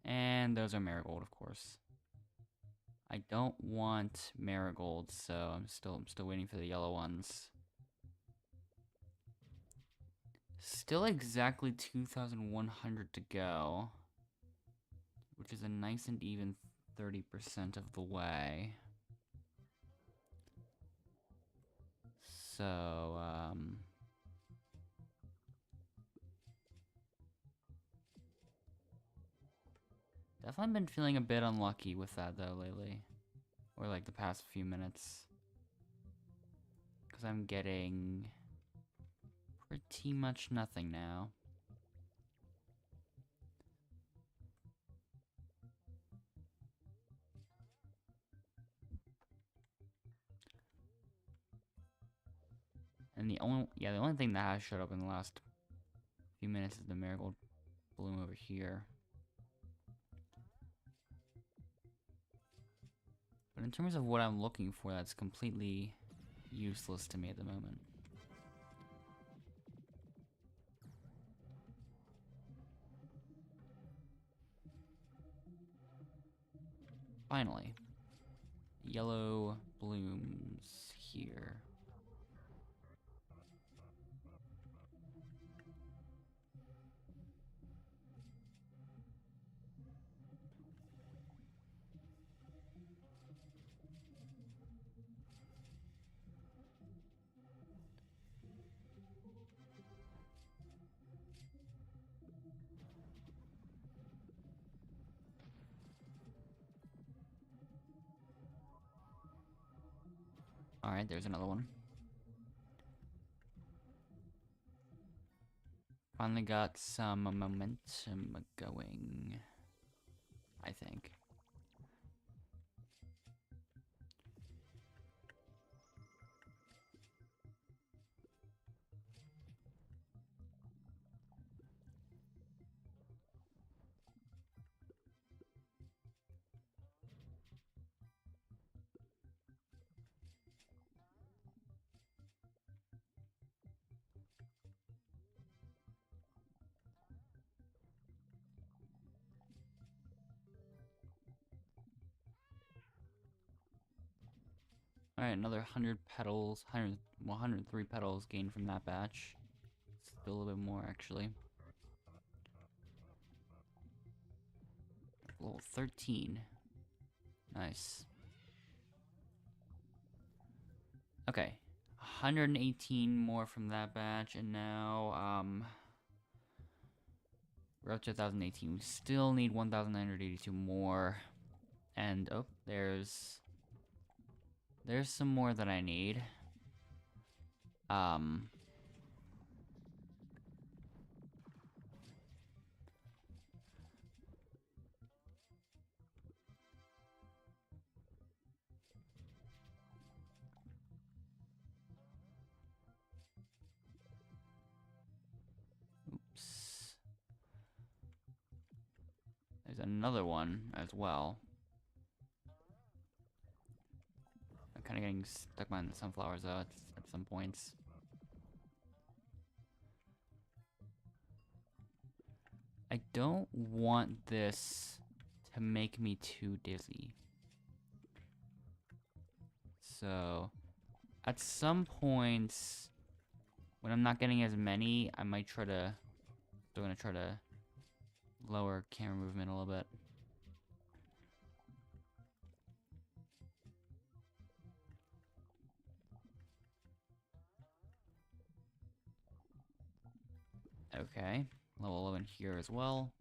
And those are marigold, of course. I don't want marigolds, so I'm still waiting for the yellow ones. Still exactly 2,100 to go, which is a nice and even 30% of the way. So, definitely been feeling a bit unlucky with that though lately. Or like the past few minutes. Because I'm getting pretty much nothing now. And the only thing that has showed up in the last few minutes is the marigold bloom over here. But in terms of what I'm looking for, that's completely useless to me at the moment. Finally, yellow blooms here. Alright, there's another one. Finally got some momentum going, I think. Alright, another 100 petals, 103 petals gained from that batch. Still a little bit more, actually. Level 13. Nice. Okay. 118 more from that batch, and now, we're up to 2018. We still need 1,982 more. And, oh, there's some more that I need. Oops. There's another one as well. I'm kind of getting stuck behind the sunflowers though at some points. I don't want this to make me too dizzy. So, at some points, when I'm not getting as many, I might try to... I'm gonna try to lower camera movement a little bit. Okay, level 11 here as well.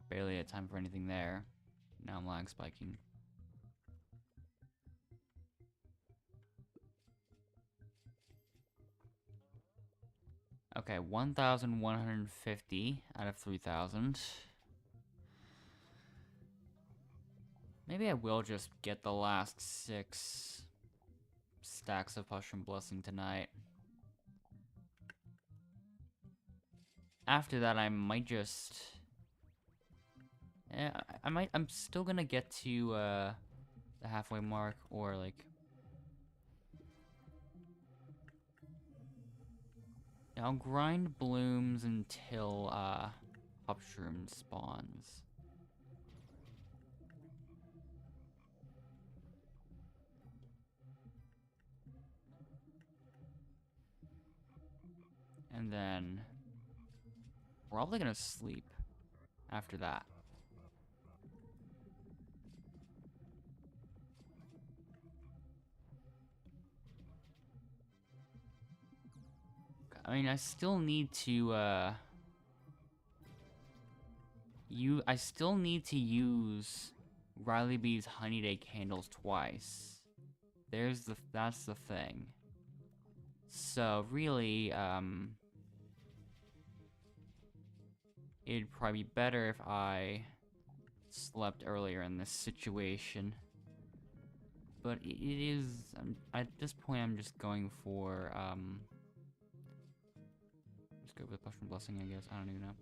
barely had time for anything there. Now I'm lag spiking. Okay, 1,150 out of 3,000. Maybe I will just get the last 6 stacks of Mushroom Blessing tonight. After that, I might just... I'm still gonna get to, the halfway mark, or, like... I'll grind blooms until, Mushroom spawns. And then... probably gonna sleep after that. I mean, I still need to, I still need to use Riley B's Honey Day candles twice. That's the thing. So, really, it'd probably be better if I slept earlier in this situation. But it is, at this point, I'm just going for, just go with Mushroom Blessing, I guess. I don't even know.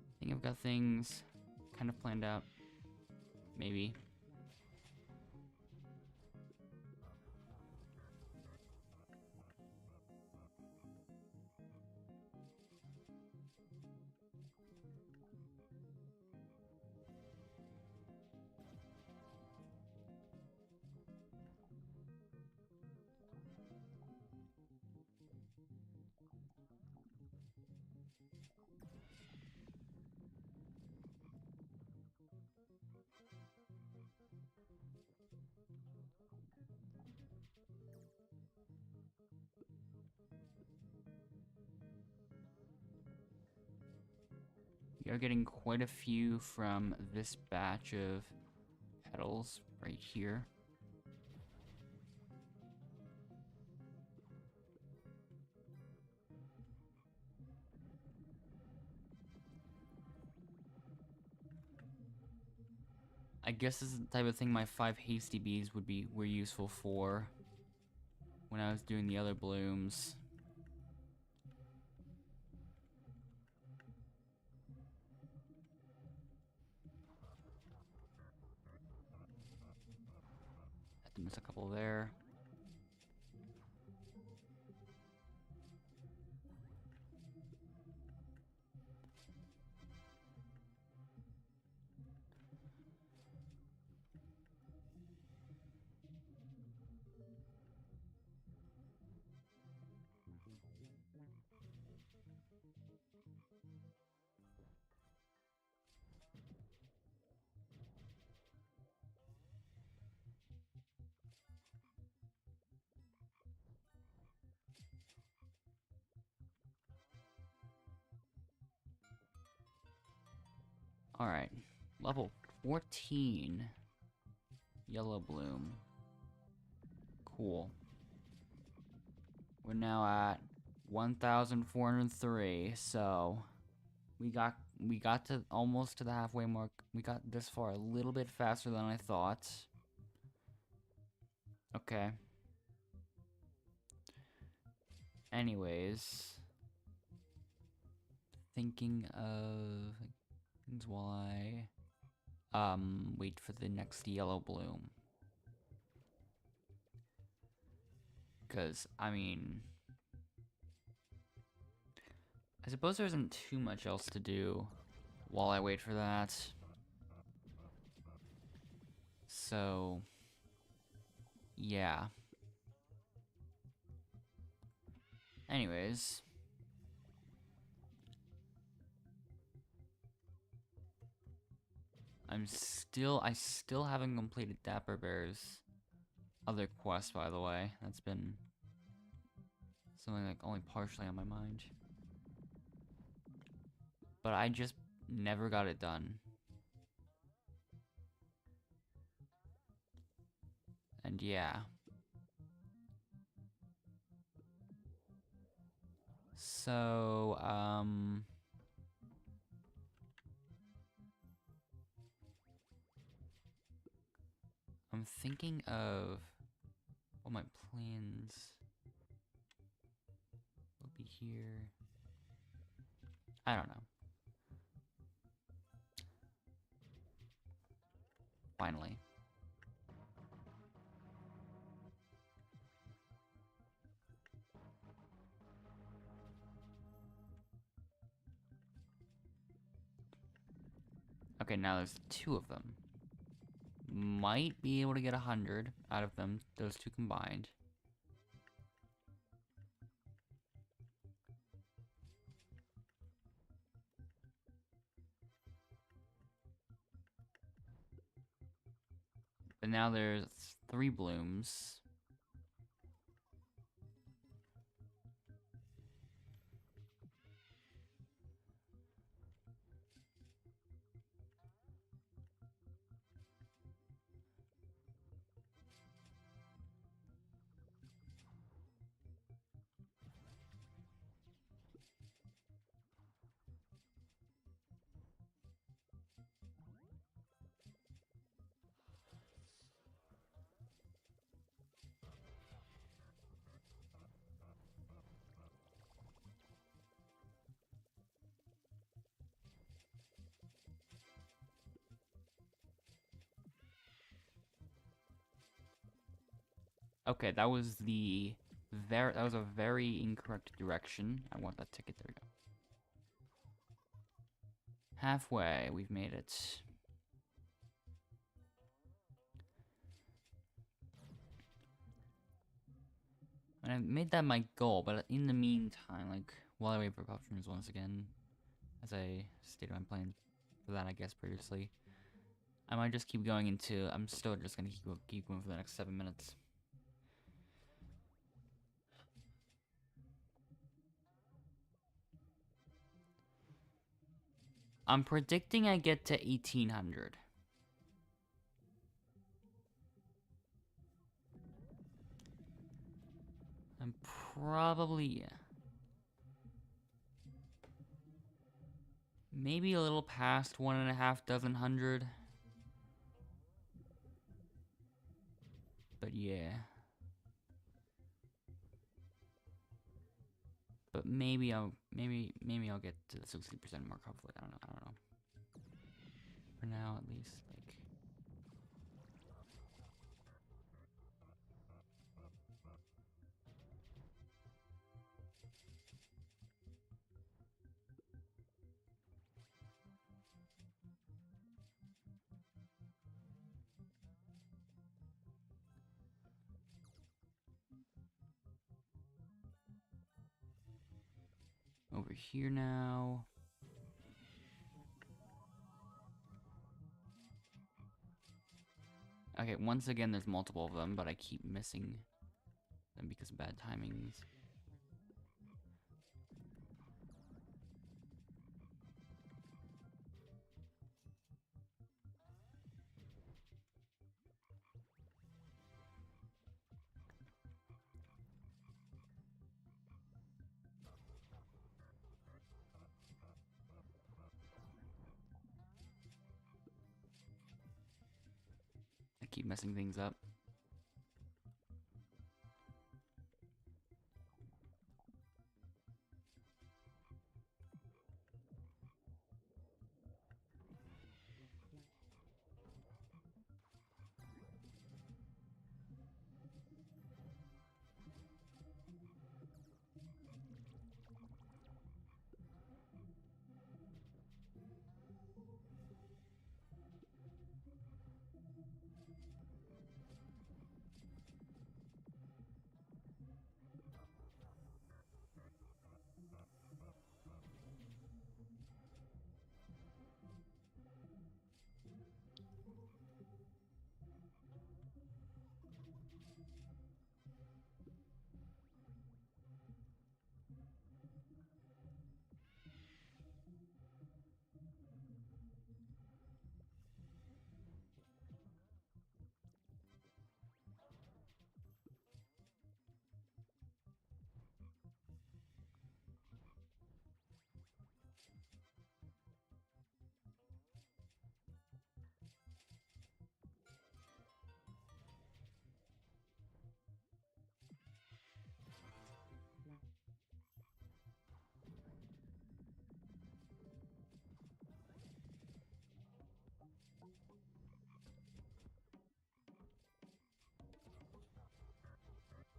I think I've got things kind of planned out. Maybe. We are getting quite a few from this batch of petals right here. I guess this is the type of thing my 5 hasty bees were useful for when I was doing the other blooms. Had to miss a couple there. Alright, level 14. Yellow bloom. Cool. We're now at 1,403, so we got to almost to the halfway mark. We got this far a little bit faster than I thought. Okay. Anyways, thinking of things while I wait for the next yellow bloom. Cause I mean, I suppose there isn't too much else to do while I wait for that. So, yeah. Anyways. I still haven't completed Dapper Bear's other quest, by the way. That's been something like only partially on my mind. But I just never got it done. And yeah. So, I'm thinking of what my plans will be here. I don't know. Finally. Okay, now there's 2 of them. Might be able to get 100 out of them, those 2 combined. But now there's 3 blooms. Okay, that was a very incorrect direction. I want that ticket. There we go. Halfway, we've made it. And I made that my goal, but in the meantime, like, while I wait for options once again, as I stated my plans for that, I guess, previously, I might just keep going into, I'm still just gonna keep going for the next 7 minutes. I'm predicting I get to 1800. I'm probably maybe a little past 1.5 dozen hundred. But yeah. But maybe I'll get to the 60% mark. Hopefully, I don't know. For now, at least, like. Over here now. Okay, once again, there's multiple of them, but I keep missing them because of bad timings. I keep messing things up.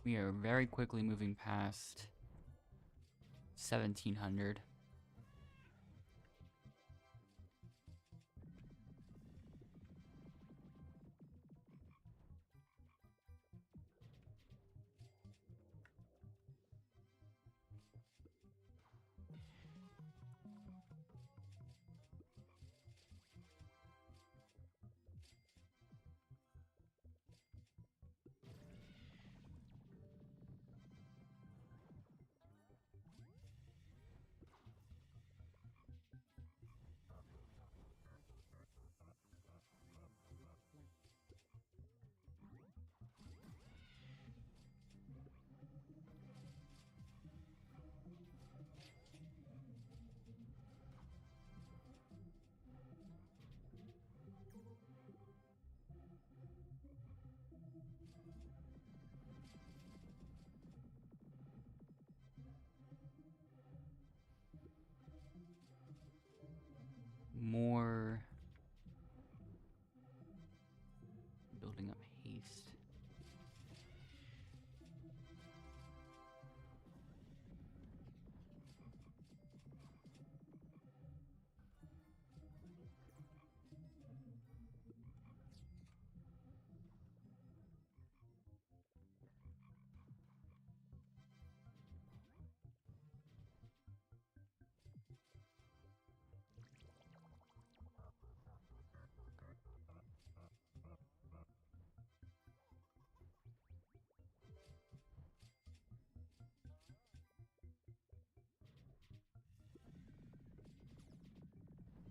We are very quickly moving past 1700. More building up haste.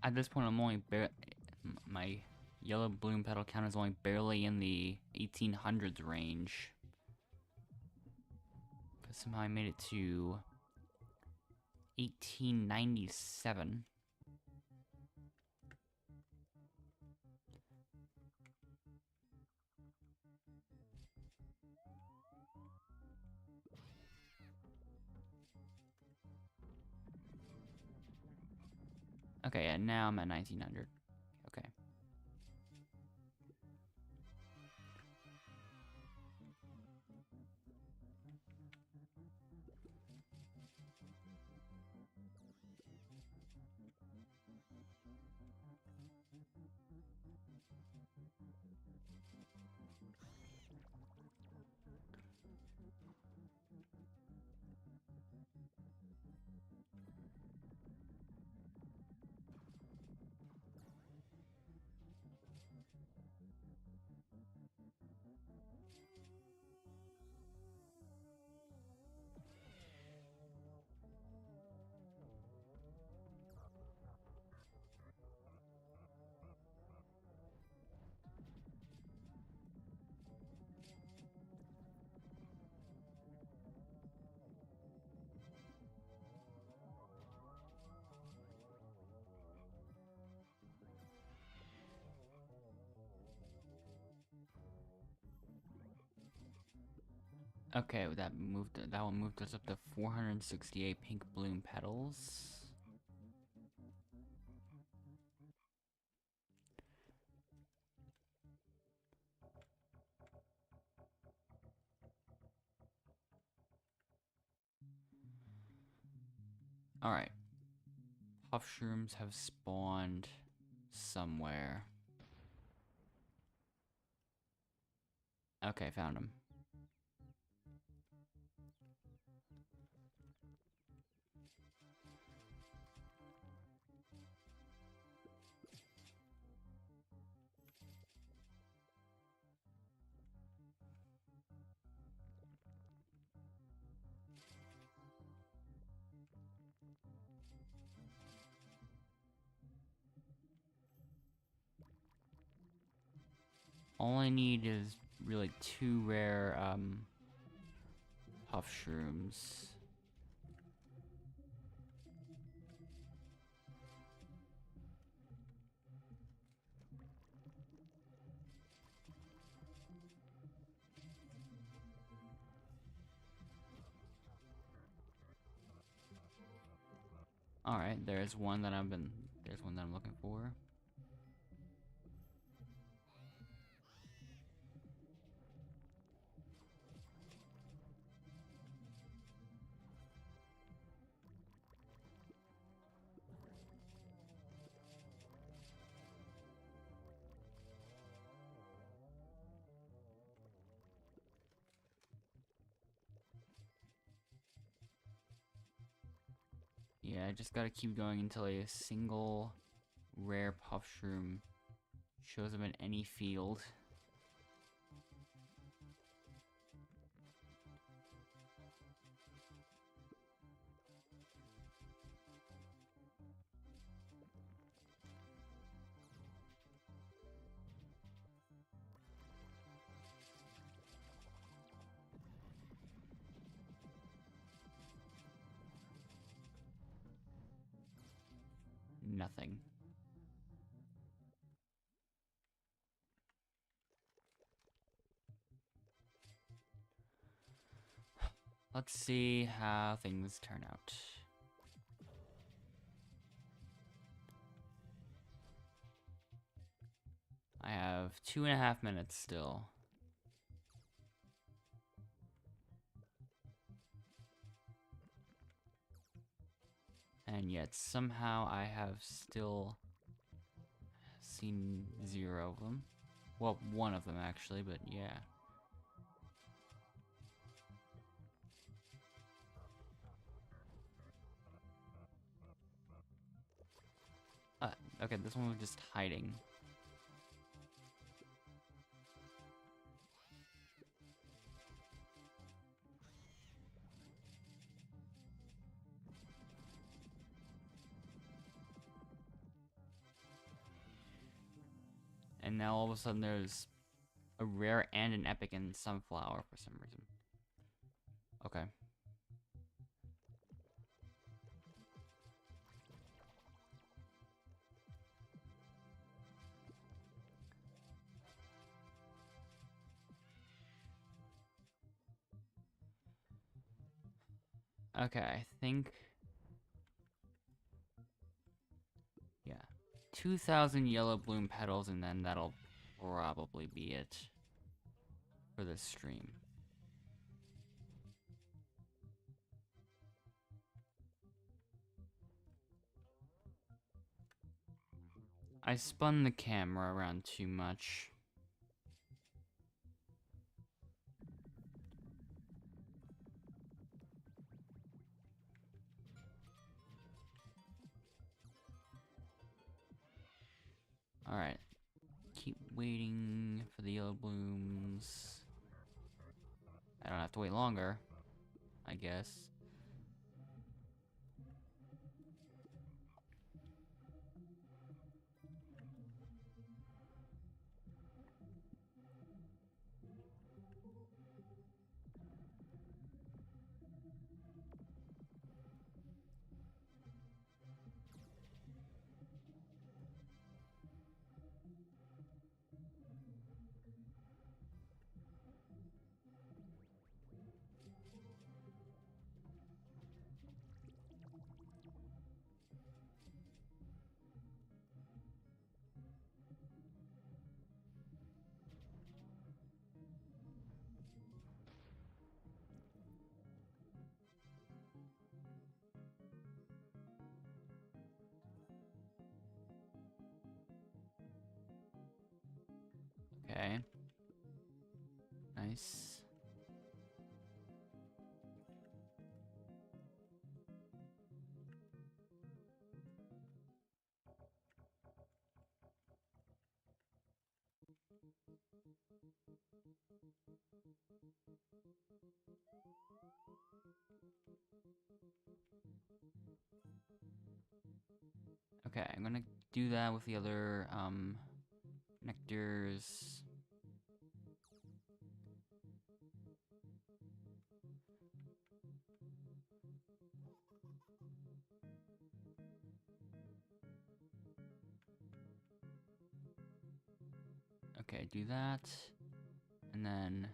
At this point, I'm only my yellow bloom petal count is only barely in the 1800s range. Because somehow I made it to 1897. Okay, and now I'm at 1900. Okay. Okay, that one moved us up to 468 pink bloom petals. Alright. Puff shrooms have spawned somewhere. Okay, found them. All I need is really 2 rare puff shrooms. Alright, there's one that I'm looking for. Yeah, I just gotta keep going until a single rare puff shroom shows up in any field. Nothing. Let's see how things turn out. I have 2.5 minutes still. And yet somehow I have still seen 0 of them. Well, 1 of them actually, but yeah. Okay, this one was just hiding. And now all of a sudden there's a rare and an epic in Sunflower for some reason. Okay. Okay, I think... Yeah. 2,000 yellow bloom petals, and then that'll probably be it for this stream. I spun the camera around too much. Alright. Keep waiting for the yellow blooms. I don't have to wait longer, I guess. Okay. Nice. Okay, I'm gonna do that with the other, nectars. Okay, do that. And then...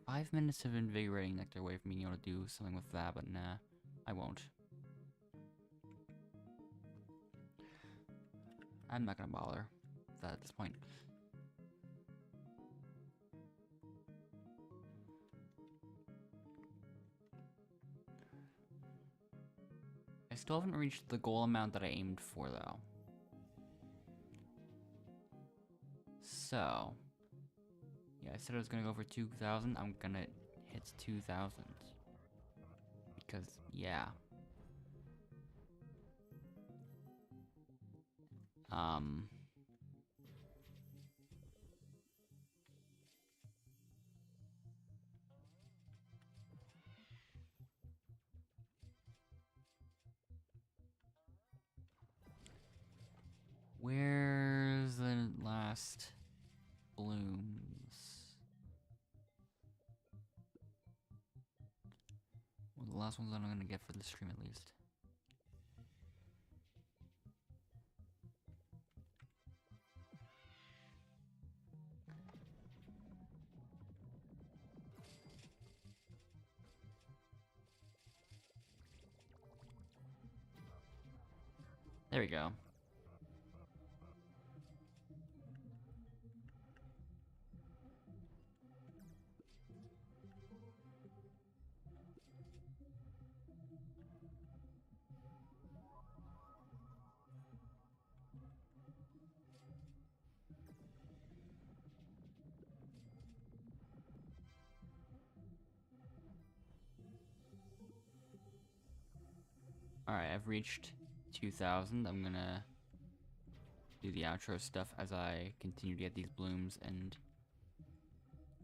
5 minutes of invigorating nectar away from being able to do something with that, but nah, I won't. I'm not gonna bother with that at this point. I still haven't reached the goal amount that I aimed for, though. So... yeah, I said I was gonna go for 2,000. I'm gonna hit 2,000. Because, yeah. Um, where's the last blooms? Well, the last ones that I'm gonna get for the stream at least. There we go. Alright, I've reached 2,000. I'm gonna do the outro stuff as I continue to get these blooms, and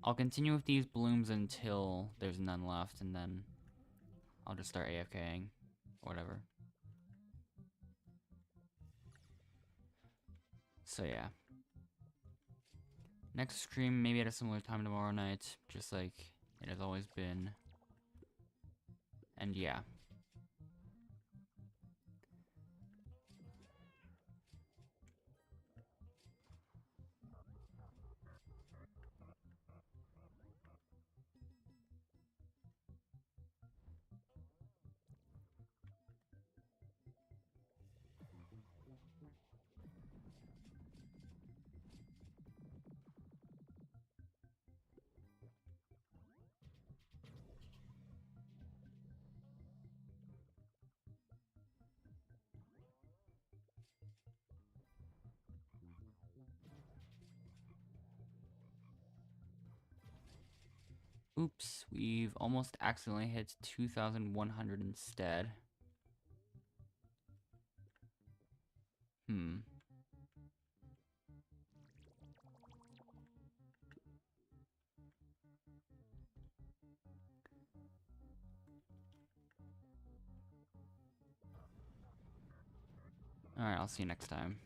I'll continue with these blooms until there's none left, and then I'll just start AFKing, whatever. So yeah. Next stream, maybe at a similar time tomorrow night, just like it has always been. And yeah. Oops, we've almost accidentally hit 2,100 instead. Alright, I'll see you next time.